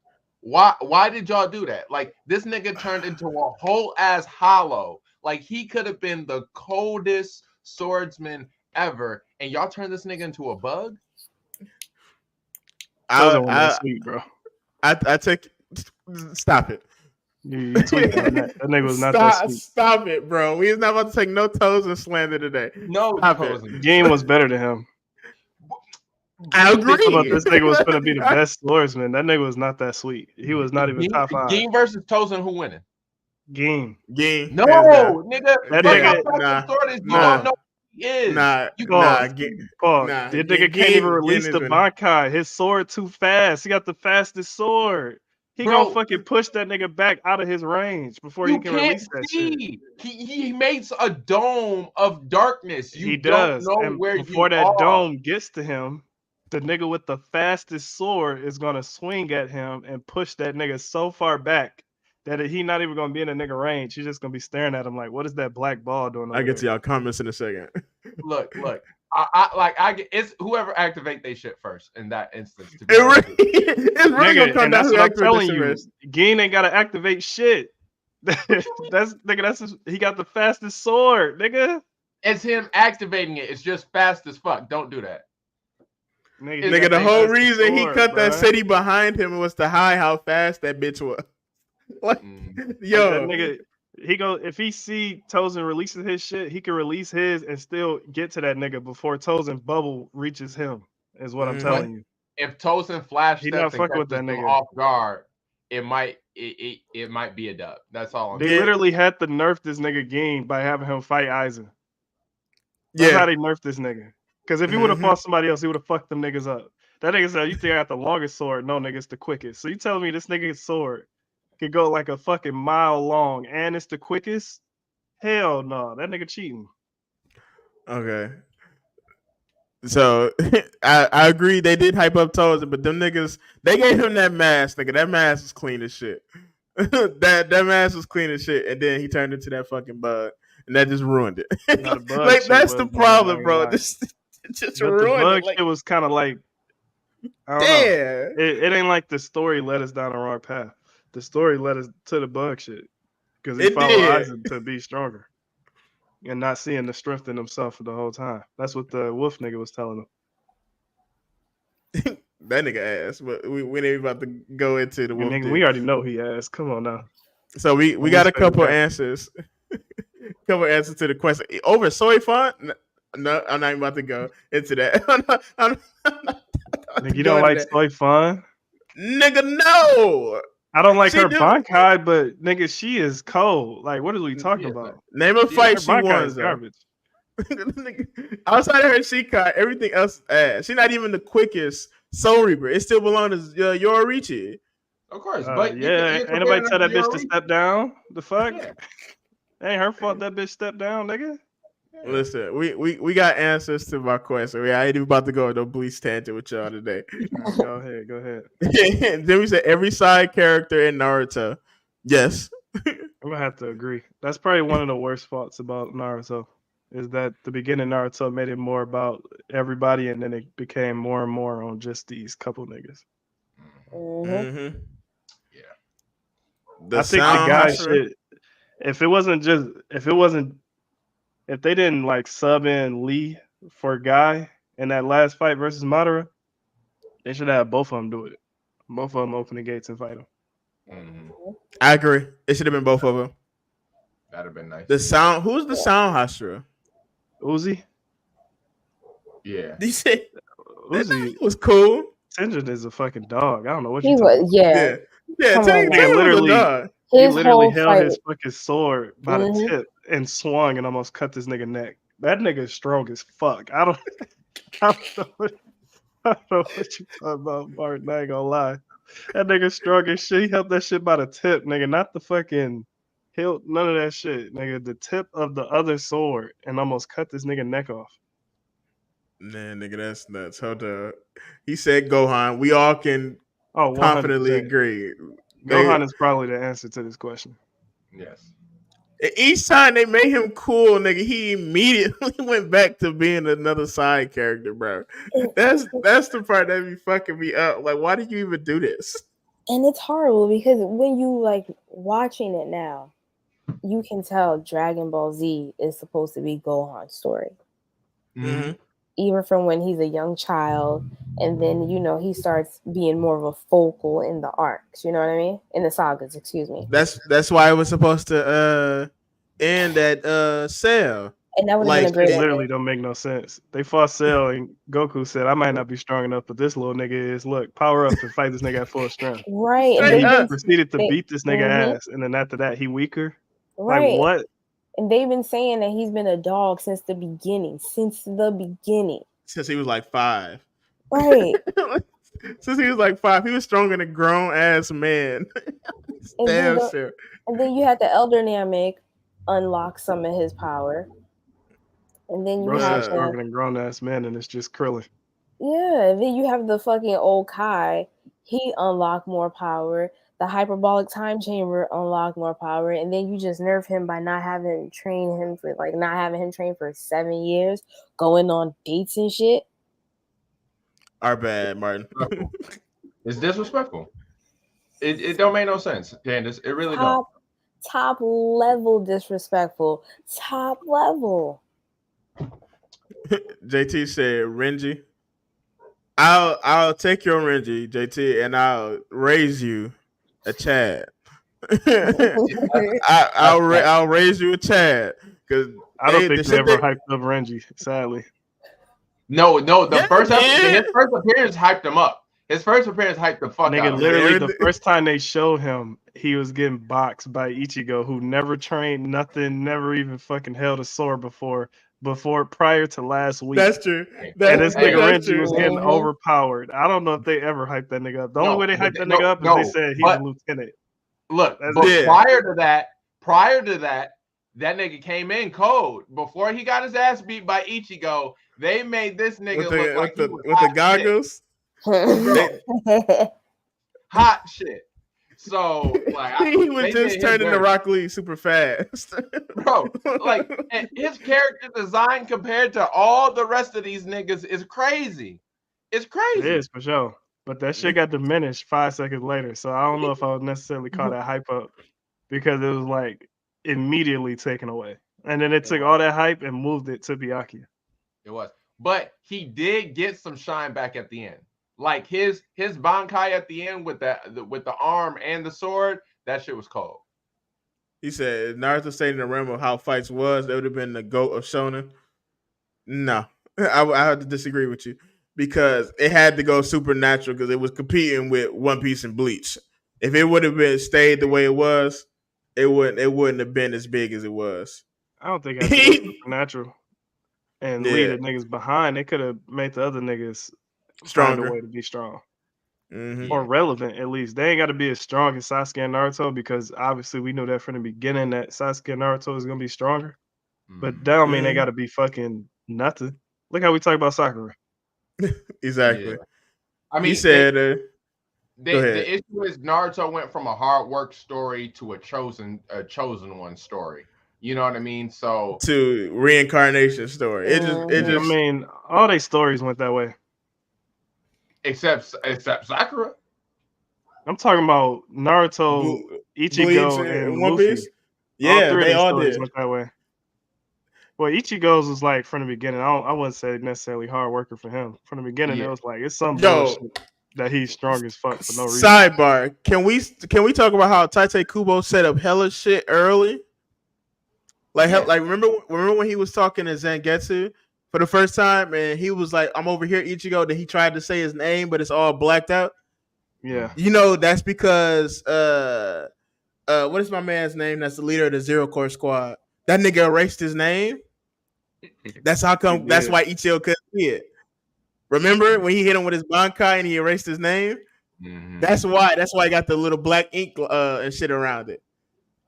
Why did y'all do that? Like this nigga turned into a whole ass hollow. Like he could have been the coldest swordsman ever, and y'all turned this nigga into a bug?
Sweet, bro.
I take stop it.
You tweaked on that. That nigga was not that sweet.
Stop it, bro. We is not about to take no toes and slander today.
No,
Game was better than him.
I agree.
But this nigga was going to be the best swordsman. That nigga was not that sweet. He was not even top 5.
Game versus Tozen, who winning?
Game.
No, nigga.
That nigga.
You don't know who he is.
That nigga can't even release the Bankai. His sword too fast. He got the fastest sword. He gonna fucking push that nigga back out of his range before he can release that shit.
He makes a dome of darkness.
He does. Don't know and where before that dome gets to him, the nigga with the fastest sword is gonna swing at him and push that nigga so far back that he not even gonna be in a nigga range. He's just gonna be staring at him like, what is that black ball doing?
I get to y'all comments in a second.
Look. It's whoever activate they shit first in that instance. To be
it's really gonna come down to
I'm telling you. Geen ain't gotta activate shit. He got the fastest sword, nigga.
It's him activating it. It's just fast as fuck. Don't do that.
Nigga, the whole reason he cut that city behind him was to hide how fast that bitch was. Like, yo,
that nigga. If he see Tozen releases his shit, he can release his and still get to that nigga before Tozen bubble reaches him. Is what I'm telling you.
If Tozen flash steps
not fucking with that nigga
off guard, it might be a dub. That's all.
They literally had to nerf this nigga game by having him fight Aizen. That's how they nerfed this nigga. Because if he would have fought somebody else, he would have fucked them niggas up. That nigga said, "You think I got the longest sword? No, nigga, it's the quickest." So you telling me this nigga's sword could go like a fucking mile long and it's the quickest? Hell no, that nigga cheating.
Okay. So I agree they did hype up Tozen, but them niggas, they gave him that mask, nigga. That mask was clean as shit. that mask was clean as shit, and then he turned into that fucking bug, and that just ruined it. Like that's the problem, bro. This just ruined
the bug
it. Like,
it was kind of like, I don't know. It ain't like the story led us down the wrong path. The story led us to the bug shit because he followed Aizen to be stronger and not seeing the strength in himself for the whole time. That's what the wolf nigga was telling
him. That nigga ass, but we ain't about to go into the wolf.
Nigga, we already know he ass. Come on now.
So we got a couple answers. Couple answers to the question. Over soy font? No, I'm not even about to go into that.
Nigga, you don't like soy font?
Nigga, no.
I don't like her Bankai, but nigga, she is cold. Like, what are we talking about?
Name a fight she won.
Garbage.
Outside of her Shikai, everything else is ass. She's not even the quickest Soul Reaper. It still belongs to Yoruichi.
Of course, but
Yeah,
you're
ain't nobody
comparing
tell
her
that
to
bitch to
Yoruichi.
step down. The fuck?
Yeah.
Ain't her fault that bitch stepped down, nigga.
Yeah.
Listen, we got answers to my question. I ain't even about to go on no Bleach tangent with y'all today.
Right, go ahead.
Then we said every side character in Naruto. Yes.
I'm gonna have to agree. That's probably one of the worst faults about Naruto. Is that the beginning of Naruto made it more about everybody, and then it became more and more on just these couple niggas.
Mm-hmm.
Yeah.
The
I think the
sound
guy
Hashira.
should. If they didn't like sub in Lee for Guy in that last fight versus Madara, they should have both of them do it. Both of them open the gates and fight him.
I agree. It should have been both of them.
That'd have been nice.
The sound. Who's the sound Hashira?
Uzi.
Yeah.
You say that
Uzi
was cool.
Tenjin is a fucking dog. I don't know what
He
you're talking
was,
about.
yeah.
Yeah.
Come on,
Nigga
Taylor was a
literally,
dog.
he
His
literally
whole
held
fight.
his fucking sword by the
Mhm.
tip and swung and almost cut this nigga neck. That nigga is strong as fuck. I don't know what you talking about, Martin. I ain't gonna lie. That nigga strong as shit. He held that shit by the tip, nigga, not the fucking hilt, none of that shit, nigga. The tip of the other sword and almost cut this nigga neck off.
Man, nigga, that's nuts. Hold up. He said Gohan. We all can
Oh, 100%.
confidently agree.
Gohan is probably the answer to this question.
Yes.
Each time they made him cool, nigga, he immediately went back to being another side character, bro. That's the part that be fucking me up. Like, why did you even do this?
And it's horrible because when you like watching it now, you can tell Dragon Ball Z is supposed to be Gohan's story.
Mm-hmm.
Even from when he's a young child, and then he starts being more of a focal in the arcs. You know what I mean? In the sagas, excuse me.
That's why it was supposed to end at Cell.
And that would have been a
Like,
great
It
ending.
literally don't make no sense. They fought Cell and Goku said, I might not be strong enough, but this little nigga is. Look, power up and fight this nigga at full strength.
Right.
Straight
And
up.
Proceeded to beat this nigga
Mhm.
ass, and then after that, he weaker.
Right.
Like, what?
And they've been saying that he's been a dog since the beginning. Since
he was like 5.
Right.
Since he was like 5, he was stronger than a grown ass man.
And
Damn
then,
shit.
and then you had the Elder Namek unlock some of his power. And then you
Bro said
have
stronger than grown ass man, and it's just Krillin.
and then you have the fucking old Kai. He unlocked more power. The hyperbolic time chamber unlocked more power, and then you just nerf him by not having him train for 7 years, going on dates and shit.
Our bad, Martin.
It's disrespectful. It don't make no sense, Candace. It really don't.
Top level disrespectful. Top level.
JT said Renji. I'll take your Renji, JT, and I'll raise you a Chad. I'll raise you a Chad because
I don't think they ever hyped up Renji, sadly.
No. His first appearance hyped him up. His first appearance hyped the fuck
Nigga,
out.
literally, the first time they showed him, he was getting boxed by Ichigo, who never trained nothing, never even fucking held a sword before prior to last week.
That's true.
And this nigga Renji was getting overpowered. I don't know if they ever hyped that nigga up. The only way they hyped that nigga up is they said he's a lieutenant.
Look, prior to that, that nigga came in cold. Before he got his ass beat by Ichigo, they made this nigga look like
with the goggles.
Hot shit. So like
he was just turning to Rock Lee super fast.
Bro, like his character design compared to all the rest of these niggas is crazy. It's crazy.
It is for sure. But that shit got diminished 5 seconds later. So I don't know if I would necessarily call that hype up because it was like immediately taken away. And then it took all that hype and moved it to Byakuya.
It was. But he did get some shine back at the end. Like his Bankai at the end with the arm and the sword, that shit was cold.
He said Naruto stayed in the realm of how fights was, that would have been the GOAT of Shonen. No, I have to disagree with you because it had to go supernatural because it was competing with One Piece and Bleach. If it would have been stayed the way it was, it wouldn't have been as big as it was.
I don't think it had to go supernatural. and leave the niggas behind, they could have made the other niggas find a
Stronger.
way to be strong.
Mhm.
Or relevant, at least. They ain't got to be as strong as Sasuke and Naruto, because obviously we knew that from the beginning that Sasuke and Naruto is going to be stronger. But that don't mean they got to be fucking nothing. Look how we talk about Sakura.
Exactly.
Yeah. I mean,
He said, go ahead.
the issue is Naruto went from a hard work story to a chosen one story. You know what I mean? So
To reincarnation story. It just
I mean, all they stories went that way.
except Sakura.
I'm talking about Naruto, Ichigo,
Bleach
and
One
Luffy.
Piece. Yeah,
all three
they
of their
all
stories
did.
went that way. Well, Ichigo's was like from the beginning. I wouldn't say necessarily hard worker for him. From the beginning, it was like it's some bullshit that he's strong as fuck for no reason.
Sidebar: Can we talk about how Tite Kubo set up hella shit early? Like remember when he was talking to Zangetsu for the first time, and he was like, "I'm over here, Ichigo." Then he tried to say his name, but it's all blacked out.
Yeah,
you know that's because what is my man's name? That's the leader of the Zero Core Squad. That nigga erased his name. That's how come. That's why Ichigo couldn't see it. Remember when he hit him with his Bankai and he erased his name?
Mm-hmm.
That's why. That's why I got the little black ink and shit around it.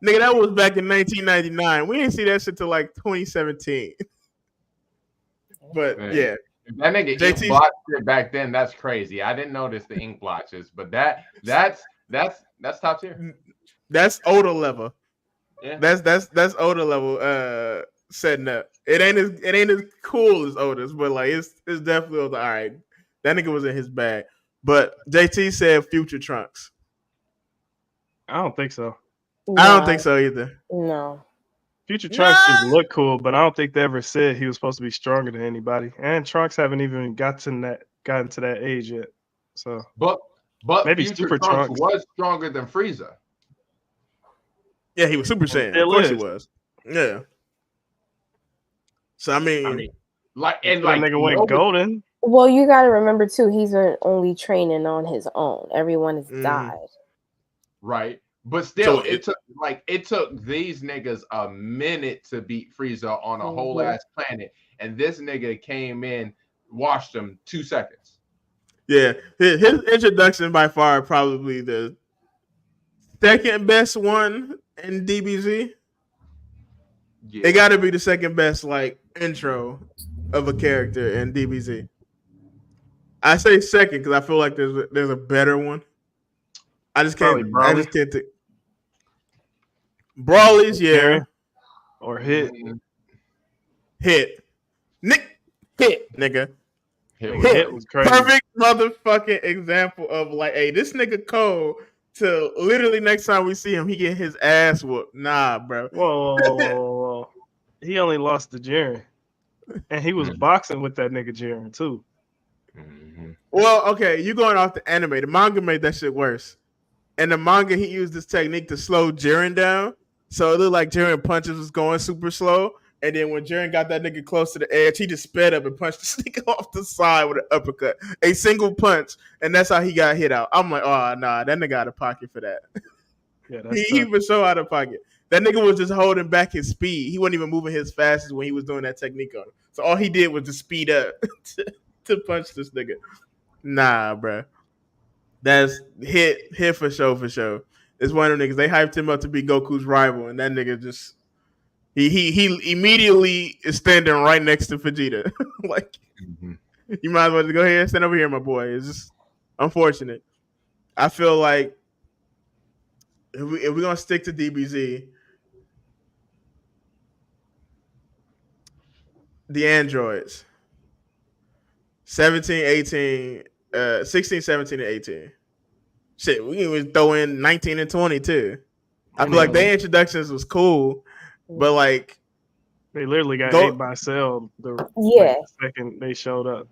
Nigga, that was back in 1999. We didn't see that shit till like 2017. But yeah,
if that nigga ink blotched it back then, that's crazy. I didn't notice the ink blotches, but that's top tier.
That's Oda level.
Yeah.
That's Oda level setting up. It ain't as cool as Oda's, but like it's definitely all right. That nigga was in his bag. But JT said future Trunks.
I don't think so.
I don't think so either.
No.
Future Trunks just look cool, but I don't think they ever said he was supposed to be stronger than anybody. And Trunks haven't even gotten to that age yet. So,
but
maybe
Future
Super
Trunks was stronger than Frieza.
Yeah, he was Super Saiyan. Of course he was. Yeah. So I mean
like
that nigga went golden.
Well, you got to remember too, he's been only training on his own. Everyone has died.
Right. But still, it took these niggas a minute to beat Frieza on a whole ass planet, and this nigga came in, washed him 2 seconds.
Yeah, his introduction by far probably the second best one in DBZ. Yeah. It got to be the second best like intro of a character in DBZ. I say second because I feel like there's a better one. I just can't think. Brawlies, yeah.
Or Hit.
Nick Hit, nigga.
Hit was crazy.
Perfect motherfucking example of like, hey, this nigga cold to literally next time we see him, he get his ass whooped. Nah, bro.
Whoa. He only lost to Jiren. And he was boxing with that nigga Jiren too.
Well, okay, you going off the anime. The manga made that shit worse. And the manga, he used this technique to slow Jiren down. So it looked like Jiren punches was going super slow. And then when Jiren got that nigga close to the edge, he just sped up and punched this nigga off the side with an uppercut. A single punch. And that's how he got hit out. I'm like, oh, nah, that nigga out of pocket for that.
Yeah,
he was so out of pocket. That nigga was just holding back his speed. He wasn't even moving his fastest when he was doing that technique on him. So all he did was just speed up to punch this nigga. Nah, bro. That's hit for sure. It's one of them niggas. They hyped him up to be Goku's rival, and that nigga just he immediately is standing right next to Vegeta. Like, you might as well just go ahead and stand over here, my boy. It's just unfortunate. I feel like if we're gonna stick to DBZ, the androids 17, 18, 16, 17, and 18. Shit, we can even throw in 19 and 20 too. I feel like their introductions was cool, but like
they literally got ate by Cell the second they showed up.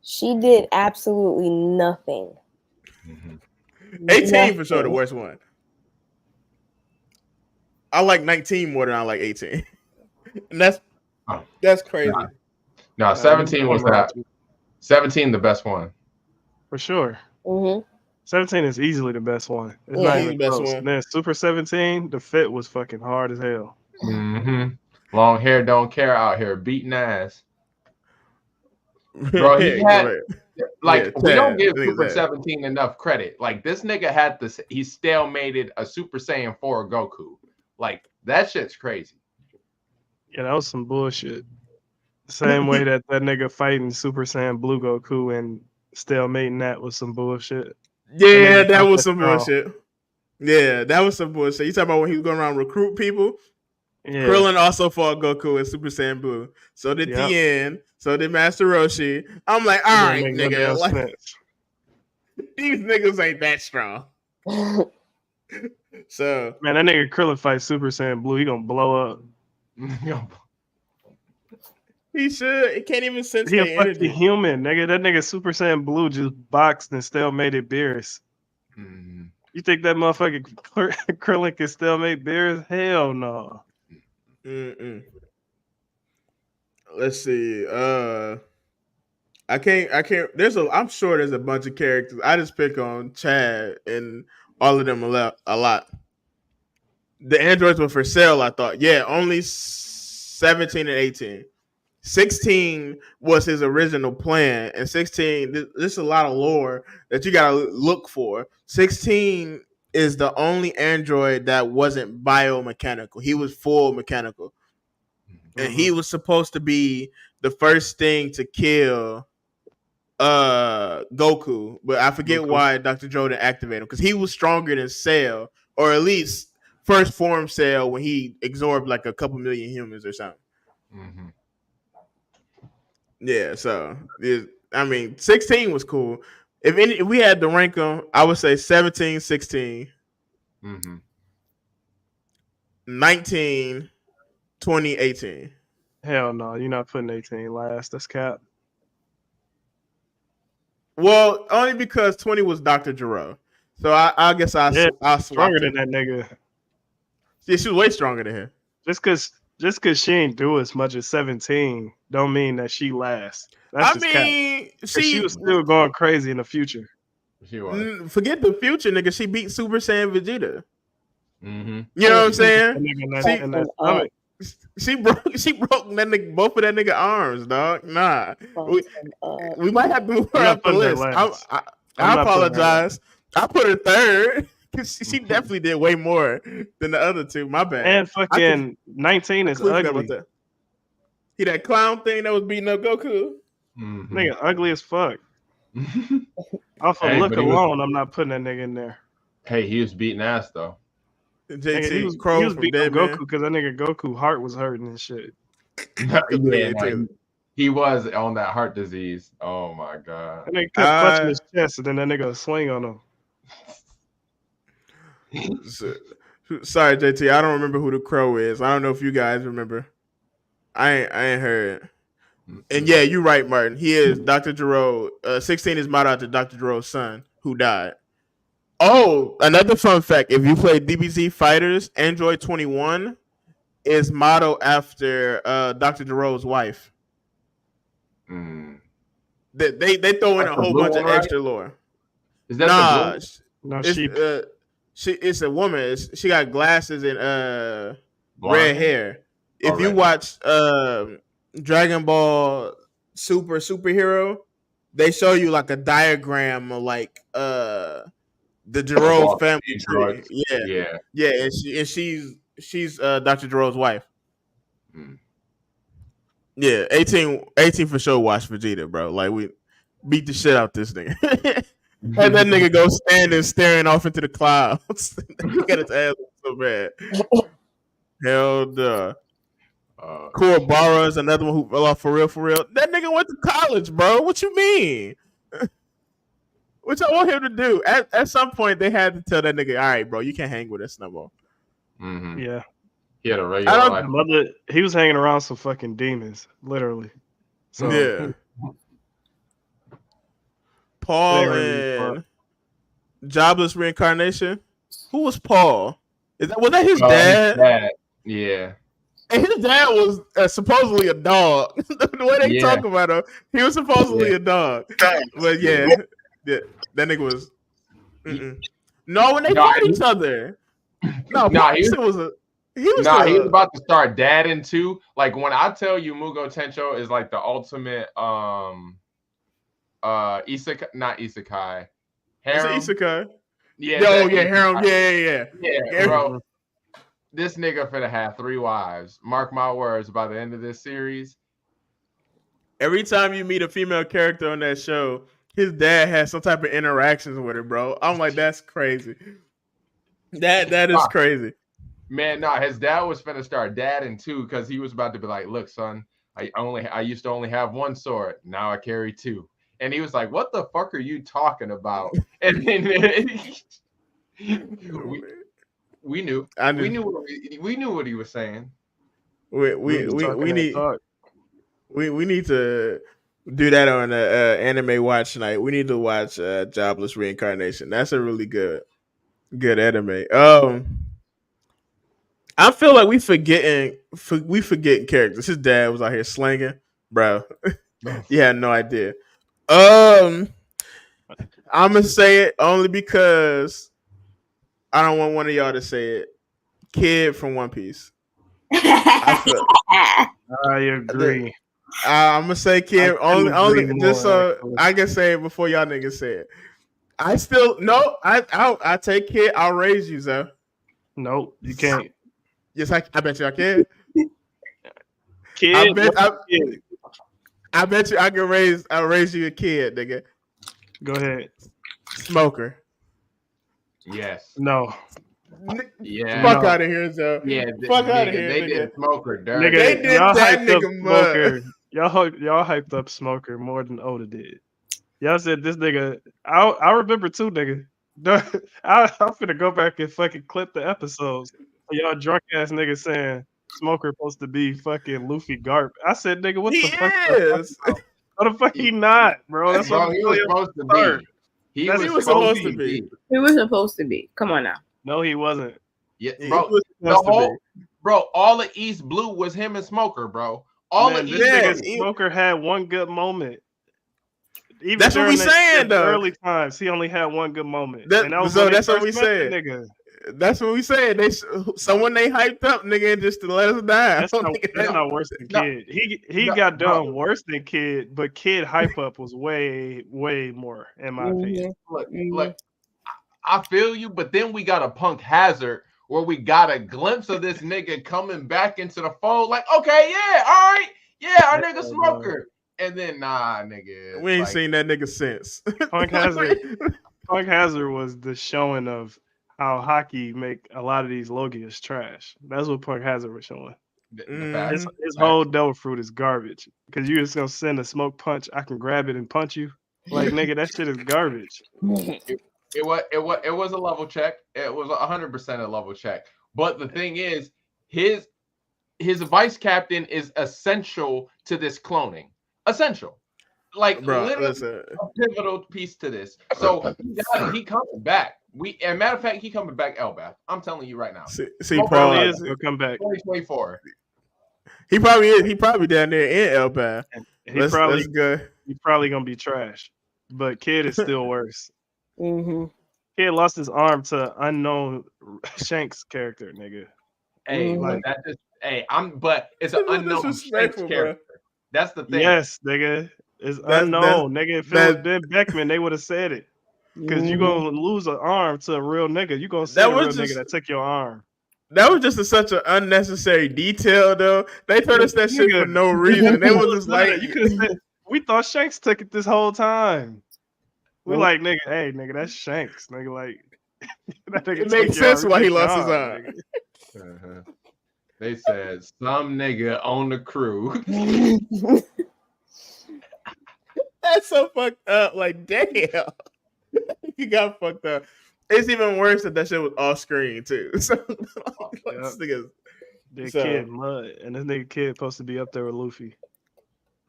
She did absolutely nothing.
18 for sure the worst one. I like 19 more than I like 18. And that's crazy.
No, 17 was that. 17 the best one.
For sure. 17 is easily the best one. It's not even the best one. And then Super 17, the fit was fucking hard as hell.
Long hair don't care out here, beating ass. Bro, he had like
Yeah,
we don't
Chad.
give
Nigga's
Super
ass.
17 enough credit. Like this nigga had this, he stalemated a Super Saiyan 4 Goku. Like that shit's crazy.
Yeah, that was some bullshit. Same way that nigga fighting Super Saiyan Blue Goku and stalemating that was some bullshit.
Yeah, that
not
was
that
some
strong.
bullshit. Yeah, that was some bullshit. You talking about when he was going around recruit people?
Yeah.
Krillin also fought Goku in Super Saiyan Blue. So did
Yep.
Tien. So did Master Roshi. I'm like, all
It don't
right,
make no
nigga.
damn
Like,
sense.
these niggas ain't that strong. So
Man, that nigga Krillin fight Super Saiyan Blue, he gonna blow up.
he should. It can't even sense
He a
their
fucking
energy.
human, nigga. That nigga Super Saiyan Blue just boxed and stalemated Beerus.
Mhm.
You think that motherfucking Krillin can stalemate Beerus? Hell no.
Mm-mm. Let's see. I can't. I'm sure there's a bunch of characters. I just pick on Chad and all of them a lot. The androids were for sale. I thought. Yeah, only 17 and 18. 16 was his original plan, and 16. There's a lot of lore that you gotta look for. 16 is the only android that wasn't biomechanical. He was full mechanical, and he was supposed to be the first thing to kill Goku, but I forget why Dr. Joe didn't activate him because he was stronger than Cell, or at least first form Cell when he absorbed like a couple million humans or something.
Mhm.
Yeah, so I mean, 16 was cool. If we had to rank them, I would say 17, 16,
Mhm.
19, 20, 18.
Hell no, you're not putting 18 last. That's cap.
Well, only because 20 was Dr. Gero. So I guess I'll swap
stronger
them.
than that nigga.
Yeah, she was way stronger than him.
Just cause she ain't do as much as 17 don't mean that she lasts. That's just cap. She was still going crazy in the future.
She was.
Forget the future, nigga. She beat Super Saiyan Vegeta.
Mm-hmm.
You know what I'm saying? She broke that nigga, both of that nigga arms, dog. Nah, we might have to move her up the list. I apologize. I put her third because she definitely did way more than the other two. My bad.
And fucking 19 is ugly.
He that clown thing that was beating up Goku.
Mm-hmm.
Nigga, ugly as fuck. Off of look alone, I'm not putting that nigga in there.
Hey, he was beating ass though.
JT,
he was beating up Goku because that nigga Goku heart was hurting and shit.
He was on that heart disease. Oh my god.
That nigga kept clutching his chest, and then that nigga swing on him.
Sorry, JT. I don't remember who the crow is. I don't know if you guys remember. I ain't heard. And yeah, you're right, Martin. He is Dr. Gero. 16 is modeled after Dr. Gero's son, who died. Oh, another fun fact. If you play DBZ Fighters, Android 21 is modeled after Dr. Gero's wife.
Mm.
They throw in a whole bunch of extra lore.
Is that the blue?
No,
it's a woman. She got glasses and red hair. If you watch Dragon Ball Superhero, they show you like a diagram of like the Gero family tree. Yeah, and she's Dr. Gero's wife.
Mm.
Yeah, 18 for sure. Watch Vegeta, bro. Like we beat the shit out this nigga. Had that nigga go standing staring off into the clouds. He got his ass so bad. Hell duh. Kuwabara is another one who fell off for real. That nigga went to college, bro. What you mean? What y'all want him to do? At some point, they had to tell that nigga, all right, bro, you can't hang with us no more.
Mm-hmm.
Yeah.
He had a regular life.
He was hanging around some fucking demons, literally. So
yeah. Paul and Jobless Reincarnation. Who was Paul? Was that his dad?
His dad? Yeah.
And his dad was supposedly a dog. The way they talk about him, he was supposedly a dog. But that nigga was. No, when they fought each other. He was
about to start dadding too. Like when I tell you Mugo Tencho is like the ultimate isekai, not isekai,
It's an
harem.
isekai.
Yeah,
Yo,
that
yeah,
isekai.
harem. Yeah.
Yeah, bro. This nigga finna have 3 wives. Mark my words. By the end of this series,
Every time you meet a female character on that show, his dad has some type of interactions with her, bro. I'm like, that's crazy. That is crazy.
Man, no, his dad was finna start dadding too, because he was about to be like, "Look, son, I used to only have 1 sword. Now I carry 2." And he was like, "What the fuck are you talking about?" And then we knew what he was saying.
We need to do that on the anime watch night. We need to watch Jobless Reincarnation. That's a really good anime. I feel like we forgetting characters. His dad was out here slanging, bro. You had no idea. I'm gonna say it only because I don't want one of y'all to say it. Kid from One Piece. I feel.
I agree.
I'm gonna say Kid
couldn't
only
agree
just
more,
so
actually.
I can say it before y'all niggas say it. I still no. I take Kid. I'll raise you, Zoe.
Nope, you can't.
Yes, I bet you I can.
Kid,
I bet you I can raise. I'll raise you a kid, nigga.
Go ahead.
Smoker.
Yes.
No.
Yeah.
Fuck out of here, Zoe.
Yeah.
Fuck out of here,
They
nigga.
did Smoker dirty.
Nigga,
They did
y'all
that
hyped up
nigga
Smoker.
mud.
Y'all hyped up Smoker more than Oda did. Y'all said this nigga. I remember too, nigga. I'm finna go back and fucking clip the episodes. Y'all drunk ass niggas saying Smoker supposed to be fucking Luffy Garp. I said, nigga, what
He
the fuck?
is.
What the fuck? He not, bro. That's
Bro,
what
he was supposed to be. He was supposed to be.
He was supposed to be. Come on now.
No, he wasn't.
Yeah,
He
bro.
was
The
supposed to
whole, bro, all of East Blue was him and Smoker, bro. All
Man,
of
this
East
nigga
Blue.
Smoker had one good moment. Even
That's what we
during
saying,
the
though.
early times, he only had one good moment.
That-
and that was
so
when they
that's what
first
we
met the
said.
nigga.
That's what we said. Someone they hyped up, nigga, just to let us down.
That's not worse than Kid. He got done worse than Kid, but Kid hype up was way more, in my opinion.
Look, I feel you, but then we got a Punk Hazard where we got a glimpse of this nigga coming back into the fold. Like, okay, yeah, all right, yeah, our nigga Smoker. And then nah, nigga.
We ain't seen that nigga since.
Punk Hazard was the showing of how hockey make a lot of these Logias trash. That's what Punk Hazard was showing. His whole devil fruit is garbage. Because you're just gonna send a smoke punch, I can grab it and punch you. Like, nigga, that shit is garbage.
It was a level check. It was 100% a level check. But the thing is, his vice captain is essential to this cloning. Essential. Like,
bro,
literally
listen.
a pivotal piece to this. So he coming back. And matter of fact, he coming back Elbath. I'm telling you right now.
See,
probably is gonna come back.
2024.
He probably is. He probably down there in El Paso.
He's probably gonna be trash. But Kid is still worse.
Mm-hmm.
Kid lost his arm to unknown Shanks character, nigga.
Hey,
Mhm.
but it's an unknown Shanks character. That's the thing.
Yes, nigga. It's unknown, nigga. If it was Ben Beckman, they would have said it. Because you gonna lose an arm to a real nigga. You gonna say a real nigga that took your arm.
That was just such an unnecessary detail, though. They told us that shit for no reason. They was just like,
you could have said, we thought Shanks took it this whole time. We like, nigga, hey, nigga, that's Shanks, nigga. Like, that nigga
it makes sense why he lost his arm.
They said some nigga on the crew.
That's so fucked up. Like, damn, you got fucked up. It's even worse that shit was off screen too. So, this nigga's
Kid mud, and this nigga Kid supposed to be up there with Luffy.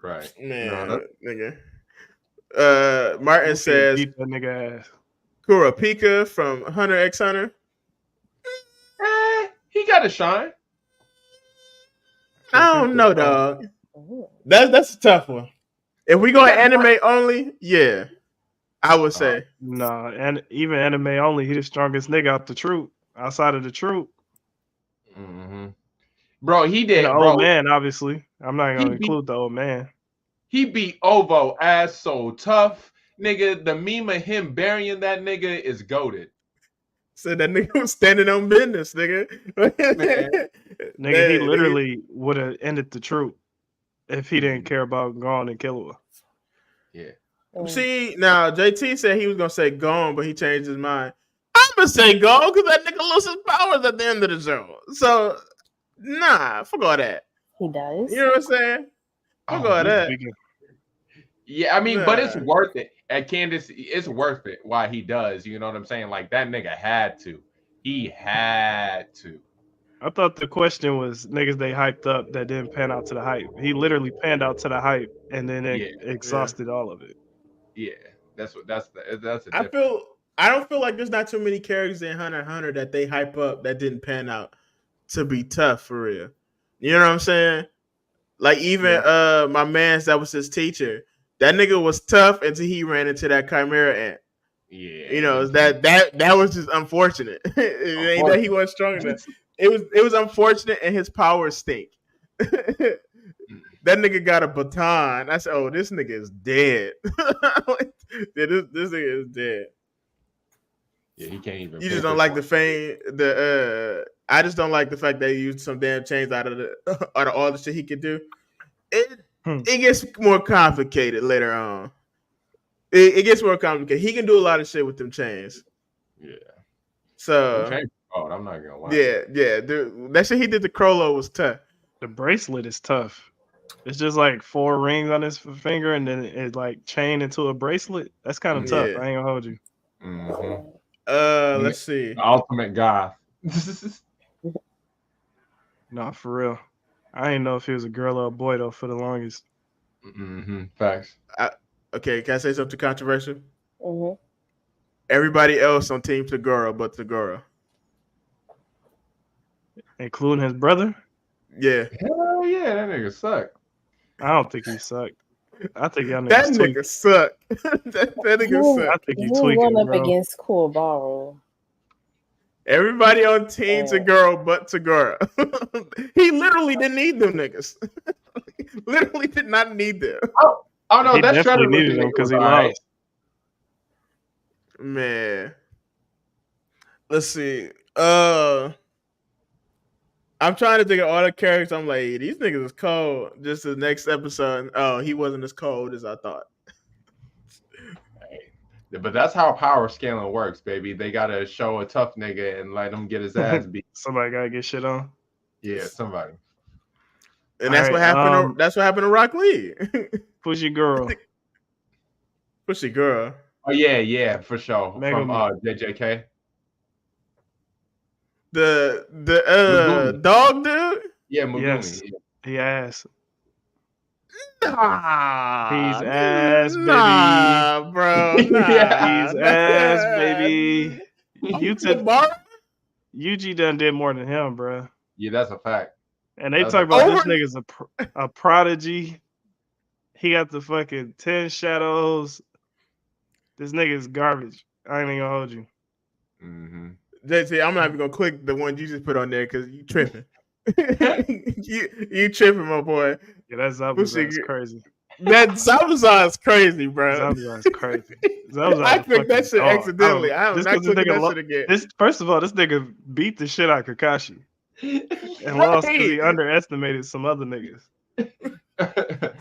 Right,
man, nigga. Martin
Luffy
says,
beat that nigga ass.
Kurapika
from Hunter x Hunter.
He got a shine.
I don't know, dog. That's a tough one. If we go anime only, yeah, I would say.
Nah, and even anime only, he the strongest nigga out the troop, outside of the troop.
Mm-hmm. Bro, he did.
And the old man, obviously. I'm not gonna include the old man.
He beat Ovo ass so tough, nigga. The meme of him burying that nigga is goated.
Said that nigga was standing on business, nigga.
Man.
Nigga, he literally would have ended the troop if he didn't
Mhm.
care about Gone and Killua.
Yeah.
See, now JT said he was gonna say gone, but he changed his mind. I'm gonna say gone because that nigga loses powers at the end of the show. So, nah, fuck all that.
He does.
You know what I'm saying? Fuck all that.
Yeah, I mean, but it's
Nah.
worth it. At Candace, it's worth it why he does. You know what I'm saying? Like that nigga had to. He had to.
I thought the question was niggas they hyped up that didn't pan out to the hype. He literally panned out to the hype and then exhausted all of it.
Yeah, that's a
I don't feel like there's not too many characters in Hunter x Hunter that they hype up that didn't pan out to be tough for real. You know what I'm saying? Like even my man's that was his teacher. That nigga was tough until he ran into that chimera ant.
Yeah,
you know that was just unfortunate. It ain't that he wasn't strong enough. It was unfortunate, and his powers stink. That nigga got a baton. I said, "Oh, this nigga is dead." this nigga is dead.
Yeah, he can't even.
You just don't like the fame. I just don't like the fact that he used some damn chains out of all the shit he could do. It gets more complicated later on. It gets more complicated. He can do a lot of shit with them chains.
Yeah.
So
I'm not gonna lie.
Yeah. That shit he did to Crollo was tough.
The bracelet is tough. It's just like 4 rings on his finger, and then it like chained into a bracelet. That's kind of tough. I ain't gonna hold you.
Mm-hmm.
Let's see.
The ultimate goth.
No, for real. I didn't know if he was a girl or a boy though for the longest.
Mm-hmm. Facts.
Okay, can I say something controversial?
Mm-hmm.
Everybody else on Team Tagoro but Tagoro.
Including his brother?
Yeah.
Hell yeah, that nigga sucked.
I don't think he sucked. I think y'all
that
niggas
nigga sucked. that nigga sucked.
I think he
tweaking, went up
bro.
against Kuwabara.
Everybody on Team Tagoro but Tagoro. He literally didn't need them niggas. Literally did not need them.
Oh no,
he
that's
definitely needed them because he lost.
Man, let's see. I'm trying to think of all the characters. I'm like, these niggas is cold. Just the next episode. Oh, he wasn't as cold as I thought.
But that's how power scaling works, baby. They gotta show a tough nigga and let him get his ass beat.
Somebody gotta get shit on.
Yeah, somebody.
And that's what happened. That's what happened to Rock Lee.
Pushy girl.
Pushy girl.
Oh yeah, for sure.
Mega
From JJK.
The dog dude.
Yeah, Megumi.
Yes. He ass.
Nah,
he's ass, baby.
Nah, bro. Nah,
he's ass, baby. Yuji done did more than him, bro.
Yeah, that's a fact.
And they talk about this nigga's a prodigy. He got the fucking 10 shadows. This nigga's garbage. I ain't even gonna hold you.
Mm-hmm.
JT, I'm not even gonna click the one you just put on there because you tripping. you tripping, my boy.
Yeah, that Zabuza crazy.
That Zabuza is crazy, bro.
Zabuza is crazy.
I clicked that shit accidentally. I am not clicking that shit again.
First of all, this nigga beat the shit out of Kakashi. And lost because he underestimated some other niggas.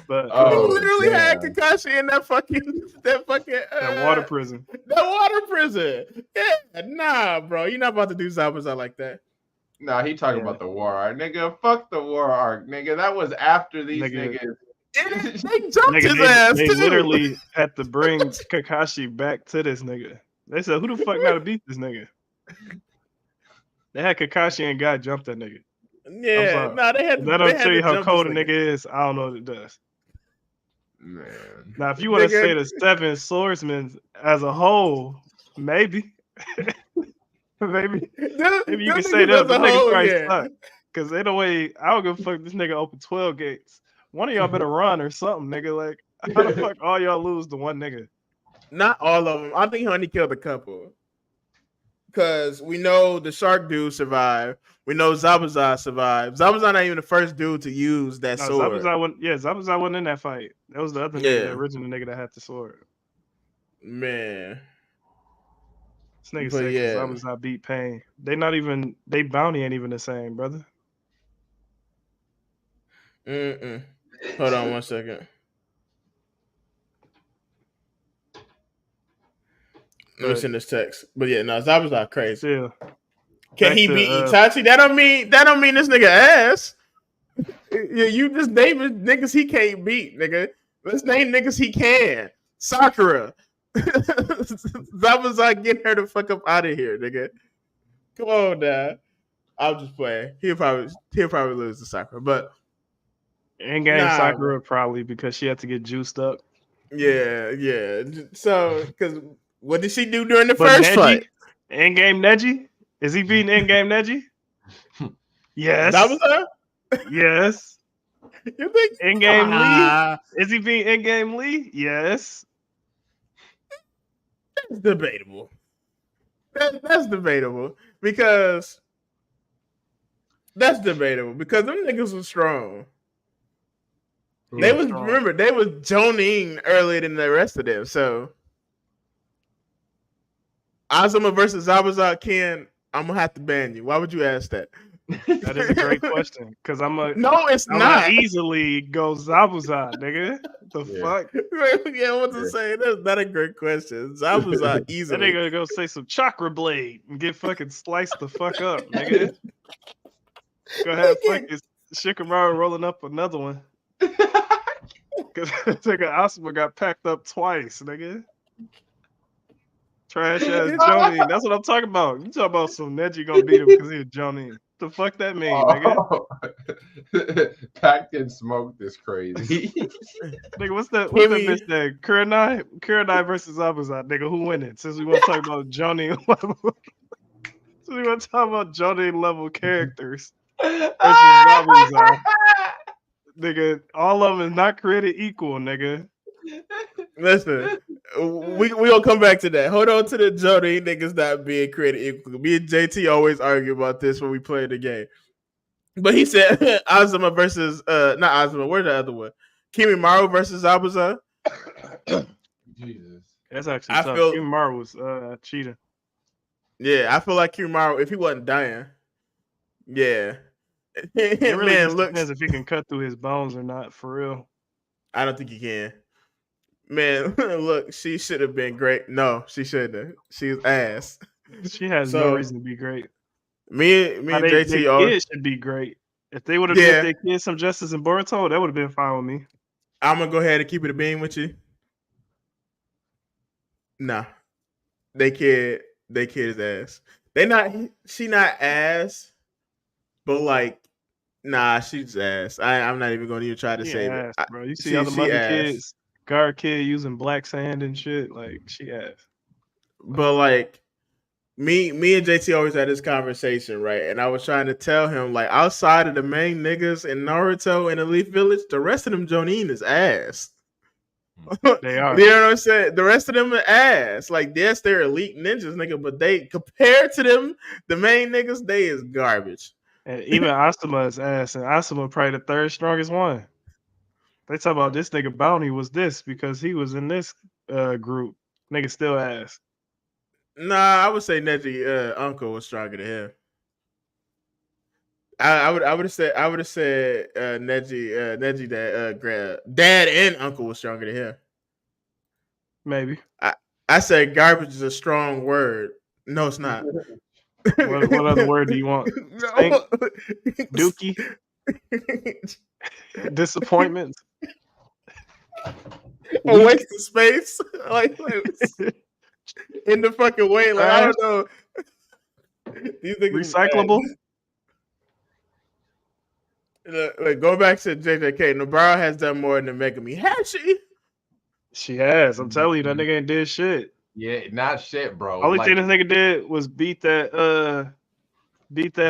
But
he literally had Kakashi in that
water prison.
That water prison. Yeah, nah, bro. You're not about to do Zabuza like that.
Nah, he talking about the war arc, nigga. Fuck the war arc, nigga. That was after these niggas.
They jumped his ass.
They literally had to bring Kakashi back to this nigga. They said, "Who the fuck got to beat this nigga?" They had Kakashi and God jump that nigga.
Yeah, nah, they had.
Let them tell you how cold a nigga is. I don't know what it does.
Man.
Now, if you want to say the 7 swordsmen as a whole, maybe. Maybe you can say that, but niggas probably suck. Because ain't no way, I don't give a fuck if this nigga open 12 gates. One of y'all better run or something, nigga. Like, how the fuck all y'all lose to one nigga?
Not all of them. I think he only killed a couple. Because we know the shark dude survived. We know Zabuza survived. Zabuza not even the first dude to use that
No,
sword.
Zabuza wasn't in that fight. That was the other nigga, the original nigga that had the sword.
Man.
This nigga
But
said
yeah.
Zabuza beat Pain. They bounty ain't even the same, brother.
Hold on 1 second. Let me send this text. But yeah, no, Zabuza crazy.
Still.
Can he beat Itachi? That don't mean this nigga ass. You just naming niggas he can't beat, nigga. Let's name niggas he can. Sakura. Zabuza, get her the fuck up out of here, nigga. Come on, Dad. I'm just playing. He'll probably lose to Sakura, but
in-game Sakura probably because she had to get juiced up.
Yeah. So, because what did she do during the first fight?
In-game Neji? Is he beating in-game Neji? Yes.
Zabuza?
Yes.
You think
in-game Lee? Is he beating in-game Lee? Yes.
That's debatable. That's debatable because them niggas was strong. They was Jonin earlier than the rest of them. So Azuma versus Zabuza, Ken, I'm gonna have to ban you. Why would you ask that?
That is a great question. Because
No, it's not.
Easily go Zabuza, nigga. The fuck?
Yeah, I want to say that's not a great question. Zabuza easily.
That nigga go say some chakra blade and get fucking sliced the fuck up, nigga. Go have fucking Shikamaru rolling up another one. Because nigga Asuma got packed up twice, nigga. Trash ass Jonin. That's what I'm talking about. You talking about some Neji gonna beat him because he's Jonin. The fuck that mean, nigga?
Packed and smoked is crazy.
Nigga, what's that bitch name? Kurenai versus Zabuza. Nigga, who winning? Since we want to talk about Jonin level. Since we want to talk about Jonin level characters versus Zabuza. Nigga, all of them is not created equal, nigga.
Listen, we gonna come back to that. Hold on to the Jonin niggas not being created equal. Me and JT always argue about this when we play the game. But he said Azuma versus not Azuma. Where's the other one? Kimimaro versus Zabuza.
Jesus,
that's actually tough. Kimimaro was cheating.
Yeah, I feel like Kimimaro, if he wasn't dying, yeah.
It really just depends if he can cut through his bones or not. For real,
I don't think he can. Man, look, she should have been great. No, she shouldn't have. She's ass.
She has no reason to be great.
Me and JT
all kids should be great. If they would have did their kids some justice in Boruto, that would have been fine with me.
I'm gonna go ahead and keep it a bean with you. Nah, they kid is ass. She not ass, but like, nah, she's ass. I'm not even gonna even try to say
ass,
that,
bro. You see other mother kids, guard kid using black sand and shit. Like she ass.
But like, me and JT always had this conversation, right? And I was trying to tell him, like, outside of the main niggas in Naruto and Elite Village, the rest of them Jonin is ass.
They are.
You know what I'm saying? The rest of them are ass. Like, yes, they're elite ninjas, nigga, but they, compared to them, the main niggas, they is garbage.
And even Asuma is ass, and Asuma probably the third strongest one. They talk about this nigga Bounty was this because he was in this group. Nigga still ass.
Nah, I would say Neji uncle was stronger than him. I would have said Neji dad and uncle was stronger than him.
Maybe.
I said garbage is a strong word. No, it's not.
What other word do you want? No. Dookie. Disappointment.
A waste of space. like in the fucking way. Like I don't know. Do you think
recyclable?
Like go back to JJK. Nobara has done more than Megami. Has she?
She has. I'm telling you, that nigga ain't did shit.
Yeah, not shit, bro.
Only thing this nigga did was beat that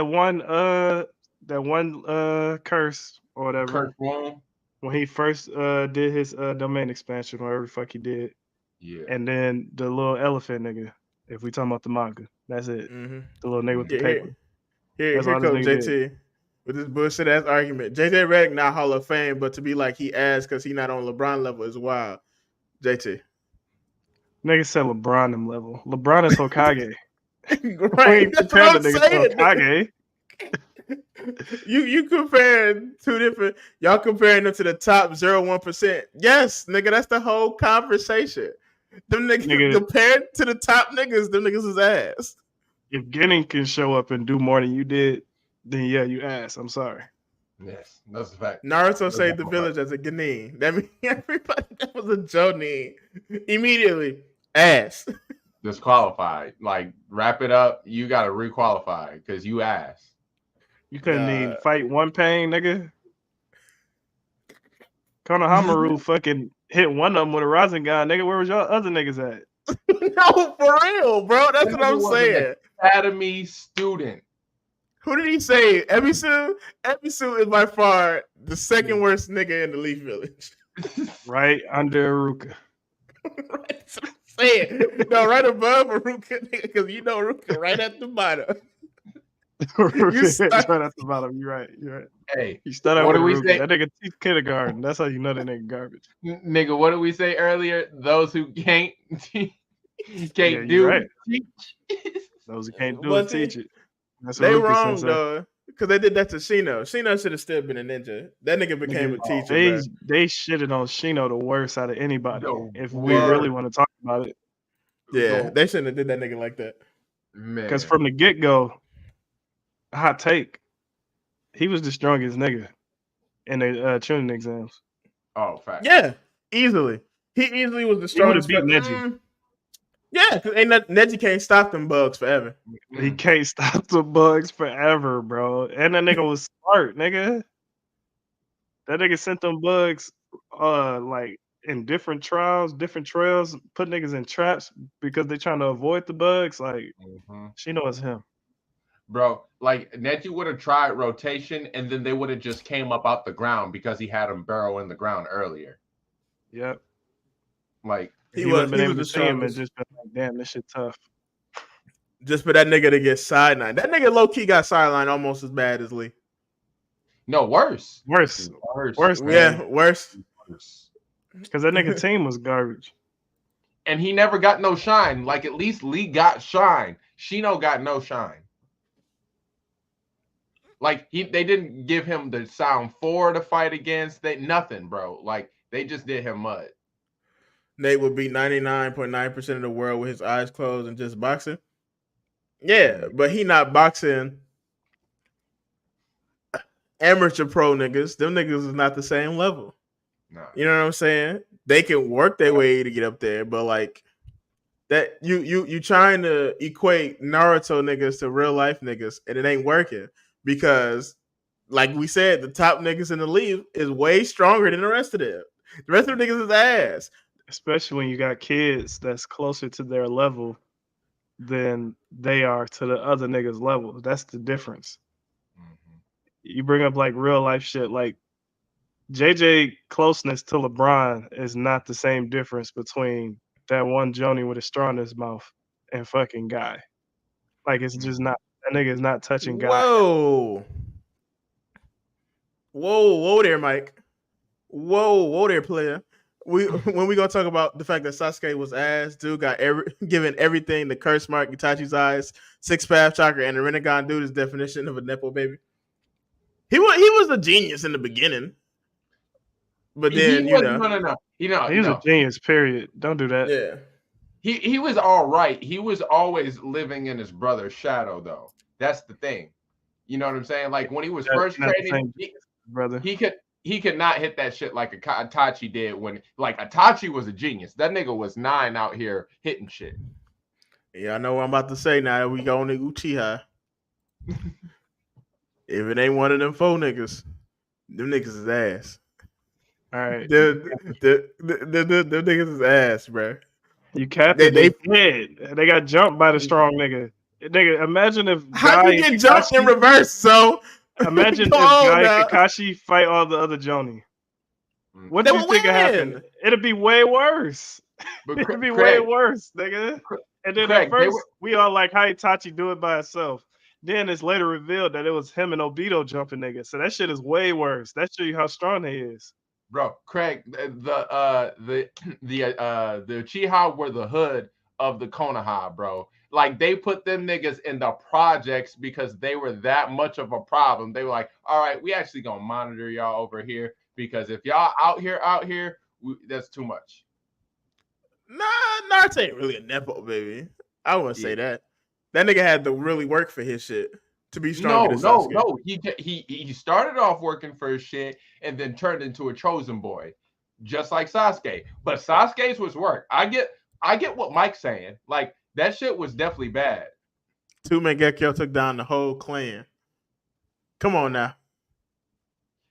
one curse or whatever.
Curse one.
When he first did his domain expansion, whatever the fuck he did.
Yeah.
And then the little elephant nigga. If we talking about the manga, that's it.
Mm-hmm.
The little nigga with the
Yeah,
paper.
here
That's all this
comes
nigga did.
JT with this bullshit ass argument. JJ Redick not Hall of Fame, but to be like he asked because he not on LeBron level is wild. JT.
Nigga said LeBron them level. LeBron is Hokage. We
Right,
ain't
that's
comparing
what
the
I'm
nigga to
saying.
Hokage.
You comparing two different. Y'all comparing them to the top 0.1%. Yes, nigga, that's the whole conversation. Them niggas compared to the top niggas. Them niggas is ass.
If Ginning can show up and do more than you did, then yeah, you ass. I'm sorry.
Yes, that's a fact.
Naruto saved the village as a Genin. That means everybody that was a Jonin immediately ass.
Disqualified. Like, wrap it up. You got to requalify because you ass.
You couldn't even fight one pain, nigga. Konohamaru fucking hit one of them with a Rasengan, nigga. Where was y'all other niggas at?
No, for real, bro. That's what I'm saying.
Academy student.
Who did he say? Ebisu? Ebisu is by far the second worst nigga in the Leaf Village.
Right under Aruka.
Right, that's what I'm saying. No, right above Aruka, because you know Aruka right at the bottom.
Right at the bottom. You're right. You're right.
Hey,
you start out
what
with
do we
Aruka.
say?
That nigga teach kindergarten. That's how you know that nigga garbage.
Nigga, what did we say earlier? Those who can't do
right.
teach.
Those who can't do it, teach it. That's
they
Aruka
wrong
sensei.
though, because they did that to Shino. Shino should have still been a ninja. That nigga became a teacher.
They shitted on Shino the worst out of anybody. If we
Yeah.
really want to talk about it,
Yeah, they shouldn't have did that nigga like that.
Because from the get go, hot take, he was the strongest nigga in the Chunin exams.
Oh, fact.
Yeah, easily. He easily was the strongest.
He would have beat Neji.
Yeah, because Neji can't stop them bugs forever.
He can't stop the bugs forever, bro. And that nigga was smart, nigga. That nigga sent them bugs like in different trials, different trails, put niggas in traps because they trying to avoid the bugs. Like, she knows him.
Bro, like Neji would have tried rotation and then they would have just came up out the ground because he had him burrow in the ground earlier.
Yep.
Like
he would have been able to see him and just been like, damn, this shit tough.
Just for that nigga to get sidelined. That nigga low key got sidelined almost as bad as Lee.
No, worse.
Worse.
Yeah, worse.
Because that nigga team was garbage.
And he never got no shine. Like, at least Lee got shine. Shino got no shine. Like, they didn't give him the sound 4 to fight against. Nothing, bro. Like, they just did him mud.
Nate would beat 99.9% of the world with his eyes closed and just boxing. Yeah, but he not boxing amateur pro niggas. Them niggas is not the same level.
No.
You know what I'm saying? They can work their way to get up there, but like that you trying to equate Naruto niggas to real life niggas, and it ain't working because, like we said, the top niggas in the league is way stronger than the rest of them. The rest of the niggas is ass.
Especially when you got kids that's closer to their level than they are to the other niggas' level. That's the difference. You bring up like real life shit, like JJ closeness to LeBron is not the same difference between that one Joni with a straw in his mouth and fucking Guy. Like, it's just not, that nigga is not touching Guy.
Whoa there, Mike. Whoa there, player. When we gonna talk about the fact that Sasuke was ass, dude got given everything, the curse mark, Itachi's eyes, 6-path chakra, and the Rinnegan dude is definition of a nepo baby. He was a genius in the beginning. But then,
No.
He was a genius, period. Don't do that.
Yeah.
He was all right. He was always living in his brother's shadow, though. That's the thing. You know what I'm saying? Like, when he was first training, he could not hit that shit like Itachi did when, like, Itachi was a genius. That nigga was 9 out here hitting shit.
Yeah, I know what I'm about to say now. We go on the Uchiha. If it ain't one of them 4 niggas, them niggas is ass.
All right.
The niggas is ass, bro.
You capped it. They did. They got jumped by the strong nigga. Nigga, imagine if
how you get jumped in reverse, so
imagine if Guy and Kakashi fight all the other Johnny. What do you think would happen? It'd be way worse. It'd be way worse, nigga. And then at
Craig, they
first,
were,
we all like, how Itachi do it by itself. Then it's later revealed that it was him and Obito jumping niggas. So that shit is way worse. That show you how strong they is.
bro, Craig, the Uchiha were the hood of the Konoha, bro. Like they put them niggas in the projects because they were that much of a problem. They were like, all right, we actually gonna monitor y'all over here because if y'all out here, that's too much.
Nah, Naruto ain't really a nepo baby. I wouldn't say that. That nigga had to really work for his shit to be stronger than Sasuke.
No. He started off working for his shit and then turned into a chosen boy, just like Sasuke. But Sasuke's was work. I get what Mike's saying. Like that shit was definitely bad.
Two Mangekyo took down the whole clan. Come on now.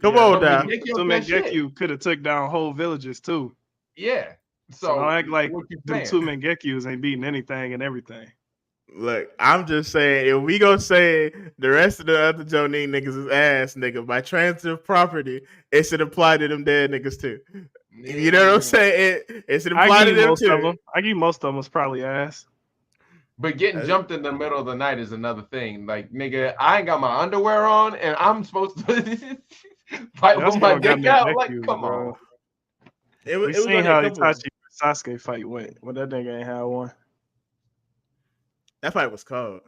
Come on now.
Mangekyo could have took down whole villages too.
Yeah.
So don't act like them two Mangekyous ain't beating anything and everything.
Look, I'm just saying, if we gonna say the rest of the other Jonin niggas is ass, nigga, by transitive property, it should apply to them dead niggas too. You know what I'm saying? It should apply to them too.
I give most of them was probably ass.
But getting jumped in the middle of the night is another thing. Like, nigga, I ain't got my underwear on, and I'm supposed to fight with my dick out. Like, come on.
We seen how Itachi Sasuke fight went. Well, that nigga ain't had one.
That fight was cold.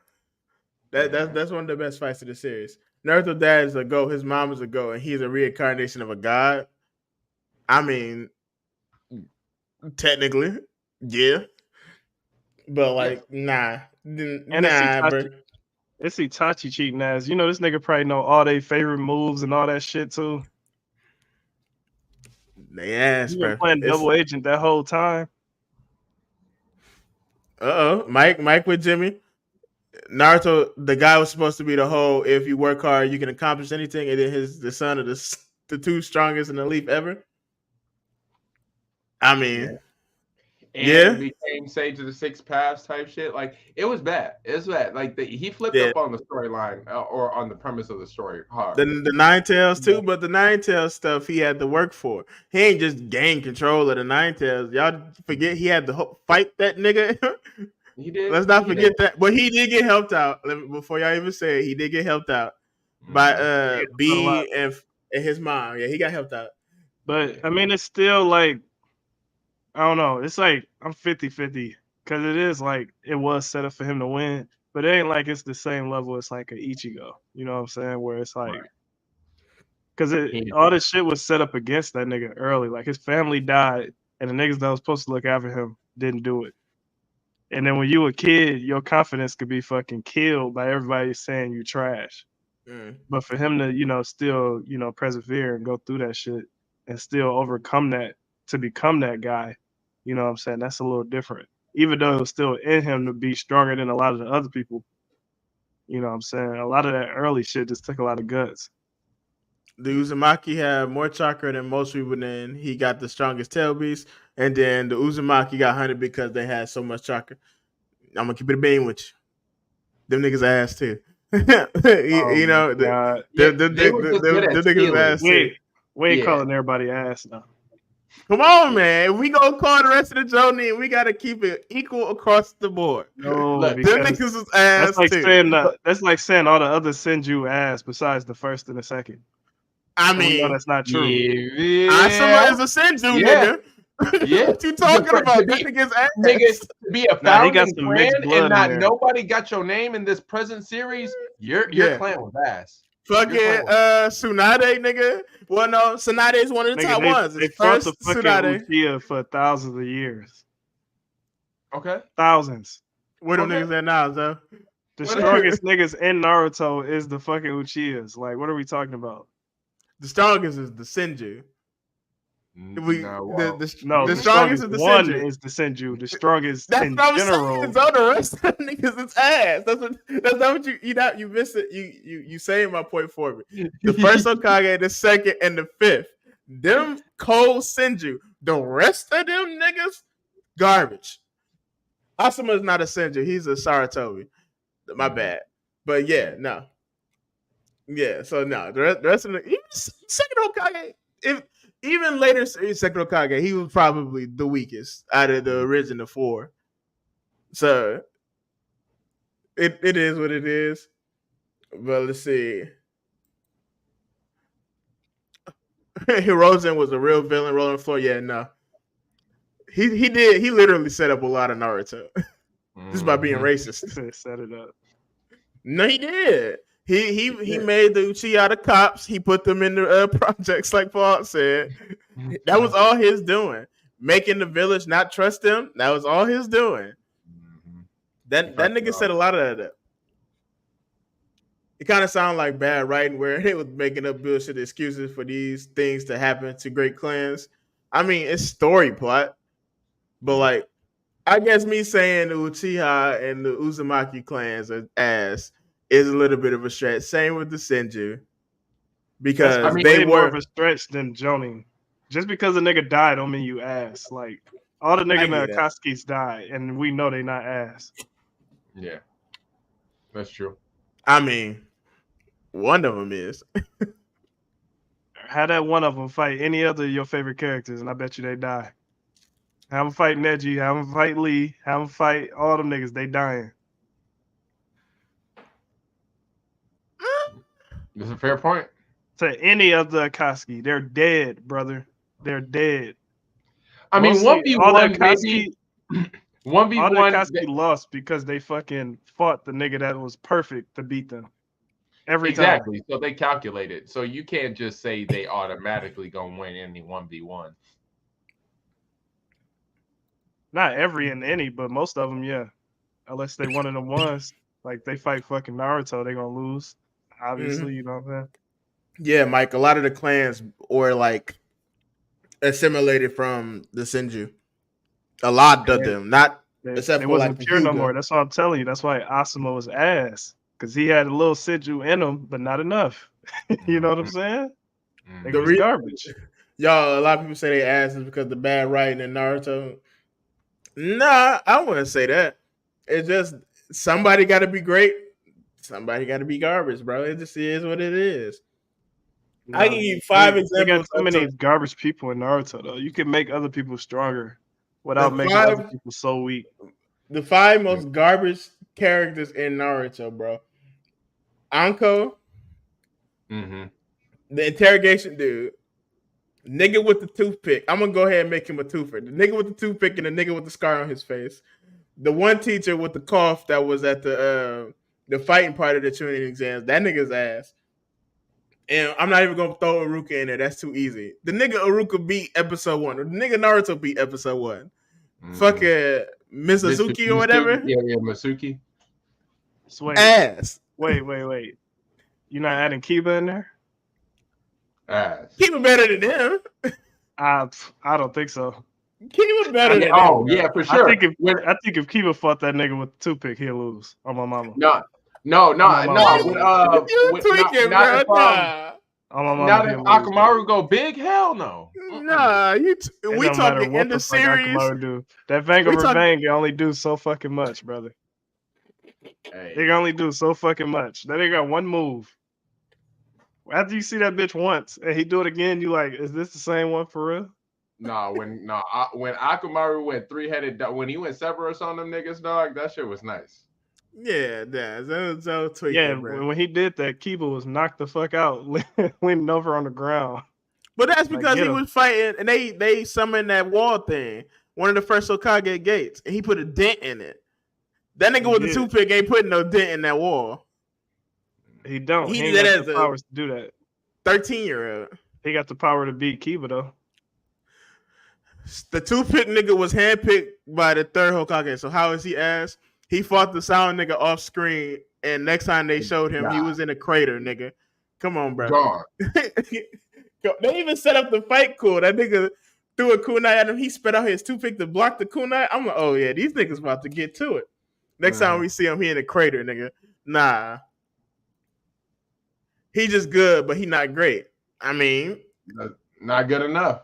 That's one of the best fights of the series. Naruto's dad is a goat, his mom is a goat, and he's a reincarnation of a god. I mean, technically, yeah. But like, nah, bro.
It's Itachi cheating ass. You know, this nigga probably know all their favorite moves and all that shit too.
They ass,
You
bro.
been playing double agent that whole time.
Mike with Jimmy. Naruto, the guy was supposed to be the whole. If you work hard, you can accomplish anything. And then the son of the two strongest in the leaf ever. I mean,
and became Sage of the Six Paths type shit. Like it was bad. It's bad. Like he flipped up on the storyline or on the premise of the story hard.
The Nine Tails too, but the Nine Tails stuff he had to work for. He ain't just gain control of the Nine Tails. Y'all forget he had to fight that nigga.
He did.
Let's not forget that. But he did get helped out. Before y'all even say it, he did get helped out by B and his mom. Yeah, he got helped out.
But I mean, it's still like, I don't know. It's like I'm 50-50 because it is like it was set up for him to win, but it ain't like it's the same level as like an Ichigo. You know what I'm saying? Where it's like, because all this shit was set up against that nigga early. Like his family died, and the niggas that was supposed to look after him didn't do it. And then when you a kid, your confidence could be fucking killed by everybody saying you trash. But for him to, still, persevere and go through that shit and still overcome that to become that guy, you know what I'm saying? That's a little different. Even though it was still in him to be stronger than a lot of the other people. You know what I'm saying? A lot of that early shit just took a lot of guts.
The Uzumaki had more chakra than most people, then he got the strongest tail beast. And then the Uzumaki got hunted because they had so much chakra. I'm going to keep it a bean with you. Them niggas ass too. The niggas ass too.
We ain't calling everybody ass now.
Come on, man. We gonna call the rest of the Jonin. We gotta keep it equal across the board.
No,
them niggas is ass
that's like saying all the other Senju ass besides the first and the second.
I mean,
that's not true.
Asuma is a Senju, nigga.
Yeah.
What you talking about? That nigga's ass.
Nigga, to be a founding clan and not nobody got your name in this present series, your clan was ass.
Fucking Tsunade, nigga. Well, no, Tsunade is one of the top ones.
They fought the fucking Uchiha for thousands of years.
Okay.
Thousands.
Where them niggas at now, though?
The strongest niggas in Naruto is the fucking Uchihas. Like, what are we talking about?
The strongest is the Senju.
The
strongest is the
one
Senju.
is the Senju. The strongest
that's
in
what I'm
general.
Saying. So the rest of the niggas is ass. That's not what you miss it. You saying my point for me. The first Hokage, the second, and the fifth. Them cold Senju. The rest of them niggas, garbage. Asuma is not a Senju. He's a Saratobi. My bad. But yeah, no. Yeah, so no. The rest of the even second Hokage, even later second Hokage, he was probably the weakest out of the original four. So it is what it is. But let's see. Hirozen was a real villain rolling the floor. Yeah, no. He literally set up a lot of Naruto. Just by being racist.
Set it up.
No, he did. He made the Uchiha the cops. He put them in the projects, like Paul said. That was all his doing. Making the village not trust him. That was all his doing. That nigga said a lot of that. It kind of sounded like bad writing where they was making up bullshit excuses for these things to happen to great clans. I mean, it's story plot, but like, I guess me saying the Uchiha and the Uzumaki clans are ass is a little bit of a stretch. Same with the Senju, because they
way
were
more of a stretch than Jonin. Just because a nigga died don't mean you ass. Like all the nigga Akatsuki's died, and we know they not ass.
Yeah, that's true.
I mean, one of them is.
Have that one of them fight any other of your favorite characters, and I bet you they die. Have them fight Neji, have them fight Lee, have them fight all them niggas. They dying.
That's a fair point.
To any of the Akatsuki, they're dead, brother. They're dead.
I mean, 1v1
maybe.
1v1.
All the Akatsuki lost because they fucking fought the nigga that was perfect to beat them. Every time.
So they calculated. So you can't just say they automatically gonna win any 1v1.
Not every and any, but most of them, yeah. Unless they one of them ones, like they fight fucking Naruto, they gonna lose. Obviously, you know what I'm saying?
Yeah, Mike. A lot of the clans were like assimilated from the Senju. A lot of them, not except for
wasn't
like
pure no more. That's what I'm telling you. That's why Asuma was ass, because he had a little Senju in him, but not enough. You know what I'm saying? It was garbage.
Y'all, a lot of people say they ass is because of the bad writing in Naruto. Nah, I wouldn't say that. It's just somebody got to be great. Somebody got to be garbage, bro. It just is what it is. No, I can give you 5 examples.
They got so many garbage people in Naruto, though. You can make other people stronger without making other people so weak.
The 5 most garbage characters in Naruto, bro. Anko. The interrogation dude. Nigga with the toothpick. I'm going to go ahead and make him a twofer. The nigga with the toothpick and the nigga with the scar on his face. The one teacher with the cough that was at the fighting part of the tuning exams. That nigga's ass. And I'm not even going to throw Iruka in there. That's too easy. The nigga Iruka beat episode 1. Or the nigga Naruto beat episode 1. Fucking Mizuki or whatever.
Yeah, Masuki.
Ass.
Wait. You not adding Kiba in there?
Ass.
Kiba better than him.
I don't think so.
Kiba better than him.
Oh, yeah, for sure.
I think if Kiba fought that nigga with the toothpick, he'll lose. On my mama.
No.
You tweaking, bro.
Now that Akamaru go big, hell no.
Nah, we talking in the series.
That Vanga Revenge can only do so fucking much, brother. They can only do so fucking much. That ain't got one move. After you see that bitch once and he do it again, you like, is this the same one for real?
When Akamaru went 3-headed, when he went Cerberus on them niggas, dog, that shit was nice.
Yeah, that was tweaking,
yeah.
bro.
When he did that, Kiba was knocked the fuck out, leaning over on the ground.
But that's because he was fighting, and they summoned that wall thing, one of the first Hokage gates, and he put a dent in it. That nigga with the toothpick ain't putting no dent in that wall.
He don't.
He
ain't got the powers to do that.
13-year-old.
He got the power to beat Kiba though.
The toothpick nigga was handpicked by the 3rd Hokage. So how is he ass? He fought the sound nigga off screen, and next time they showed him, he was in a crater, nigga. Come on, bro. They even set up the fight cool. That nigga threw a kunai at him. He spit out his toothpick to block the kunai. I'm like, oh yeah, these niggas about to get to it. Next time we see him, he in a crater, nigga. Nah. He just good, but he not great. I mean,
not good enough.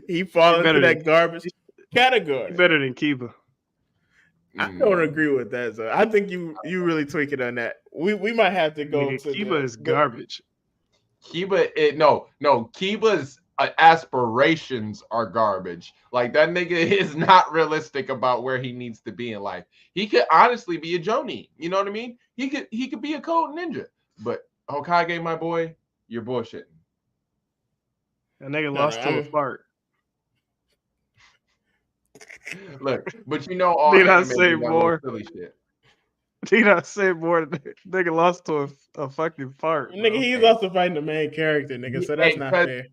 He fall into that garbage category.
Better than Kiba.
I don't agree with that, so I think you really tweak it on that. We might have to go to
Kiba is garbage.
Kiba's aspirations are garbage. Like that nigga is not realistic about where he needs to be in life. He could honestly be a Jonin. You know what I mean? He could be a code ninja. But Hokage, my boy, you're bullshitting.
That nigga lost to a fart.
Look, but you know all
Need I
anime
say
do that little
more?
silly shit.
Need I say more? Nigga lost to a fucking fart.
Nigga,
Bro.
he's also fighting the main character, nigga. So that's not fair.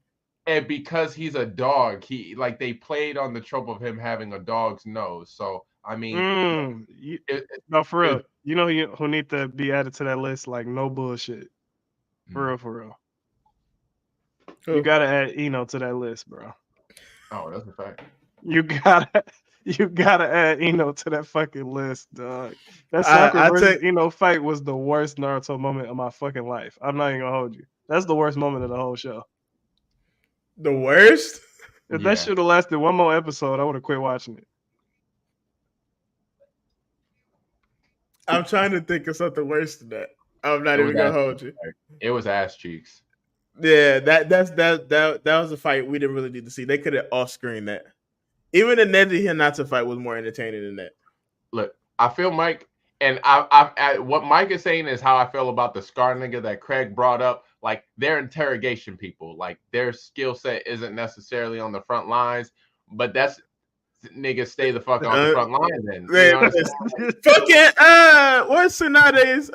And because he's a dog, he like they played on the trope of him having a dog's nose. So I mean,
no, for real. You know who need to be added to that list? Like no bullshit. For real. Who? You gotta add Eno to that list, bro.
Oh, that's a fact.
You gotta add Eno to that fucking list, dog. That Sakura versus Eno fight was the worst Naruto moment of my fucking life. I'm not even gonna hold you. That's the worst moment of the whole show.
The worst?
If that should have lasted one more episode, I would have quit watching it.
I'm trying to think of something worse than that. I'm not even gonna hold you.
It was ass cheeks.
Yeah, that was a fight we didn't really need to see. They could have off-screened that. Even the Neji Hinata fight was more entertaining than that.
Look, I feel Mike, and I what Mike is saying is how I feel about the Scar nigga that Craig brought up. Like they're interrogation people. Like their skill set isn't necessarily on the front lines, but that's niggas stay the fuck on the front line then. You know
fucking what's Tsunade's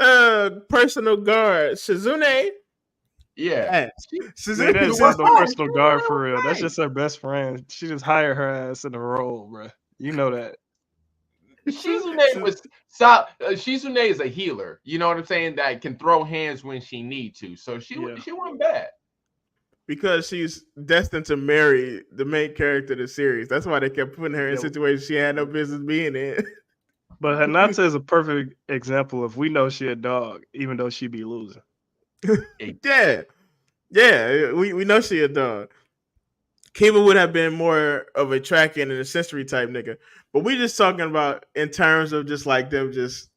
personal guard? Shizune?
Yeah.
Shizune is no personal guard for real. That's just her best friend. She just hired her ass in a role, bro. You know that.
Shizune is a healer. You know what I'm saying? That can throw hands when she need to. So she wasn't bad.
Because she's destined to marry the main character of the series. That's why they kept putting her in situations she had no business being in.
But Hinata is a perfect example of we know she a dog, even though she be losing.
Yeah, we know she a dog. Kiba would have been more of a tracking and a sensory type nigga, but we just talking about in terms of just like them. Just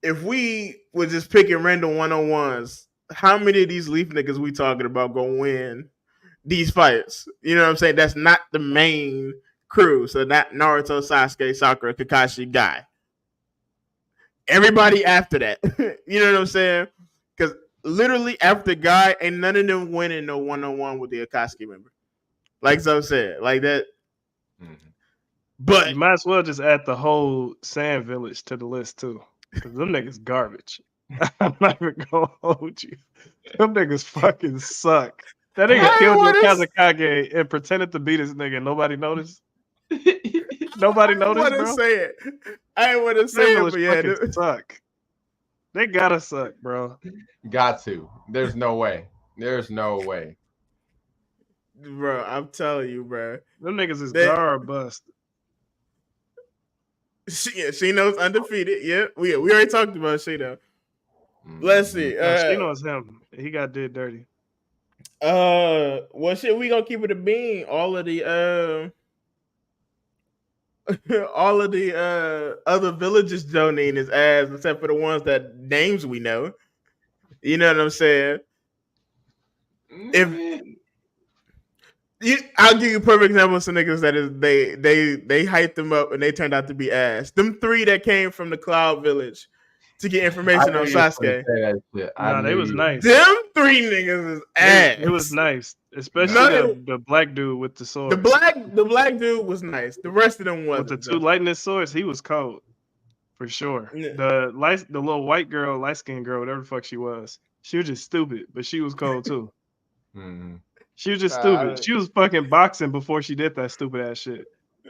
if we were just picking random 1-on-1s, how many of these Leaf niggas we talking about gonna win these fights? You know what I'm saying? That's not the main crew, so not Naruto, Sasuke, Sakura, Kakashi, Guy. Everybody after that, you know what I'm saying? Because literally after Guy, ain't none of them winning no 1-on-1 with the Akatsuki member. Like Zoe said, like that.
Mm-hmm. But you might as well just add the whole Sand Village to the list too, because them niggas garbage. I'm not even gonna hold you. Them niggas fucking suck. That nigga killed your Kazakage and pretended to beat his nigga. Nobody noticed. Nobody noticed, bro.
I ain't want to say it, but yeah,
they suck. They gotta suck, bro.
Got to. There's no way. There's no way.
Bro, I'm telling you, bro.
Them niggas is guard bust.
Shino's undefeated. Yeah, we already talked about Shino. Let's see.
Shino's him. He got did dirty.
Well, shit, we gonna keep it a bean. All of the other villages Jonin is ass, except for the ones that names we know. You know what I'm saying? I'll give you a perfect example of some niggas that is they hyped them up and they turned out to be ass. Them 3 that came from the Cloud Village to get information on Sasuke.
Nah, they was nice.
Them 3 niggas is ass.
It was nice, especially the black dude with the sword.
The black dude was nice. The rest of them wasn't.
With the 2 lightning swords, he was cold for sure. Yeah. The little white girl, light skinned girl, whatever the fuck she was just stupid, but she was cold too.
Mm-hmm.
She was just stupid. She was fucking boxing before she did that stupid ass shit.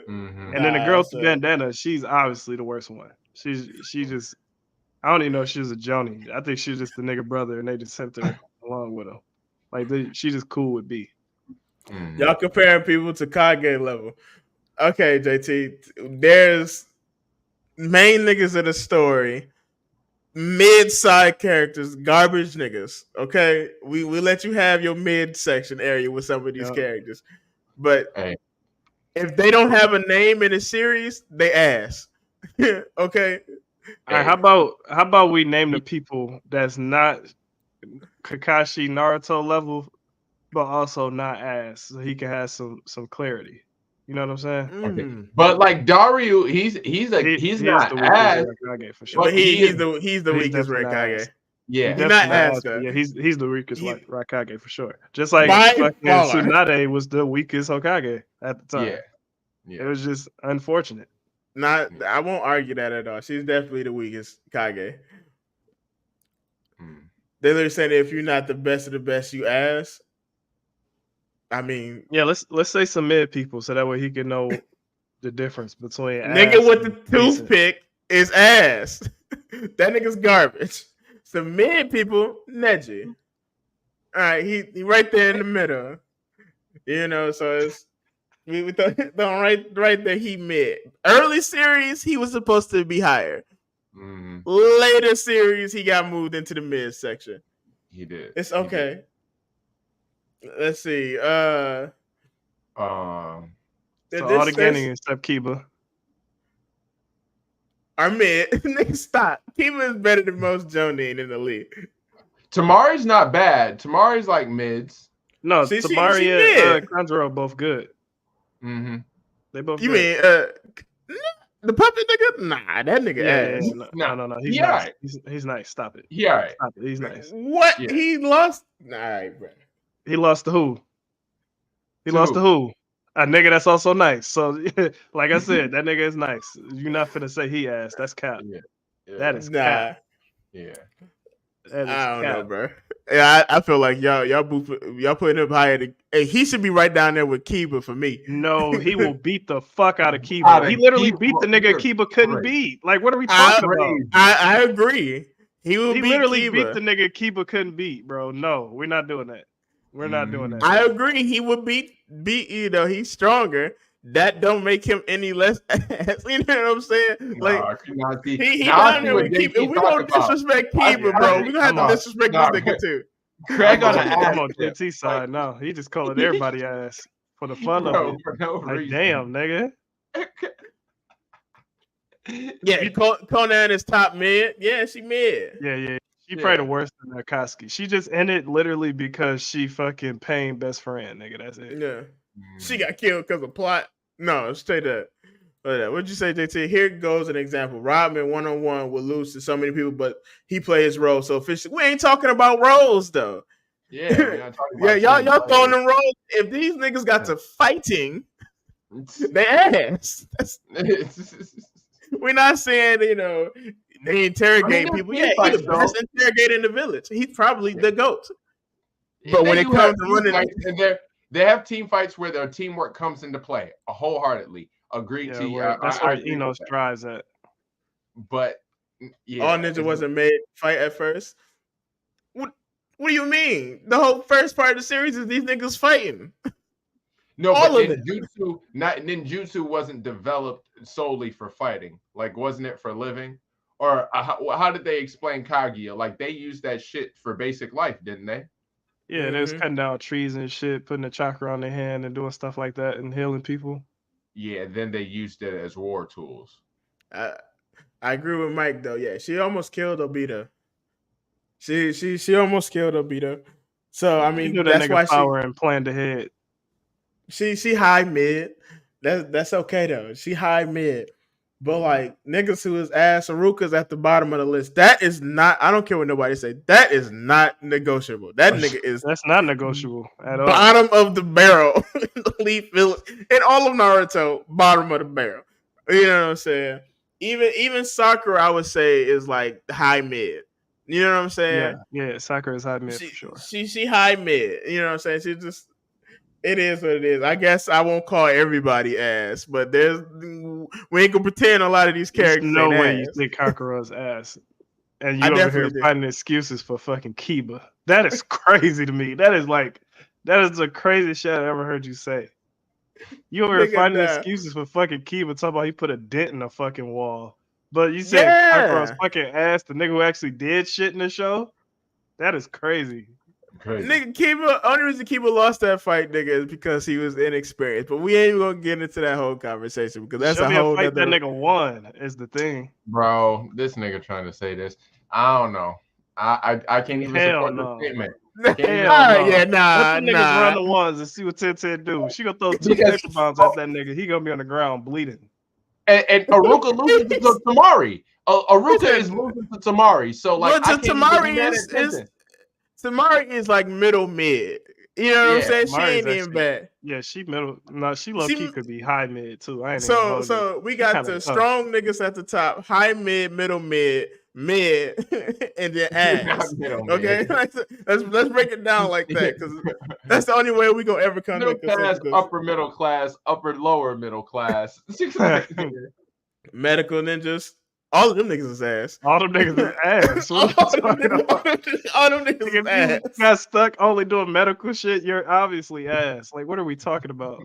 Mm-hmm.
And then the girl with the bandana, she's obviously the worst one. She just, I don't even know if she was a Joni. I think she was just the nigga brother, and they just sent her along with him. Like she just cool with B.
Mm-hmm. Y'all comparing people to Kage level. Okay, JT. There's main niggas in the story. Mid-side characters, garbage niggas. Okay, we let you have your mid-section area with some of these characters, but if they don't have a name in a series, they ass. Okay.
All right, how about we name the people that's not Kakashi Naruto level but also not ass, so he can have some clarity. You know what I'm saying?
Okay,
Mm.
but like Dario, he's
He
not
is the weakest
ass,
Raikage for sure.
But
but he is.
he's the
He's
weakest
definitely not
Raikage.
ass. He
Yeah,
He's
definitely
not
not
ass
ass, but
though.
yeah, he's the weakest
He
Raikage for sure. Just like
by
fucking
far.
Tsunade was the weakest Hokage at the time.
yeah.
It was just unfortunate.
Not I won't argue that at all. She's definitely the weakest Kage.
Mm.
They literally saying if you're not the best of the best, you ass. I mean,
Yeah, let's say some mid people so that way he can know the difference between
nigga
ass
with the
and decent.
toothpick is ass. That nigga's garbage. Some mid people, Neji. All right, he right there in the middle. You know, so it's we thought right there he mid. Early series he was supposed to be higher.
Mm,
Later series he got moved into the mid section.
he did.
It's
He did.
okay. Let's see.
Um,
So all the
this
Genin except Kiba.
are mid. Nigga, stop. Kiba is better than most Jonin in the league.
Tamari's not bad. Tamari's like mids.
No,
She
Tamari
mid.
and Kanjuro both good.
Mm-hmm.
They both
You
good.
mean the puppet nigga? Nah, that nigga ass.
No. He's
He
nice.
alright.
He's nice. Stop it.
He alright.
Stop it. He's nice.
What?
Yeah.
He lost? All right, bro.
He lost to who? He
To
lost
who?
to who? A nigga that's also nice. So, like I said, that nigga is nice. You're not finna say he ass. That's cap.
Yeah.
That is
Nah.
cap.
Yeah.
That is
I don't
cap.
know, bro. Yeah, I feel like y'all putting him higher. Hey, he should be right down there with Kiba for me.
No, he will beat the fuck out of Kiba. He literally beat the nigga Kiba couldn't beat. Like, what are we talking about?
I agree. He will
He
beat
literally
Kiba.
beat the nigga Kiba couldn't beat, bro. No, we're not doing that. We're not doing that.
I agree. He would beat. You know, he's stronger. That don't make him any less ass. You know what I'm saying? Like he down there with Kiba. If we don't disrespect Kiba, bro, we gonna have to disrespect this nigga too.
Craig on the
I'm on JT side. No, he just calling everybody ass for the fun of it.
For no
Like,
reason.
damn, nigga.
Yeah, Conan is top mid. Yeah, she mid.
Yeah. She probably the worst than Akatsuki. She just ended literally because she fucking paying best friend, nigga. That's it.
Yeah. She got killed because of plot. No, straight up. What'd you say, JT? Here goes an example. Rodman one-on-one will lose to so many people, but he played his role so efficiently. We ain't talking about roles, though.
Yeah, we're not talking about
y'all throwing them roles. If these niggas got to fighting, they ass. We're not saying, you know, they interrogate people. Yeah, he's the best interrogator in the village. He's probably the GOAT. But when it comes to running...
They have team fights where their teamwork comes into play wholeheartedly. Agreed to you.
That's where Eno strives at.
But yeah,
All Ninja wasn't made to fight at first. What do you mean? The whole first part of the series is these niggas fighting.
No, all but ninjutsu wasn't developed solely for fighting. Like, wasn't it for living? Or how did they explain Kaguya? Like, they used that shit for basic life, didn't they?
Yeah, they was cutting down trees and shit, putting a chakra on their hand and doing stuff like that and healing people.
Yeah, then they used it as war tools.
I agree with Mike though. Yeah, she almost killed Obita. She almost killed Obita. So I mean, that's why
power and planned ahead.
She high mid. That's okay though. She high mid. But like niggas who is ass Aruka's at the bottom of the list. That is not. I don't care what nobody say. That is not negotiable. That nigga is.
That's not negotiable at all.
Bottom of the barrel. Elite Village and all of Naruto. Bottom of the barrel. You know what I'm saying? Even Sakura, I would say, is like high mid. You know what I'm saying?
Yeah. Sakura is high mid for sure.
She high mid. You know what I'm saying? She just. It is what it is. I guess I won't call everybody ass, but we ain't gonna pretend a lot of these characters.
There's no way you think Kakura's ass, and you over here finding excuses for fucking Kiba. That is crazy to me. That is the craziest shit I ever heard you say. You over here finding excuses for fucking Kiba, talking about he put a dent in the fucking wall, but you said Kakura's fucking ass, the nigga who actually did shit in the show. That is crazy.
Nigga, Kiba, only reason Kiba lost that fight, nigga, is because he was inexperienced. But we ain't even gonna get into that whole conversation because that's a whole
fight that nigga won is the thing.
Bro, this nigga trying to say this. I don't know. I can't even support the statement.
Hell
Oh,
no.
yeah,
Let
nah,
the niggas run the
nah.
ones and see what 10-10 do. She gonna throw 2
Because-
paper bombs at that nigga. He gonna be on the ground bleeding.
And Aruka loses to Tamari. Aruka
said-
is losing to Tamari. So like
Well,
I
to
can't even
Tamari
be mad
is
at Tenzin.
Tamari is like middle mid. You know what I'm
Yeah,
saying? She
Tamari's
ain't even
actually-
bad.
Yeah, she middle. No, she low key could be high mid too. I ain't even
So
hold you.
so we
She
got
kinda
the
tough.
strong niggas at the top, high mid, middle mid, and then ass.
Middle mid.
Okay, let's break it down like that because that's the only way we gonna ever come
Middle
to
class,
consensus.
upper middle class, upper lower middle class.
Medical ninjas, all of them niggas is ass.
All them niggas is ass. What are you talking about?
All them niggas
If
is
you
ass.
got stuck only doing medical shit, you're obviously ass. Like, what are we talking about?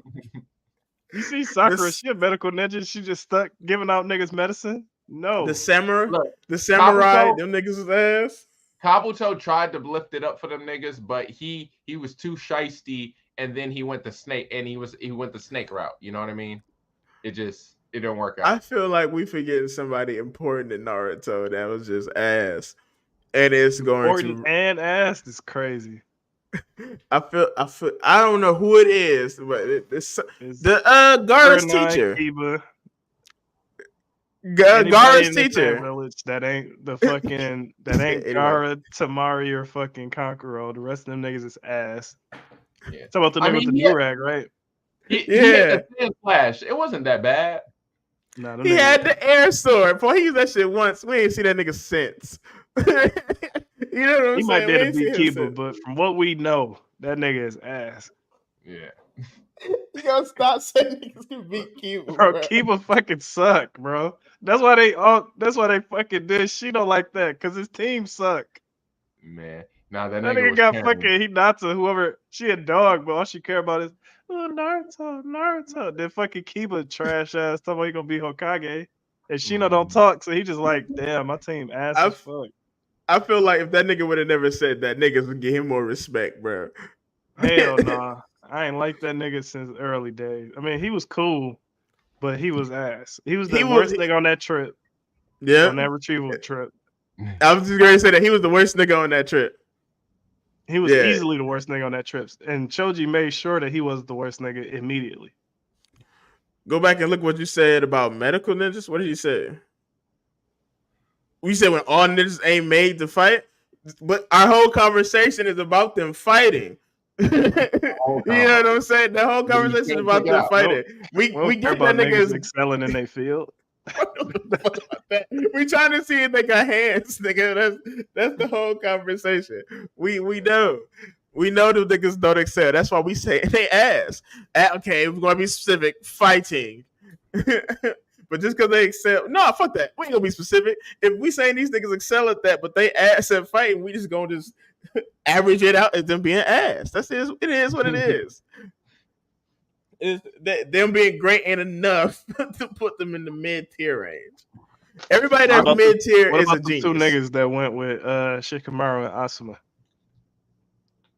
You see Sakura,
This-
she a medical ninja. She just stuck giving out niggas medicine. No,
The samurai,
Look,
the samurai,
Kabuto-
them niggas is ass.
Kabuto tried to lift it up for them niggas, but he was too shisty, and then he went the snake, and he went the snake route. You know what I mean? It didn't work out.
I feel like we forgetting somebody important in Naruto that was just ass, and it's going
important
to.
and ass is crazy.
I feel. I don't know who it is, but it's
It's
the Gaara's
Kurenai,
teacher.
Kiba,
Gaara's
anybody in the Sand
teacher.
Village that ain't the fucking that ain't
Anyway.
Gaara, Tamari, or fucking Kankuro. The rest of them niggas is ass.
Yeah.
Talk about the
I
nigga
mean,
with the
he had-
durag, right?
He
Yeah.
had the Sand Flash. It wasn't that bad.
Nah, them
He
niggas-
had the air sword. Boy, he used that shit once. We ain't see that nigga since. You know what I'm
He
saying?
might be
We
able
ain't
to beat
see him
Kiba,
since.
but from what we know, that nigga is ass.
Yeah.
You gotta stop saying niggas can beat Kiba,
Bro,
bro.
Kiba fucking suck, bro. That's why they fucking did Shino like that, cause his team suck.
Man. Now that
That
nigga
nigga
was
got
carrying-
fucking Hinata, whoever, she a dog, but all she care about is, oh, Naruto. Then fucking Kiba trash ass talking about he gonna be Hokage. And Shino don't talk, so he just like, damn, my team ass as fuck.
I feel like if that nigga would have never said that, niggas would give him more respect, bro.
Hell nah. I ain't like that nigga since early days. I mean, he was cool, but he was ass. He was the worst nigga on that trip,
Yeah.
on that retrieval trip.
I was just going to say that he was the worst nigga on that trip.
He was
Yeah.
easily the worst nigga on that trip. And Choji made sure that he was the worst nigga immediately.
Go back and look what you said about medical ninjas. What did you say? You said when all ninjas ain't made to fight, but our whole conversation is about them fighting. You know what I'm saying? The whole conversation is about them fighting. We
care
get
about
that
niggas
niggas
excelling in their field.
We trying to see if they got hands, nigga. That's the whole conversation. We know. We know the niggas don't excel. That's why we say they ass. Okay, we're gonna be specific. Fighting. But just because they excel, no, fuck that. We ain't gonna be specific. If we saying these niggas excel at that, but they ass at fighting, we just gonna just average it out as them being ass. It is what it is. Them being great ain't enough to put them in the mid tier range. Everybody that's mid tier
What
is a
about the
genius.
two niggas that went with Shikamaru and Asuma?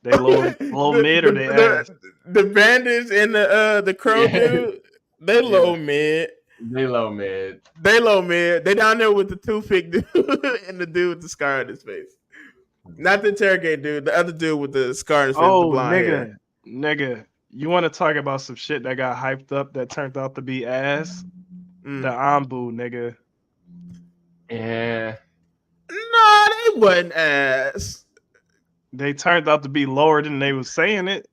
They low mid or they ass?
The bandage and the crow dude, they low mid.
They low mid.
They low mid. They down there with the toothpick dude and the dude with the scar on his face. Not the interrogate dude, the other dude with the scar on his face.
Oh,
the blonde hair.
nigga. You want to talk about some shit that got hyped up that turned out to be ass? The Ambu, nigga.
Yeah.
No, they wasn't ass.
They turned out to be lower than they was saying it.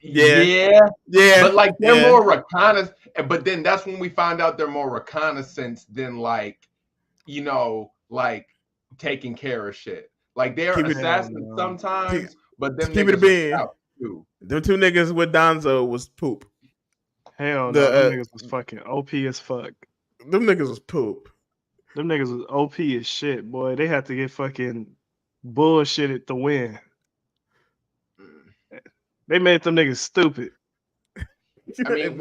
Yeah.
But like they're more reconnaissance. But then that's when we find out they're more reconnaissance than like, like taking care of shit. Like they're assassins sometimes, but them
keep it a
niggas
bean.
out too.
Them two niggas with Donzo was poop.
Hell no, them niggas was fucking OP as fuck.
Them niggas was poop.
Them niggas was OP as shit, boy. They had to get fucking bullshitted to win. They made them niggas stupid.
I mean,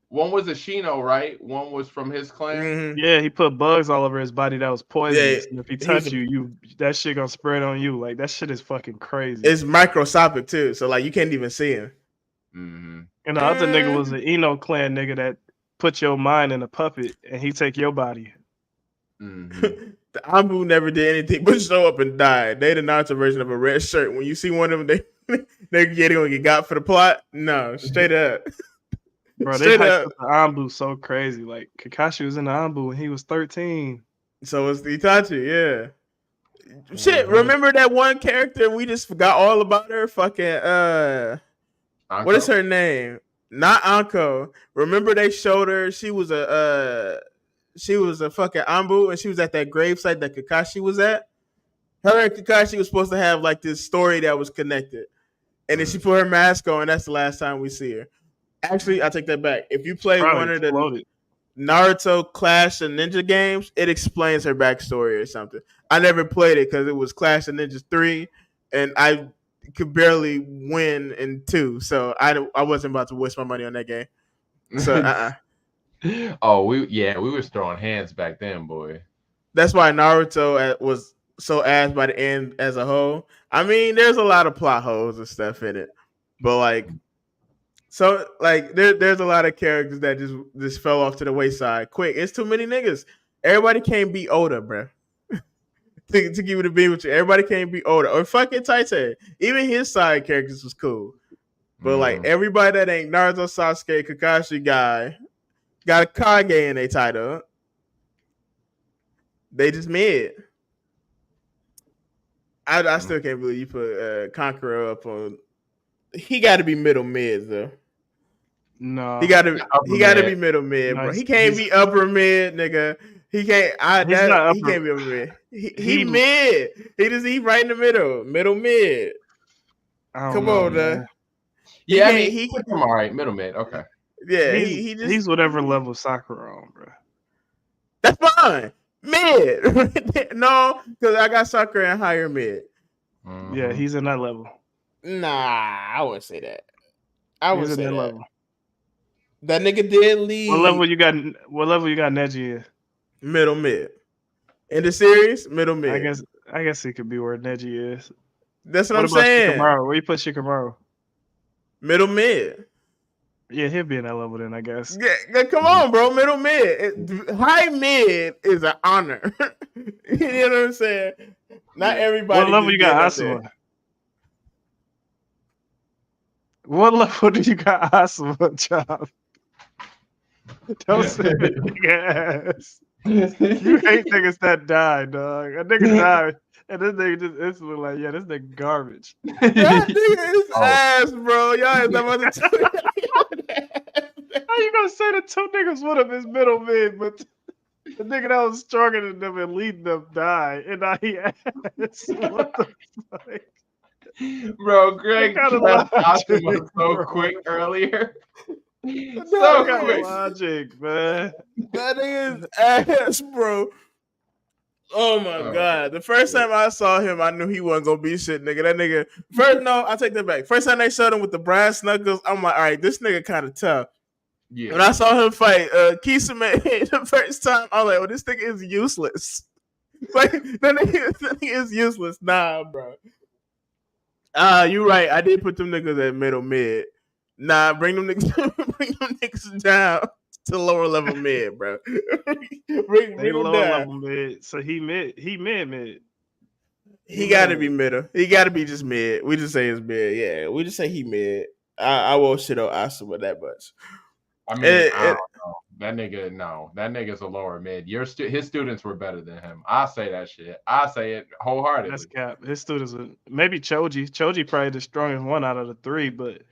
one was a Shino, right? One was from his clan.
Mm-hmm.
Yeah, he put bugs all over his body that was poisonous.
Yeah,
and if he touch you, that shit gonna spread on you. Like that shit is fucking crazy.
It's microscopic too, so like you can't even see him.
Mm-hmm.
And the other nigga was an Eno clan nigga that put your mind in a puppet and he take your body.
Mm-hmm.
The Anbu never did anything but show up and die. They the Naruto version of a red shirt. When you see one of them, they're gonna get got for the plot. No, straight up.
Bro, they
Straight
hyped
up.
up the Anbu so crazy. Like Kakashi was in the Anbu when he was 13.
So it's the Itachi, yeah. Shit, remember that one character we just forgot all about her? Fucking what is
Anko?
her name? Not Anko. Remember they showed her she was a fucking Anbu and she was at that gravesite that Kakashi was at. Her and Kakashi was supposed to have like this story that was connected. And then she put her mask on, and that's the last time we see her. Actually, I take that back. If you play
Probably
one of the
exploded.
Naruto Clash of Ninja games, it explains her backstory or something. I never played it because it was Clash of Ninjas 3, and I could barely win in 2, so I wasn't about to waste my money on that game. So
Oh, we was throwing hands back then, boy.
that's why Naruto was so ass by the end as a whole. I mean, there's a lot of plot holes and stuff in it, but like, so like there's a lot of characters that just fell off to the wayside quick. It's too many niggas. Everybody can't be Oda, bro. to give it a beat with you, everybody can't be Oda or fucking Titan. Even his side characters was cool, but like everybody that ain't Naruto, Sasuke, Kakashi guy got a Kage in their title. They just mid. I still can't believe you put Conqueror up on. He got to be middle mid though.
No,
he got to be middle mid, bro. He can't be upper mid, nigga. He can't. He can't be upper mid. He mid. He right in the middle mid. Come on, man.
Yeah, I mean, he all right, middle mid. Okay.
Yeah,
he's whatever level Sakura on, bro.
That's fine. Mid. No, because I got Sakura in higher mid.
Mm-hmm. Yeah, he's in that level.
Nah, I wouldn't say that. I would say that
level.
That nigga did lead.
What level you got Neji in?
Middle mid. In the series, middle mid.
I guess he could be where Neji is.
That's what I'm saying.
Shikamaru? Where you put Shikamaru?
Middle mid.
Yeah, he'll be in that level then, I guess.
Yeah, come on, bro. Middle mid. High mid is an honor. You know what I'm saying? Not everybody.
What level you got Asuma? What level do you got Asuma, Chop? Don't say that nigga ass. You hate niggas that die, dog. A nigga died, and this nigga just instantly like, yeah, this nigga garbage.
That nigga is ass, bro. Y'all is not about to tell
How you gonna say the two niggas with him is middle mid, but the nigga that was stronger than them and leading them died, and now he ass? What the fuck?
Bro, Greg left Asuma so quick earlier. So quick.
Logic, man.
That nigga is ass, bro. Oh my god. The first time I saw him, I knew he wasn't gonna be shit, nigga. That nigga I take that back. First time they showed him with the brass knuckles, I'm like, all right, this nigga kind of tough. Yeah. When I saw him fight Kisame the first time, I was like, well, this nigga is useless. Like that nigga is useless. Nah, bro. You right. I did put them niggas at middle mid. Nah, bring them niggas down to lower level mid, bro. bring them
lower
down.
Level mid. So he mid.
He got to be middle. He got to be just mid. We just say it's mid. Yeah, we just say he mid. I won't shit on Asuma that much.
I mean, I don't know. That nigga's a lower mid. His students were better than him. I say that shit. I say it wholeheartedly.
That's cap. His students were maybe Choji. Choji probably the strongest one out of the three, but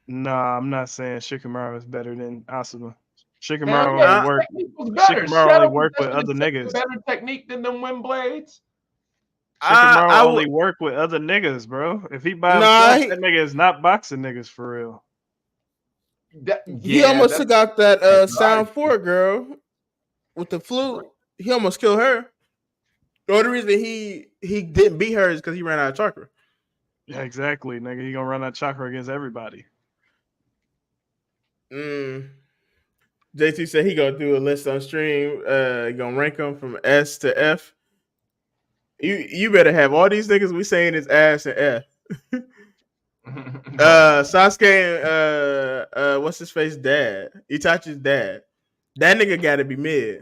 nah, I'm not saying Shikamaru is better than Asuma. Shikamaru only worked with other niggas.
Better technique than them wind blades.
Shikamaru only work with other niggas, bro. If he by himself, that nigga is not boxing niggas for real.
He almost took out that Sound 4 girl with the flute. He almost killed her. The only reason he didn't beat her is because he ran out of chakra.
Yeah, exactly, nigga. He gonna run out of chakra against everybody.
JT said he gonna do a list on stream. Gonna rank them from S to F. You better have all these niggas we saying is ass and F. Sasuke and what's his face dad, Itachi's dad. That nigga gotta be mid.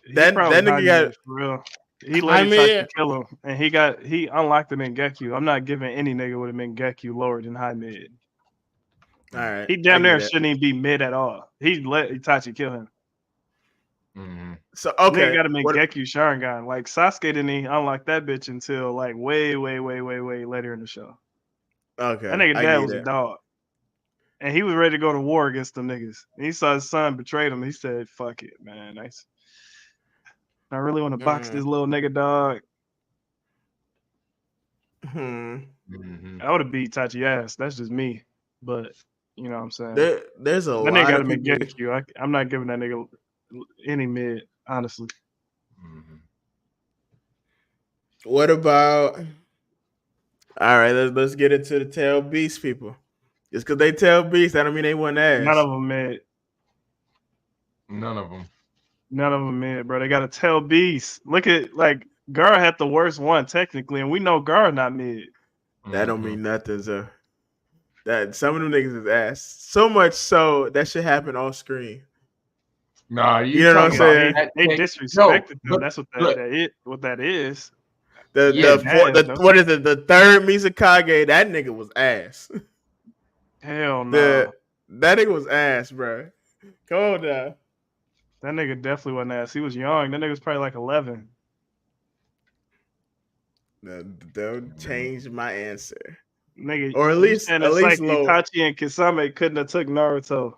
He probably
nigga
high
got
mid for real. He
high
let Itachi
mid.
kill him, and he unlocked the Mangekyo. I'm not giving any nigga with a Mangekyo lower than high mid.
All right,
He
I
damn
get
near
that.
shouldn't even be mid at all. He let Itachi kill him.
Mm-hmm.
So
Nigga
okay,
got a
what?
Mangekyo Sharingan. Like Sasuke didn't even unlock that bitch until like way later in the show. That
Okay,
nigga
I
dad
get
was a
it.
dog. And he was ready to go to war against them niggas. And he saw his son betrayed him. He said, fuck it, man. I really want to box this little nigga, dog.
Mm-hmm.
I would have beat Tachi ass. That's just me. But you know what I'm saying?
There's a
That nigga
lot
got to
of
make
people.
Gekyu. I'm not giving that nigga any mid, honestly.
Mm-hmm.
What about? All right, let's get into the tail beast people. Just because they tail beast, that don't mean they want
None
ass.
of them mid.
None of them.
None of them mid, bro. They got to tell beast. Look at like Gar had the worst one technically, and we know Gar not mid.
That don't mean nothing, so that some of them niggas is ass. So much so that shit happen off screen.
Nah,
You know what I'm saying?
They disrespected them. That's what
look.
that is.
What is it? The third Mizukage, that nigga was ass.
Hell no.
That nigga was ass, bro. Come on now.
That nigga definitely wasn't ass. He was young. That nigga was probably like 11.
Don't change my answer.
Nigga,
Or at least
like
low.
Itachi and Kisame couldn't have took Naruto.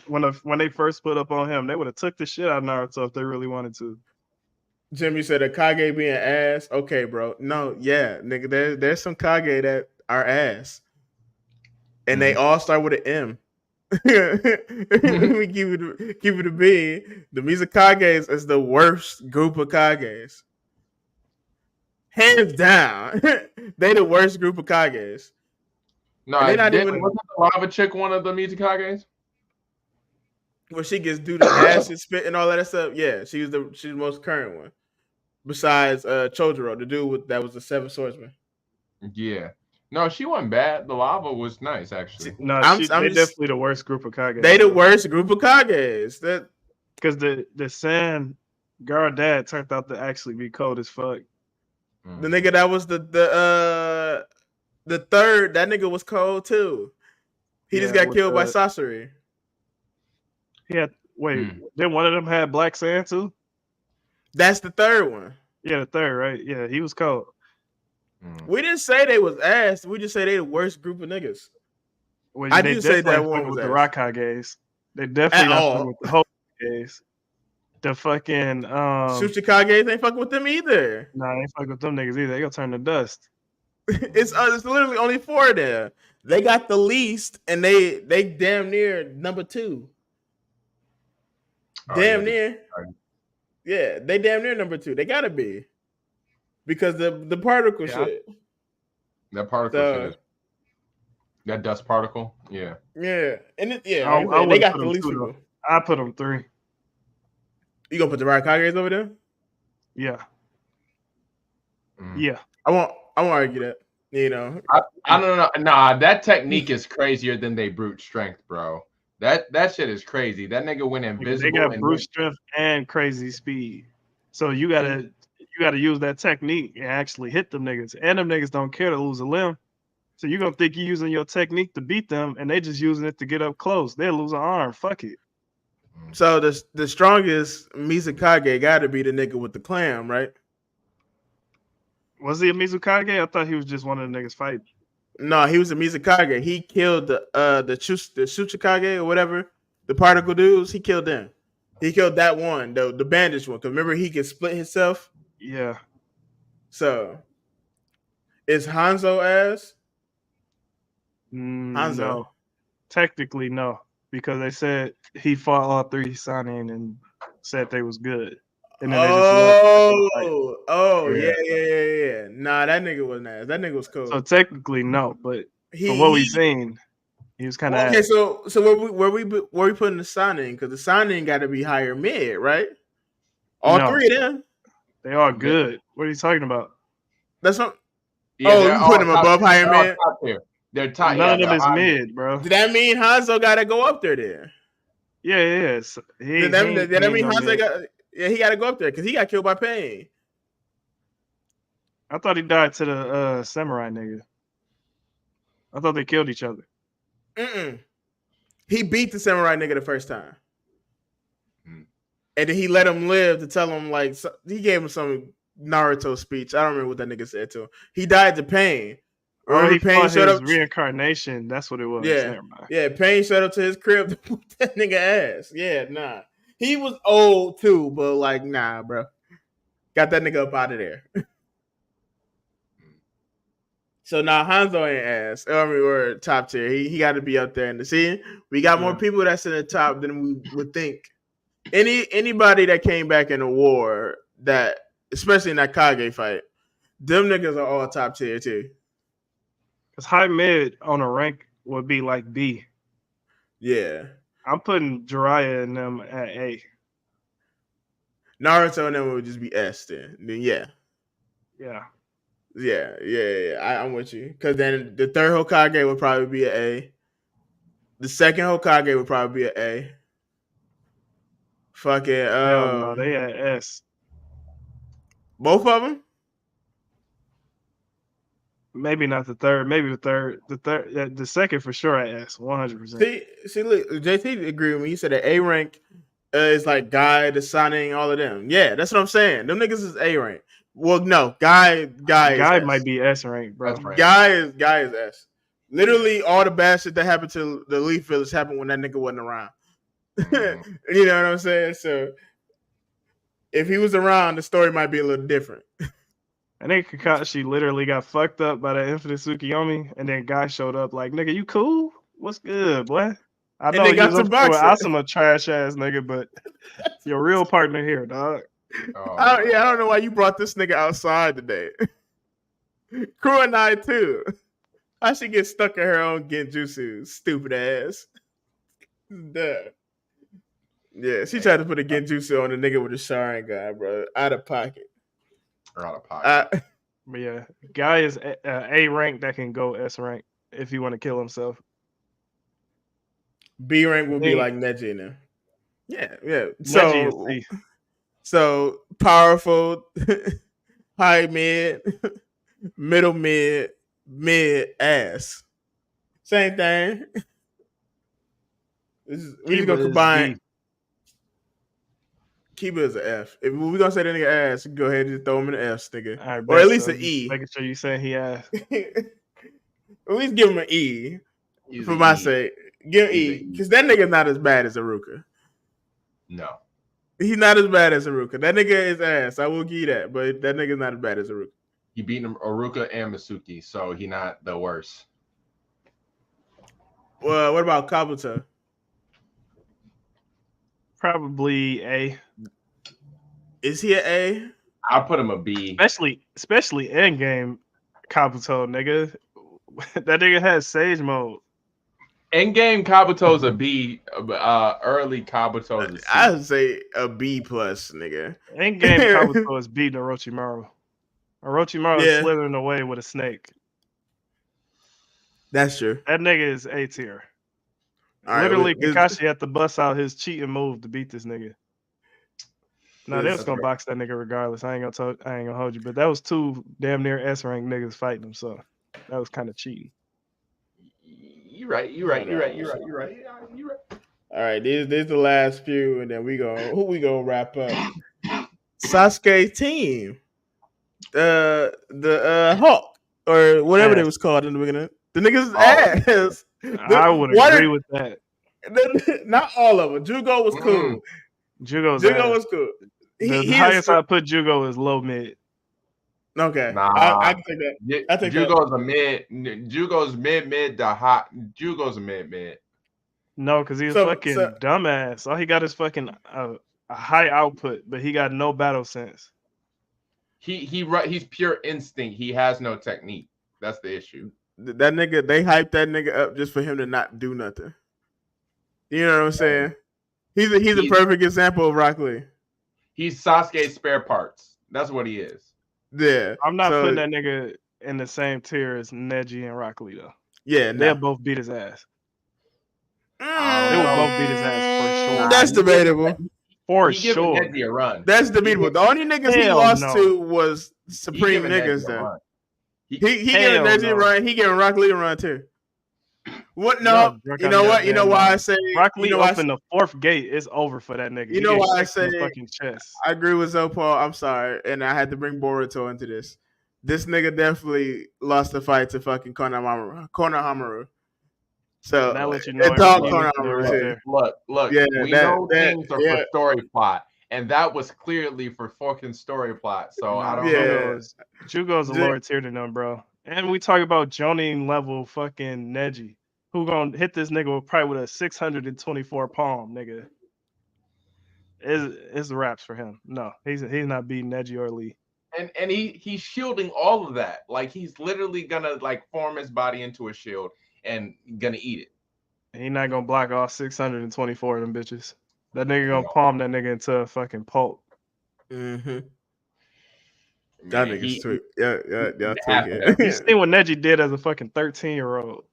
When they first put up on him, they would have took the shit out of Naruto if they really wanted to.
Jimmy said a Kage being ass. Okay, bro. No, yeah, nigga. There's some Kage that are ass, and they all start with an M. We keep it a B. The Mizukage is the worst group of Kages. Hands down, they the worst group of Kages.
No,
and they not even.
Wasn't the lava chick one of the Mizukage?
Where she gets do the acid spit and all that stuff. Yeah, she's the most current one. Besides Chojuro, the dude that was the Seven Swordsman.
Yeah. No, she wasn't bad. The lava was nice, actually.
No, they definitely the worst group of Kage.
They the worst group of Kages.
Because the Sand Gar dad turned out to actually be cold as fuck.
The nigga that was the third, that nigga was cold too. He just got killed by Sasori.
Yeah, then one of them had black sand too?
That's the third one.
Yeah, the third, right? Yeah, he was cold.
We didn't say they was ass. We just say they the worst group of niggas.
Well,
I do say that one was
with
ass.
the Rakages. They definitely not fucking with the Hokages. The fucking
Tsuchikages ain't fucking with them either.
Nah, they ain't fucking with them niggas either. They gonna turn to dust.
It's literally only 4 there. They got the least, and they damn near number 2. Damn near. Yeah, they damn near number 2. They gotta be. Because the particle shit.
That particle shit is that dust particle. Yeah.
Yeah. And
they
got the least people.
I put them 3.
You gonna put the Rakages over there?
Yeah. Yeah.
I won't argue that. You know.
I don't know. Nah, that technique is crazier than they brute strength, bro. That shit is crazy. That nigga went invisible.
They got brute strength and crazy speed. So you gotta use that technique and actually hit them niggas. And them niggas don't care to lose a limb. So you're gonna think you're using your technique to beat them, and they just using it to get up close. They'll lose an arm. Fuck it.
So the strongest Mizukage gotta be the nigga with the clam, right?
Was he a Mizukage? I thought he was just one of the niggas fighting.
No, he was a Mizukage. He killed the Tsuchikage or whatever, the particle dudes. He killed them. He killed that one, the bandaged one. Cause remember he could split himself.
Yeah.
So is Hanzo ass?
Hanzo. No. Technically, no, because they said he fought all 3 Sanin and said they was good. And then yeah.
Nah, that nigga wasn't ass. That nigga was cool.
So technically, no, but from what we've seen, he was kind of
okay. So where we putting the Sanin? Because the Sanin got to be higher mid, right? All 3 of them.
They are good. What are you talking about?
That's what. Yeah, you put him above higher mid.
They're top.
None of them is mid, bro.
Does that mean Hanzo got to go up there then?
Yeah. So he
Then that,
ain't
then that
need
mean
no
Hanzo
med.
he got to go up there because he got killed by Pain.
I thought he died to the samurai nigga. I thought they killed each other.
He beat the samurai nigga the first time.
Hmm.
And then he let him live to tell him, like, he gave him some Naruto speech. I don't remember what that nigga said to him. He died to Pain.
Oh,
Remember
he
Pain
fought
showed
his
up?
reincarnation. That's what it was.
Yeah.
Never mind.
Yeah, Pain showed up to his crib to whoop that nigga ass. Yeah, nah. He was old too, but like, nah, bro. Got that nigga up out of there. So now Hanzo ain't ass. I mean, we're top tier. He got to be up there in the scene. We got more people that's in the top than we would think. Anybody that came back in the war, that especially in that Kage fight, them niggas are all top tier too.
Because high mid on a rank would be like B.
Yeah.
I'm putting Jiraiya and them at A.
Naruto and them would just be S then. Then yeah.
Yeah.
I'm with you. Because then the third Hokage would probably be an A. The second Hokage would probably be an A. Fucking
Hell no, they at S.
both of them.
Maybe not the third. Maybe the third. The second for sure at S. 100%.
See, look, JT agreed with me. He said that A rank is like Guy, the Sonic, all of them. Yeah, that's what I'm saying. Them niggas is A rank. Well, no, Guy is S.
might be S rank, bro.
That's right.
Guy is S. Literally, all the bad shit that happened to the Leaf Village happened when that nigga wasn't around. You know what I'm saying? So if he was around, the story might be a little different.
I think Kakashi literally got fucked up by that Infinite Tsukiyomi, and then Guy showed up like, nigga, you cool? What's good, boy? I know
they
you
got
was
some
up to
boxing.
Asuma trash ass nigga, but your real partner here, dog.
I don't know why you brought this nigga outside today. Crew and I too. I should get stuck in her own genjutsu, stupid ass. Duh. Yeah, she tried to put a genjutsu on the nigga with a Sharingan, bro. Out of pocket.
But yeah, Guy is A rank that can go S rank if he want to kill himself.
B rank will be like Neji now. Yeah.
Neji is C.
So powerful, high mid, middle mid, ass. Same thing. We just gonna combine. Kiba is an F. If we're gonna say that nigga ass, go ahead and just throw him in the F, nigga.
Right,
or at least an E.
Making sure you saying he ass.
At least give him an E. For my sake. Give him E. Because that nigga's not as bad as Aruka.
No.
He's not as bad as Aruka. That nigga is ass. I will give you that. But that nigga's not as bad as Aruka.
He beat him Aruka and Masuki, so he not the worst.
Well, what about Kabuto?
Probably A.
Is he an A?
I'll put him a B.
Especially endgame Kabuto, nigga. That nigga has Sage mode.
Endgame Kabuto's a B. Early Kabuto's a C.
I'd say a B plus, nigga.
Endgame Kabuto is beating Orochimaru. Orochimaru is slithering away with a snake.
That's true.
That nigga is A tier. Literally, Kakashi had to bust out his cheating move to beat this nigga. No, they was gonna box that nigga regardless. I ain't gonna hold you, but that was two damn near S rank niggas fighting him, so that was kind of cheating.
You're right.
All right, these the last few, and then who we gonna wrap up? Sasuke team, the Hawk or whatever it was called in the beginning. The niggas ass.
I would agree with that.
Not all of them. Jugo was cool.
Jugo was
cool.
The highest I put Jugo is low mid.
Okay,
nah,
I can take that. I think
Jugo's a mid. Jugo's mid to hot. Jugo's a mid. No,
because he's a fucking dumbass. All he got is fucking a high output, but he got no battle sense.
He's pure instinct. He has no technique. That's the issue.
That nigga, they hyped that nigga up just for him to not do nothing. You know what I'm saying? He's a perfect example of Rock Lee.
He's Sasuke's spare parts. That's what he is.
Yeah.
I'm not putting that nigga in the same tier as Neji and Rock Lee though.
Yeah,
they'll both beat his ass. They will both beat his ass for sure.
That's debatable.
For
He giving
sure.
Neji a run.
That's debatable. The only niggas he
Hell
lost
no.
to was
He
Supreme
giving Neji
niggas
a
though.
run.
He giving
Hell
Neji a
no.
run. He giving Rock Lee a run too. What?
Y'all
No.
drunk
You
out
know
of
what? You know
goddamn
why I
mind.
say.
Rock
You
Lee
know why I
opened the fourth gate. It's over for that nigga.
You know why I
kicked in the
say-
fucking chest.
I agree with Zopal. I'm sorry, and I had to bring Boruto into this. This nigga definitely lost the fight to fucking Konohamaru. So
That lets you know
it's all
everything you need to know
Konohamaru
right
too.
there.
Look.
Yeah,
We
that-
know
that-
things are
yeah.
for story plot, and that was clearly for fucking story plot. So I don't
Yeah.
know.
Jugo's a
Ju-
lower tier than them, bro. And we talk about Jonin level fucking Neji, who gonna hit this nigga with probably with a 624 palm, nigga. It's the raps for him. No, he's not beating Neji or Lee.
And he's shielding all of that. Like he's literally gonna like form his body into a shield and gonna eat it.
And he not gonna block all 624 of them bitches. That nigga gonna
No.
palm that nigga into a fucking pulp.
Mm-hmm.
Man,
That nigga's sweet. Yeah,
half of him.
You seen what Neji did as a fucking 13-year-old.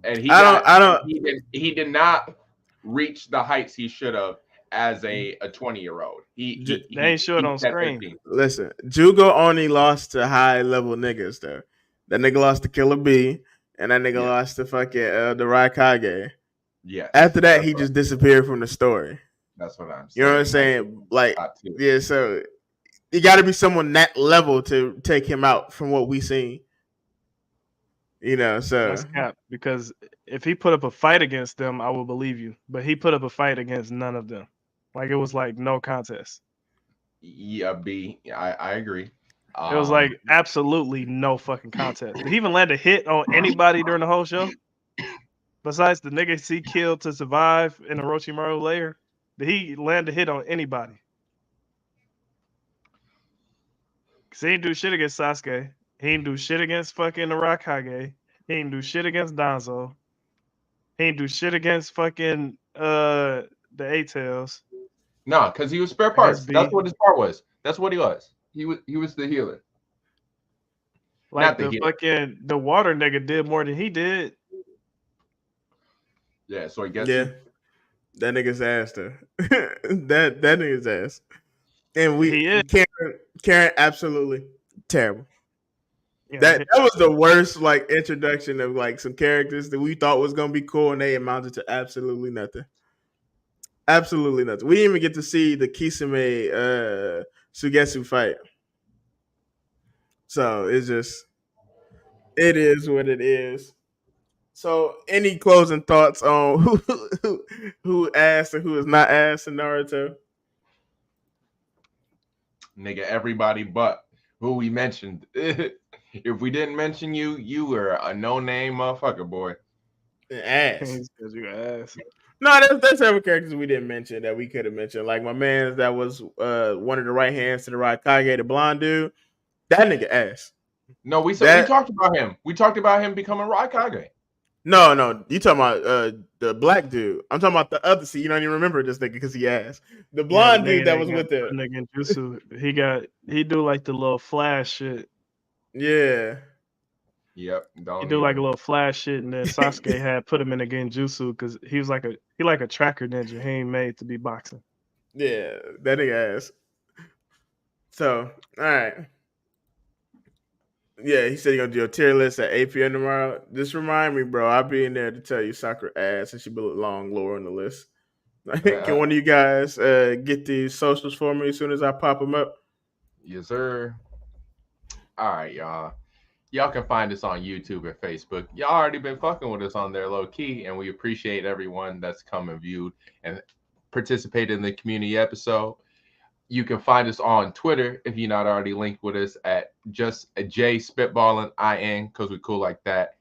And he did not reach the heights he should have as a 20-year-old.
They ain't show it on screen.
13.
Listen, Jugo only lost to high level niggas though. That nigga lost to Killer B, and that nigga lost to fucking the Raikage.
Yes.
After that, he just disappeared from the story.
That's what I'm saying.
You know what I'm saying? Like, yeah. So you got to be someone that level to take him out from what we seen. You know, so
That's cap, because if he put up a fight against them, I will believe you. But he put up a fight against none of them. Like it was like no contest.
Yeah, I agree.
It was like absolutely no fucking contest. Did he even land a hit on anybody during the whole show? Besides the niggas he killed to survive in the Orochimaru lair, did he land a hit on anybody? Cause he didn't do shit against Sasuke. He didn't do shit against fucking the Raikage. He didn't do shit against Danzo. He didn't do shit against fucking the A-Tails.
No, because he was spare parts.
SB.
That's what his part was. That's what he was. He was the healer.
Like the water nigga did more than he did.
Yeah, so he gets
that nigga's ass though. that nigga's ass. And Karen absolutely terrible. Yeah, that was the worst like introduction of like some characters that we thought was gonna be cool, and they amounted to absolutely nothing. Absolutely nothing. We didn't even get to see the Kisame Sugetsu fight. So it is what it is. So any closing thoughts on who asked and who is not asked in Naruto?
Nigga, everybody but who we mentioned. If we didn't mention you, you were a no-name motherfucker, boy.
Ass.
Because you ass.
No, there's several characters we didn't mention that we could have mentioned. Like my man that was one of the right hands to the Raikage, the blonde dude. That nigga ass.
No, we talked about him. We talked about him becoming Raikage.
No, you talking about the black dude. I'm talking about the other. See, you don't even remember this nigga because he asked the blonde dude that was with him.
Nigga in Jutsu. He do like the little flash shit.
Yeah.
Yep.
He do like a little flash shit, and then Sasuke had put him in the genjutsu because he was like a tracker ninja. He ain't made to be boxing.
Yeah, that nigga ass. So, all right. Yeah, he said he's gonna do a tier list at 8 p.m. tomorrow. Just remind me, bro. I'll be in there to tell you Sakura ass, and she belong lower on the list. Can one of you guys get these socials for me as soon as I pop them up?
Yes, sir. All right, y'all. Y'all can find us on YouTube and Facebook. Y'all already been fucking with us on there low key, and we appreciate everyone that's come and viewed and participated in the community episode. You can find us on Twitter if you're not already linked with us at just a J spitballing IN because we're cool like that.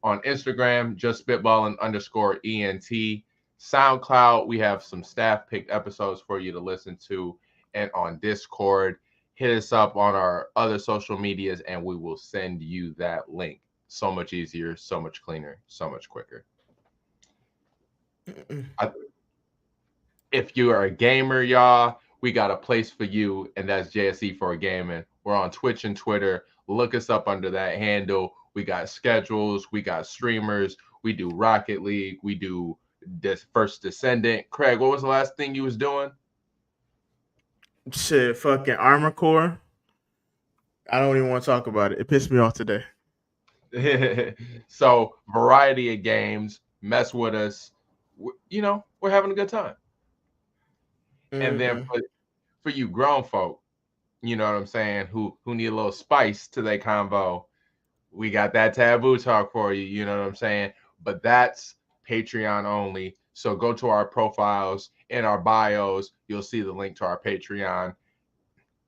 On Instagram, just spitballing _ENT. SoundCloud, we have some staff picked episodes for you to listen to, and on Discord. Hit us up on our other social medias and we will send you that link. So much easier, so much cleaner, so much quicker. If you are a gamer, y'all, we got a place for you, and that's JSE for Gaming. We're on Twitch and Twitter. Look us up under that handle. We got schedules, we got streamers, We do Rocket League. We do this First Descendant. Craig, what was the last thing you was doing?
Shit, fucking Armor Core. I don't even want to talk about it. It pissed me off today.
So variety of games. Mess with us. We're having a good time. And then
Mm-hmm.
for you grown folk, you know what I'm saying, who need a little spice to their convo, we got that taboo talk for you. You know what I'm saying? But that's Patreon only. So go to our profiles in our bios. You'll see the link to our Patreon.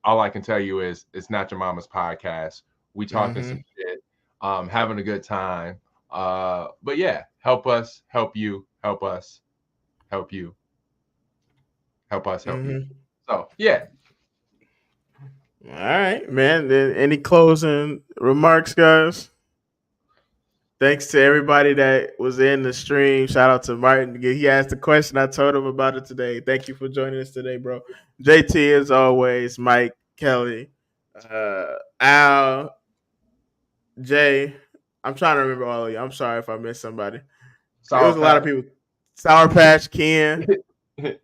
All I can tell you is it's not your mama's podcast. We talking
Mm-hmm.
some shit, having a good time. But yeah, help us, help you, help us, help you, help us, help you.
Mm-hmm.
So yeah,
All right, man. Then any closing remarks, guys? Thanks to everybody that was in the stream. Shout out to Martin. He asked the question. I told him about it today. Thank you for joining us today, bro. JT, as always, Mike, Kelly, Al, Jay. I'm trying to remember all of you. I'm sorry if I missed somebody. It
Sour
was a lot of
Patch.
people. Sour Patch, Ken.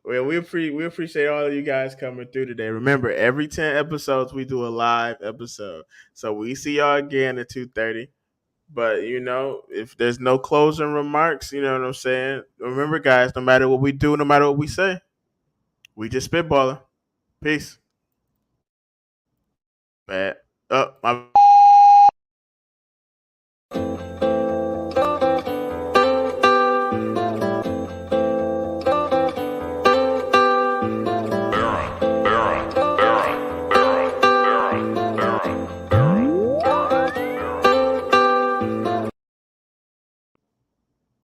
Well, we appreciate all of you guys coming through today. Remember, every 10 episodes we do a live episode. So we see y'all again at 2:30. But if there's no closing remarks, you know what I'm saying? Remember, guys, no matter what we do, no matter what we say, we just spitballing. Peace. Bad. Oh, my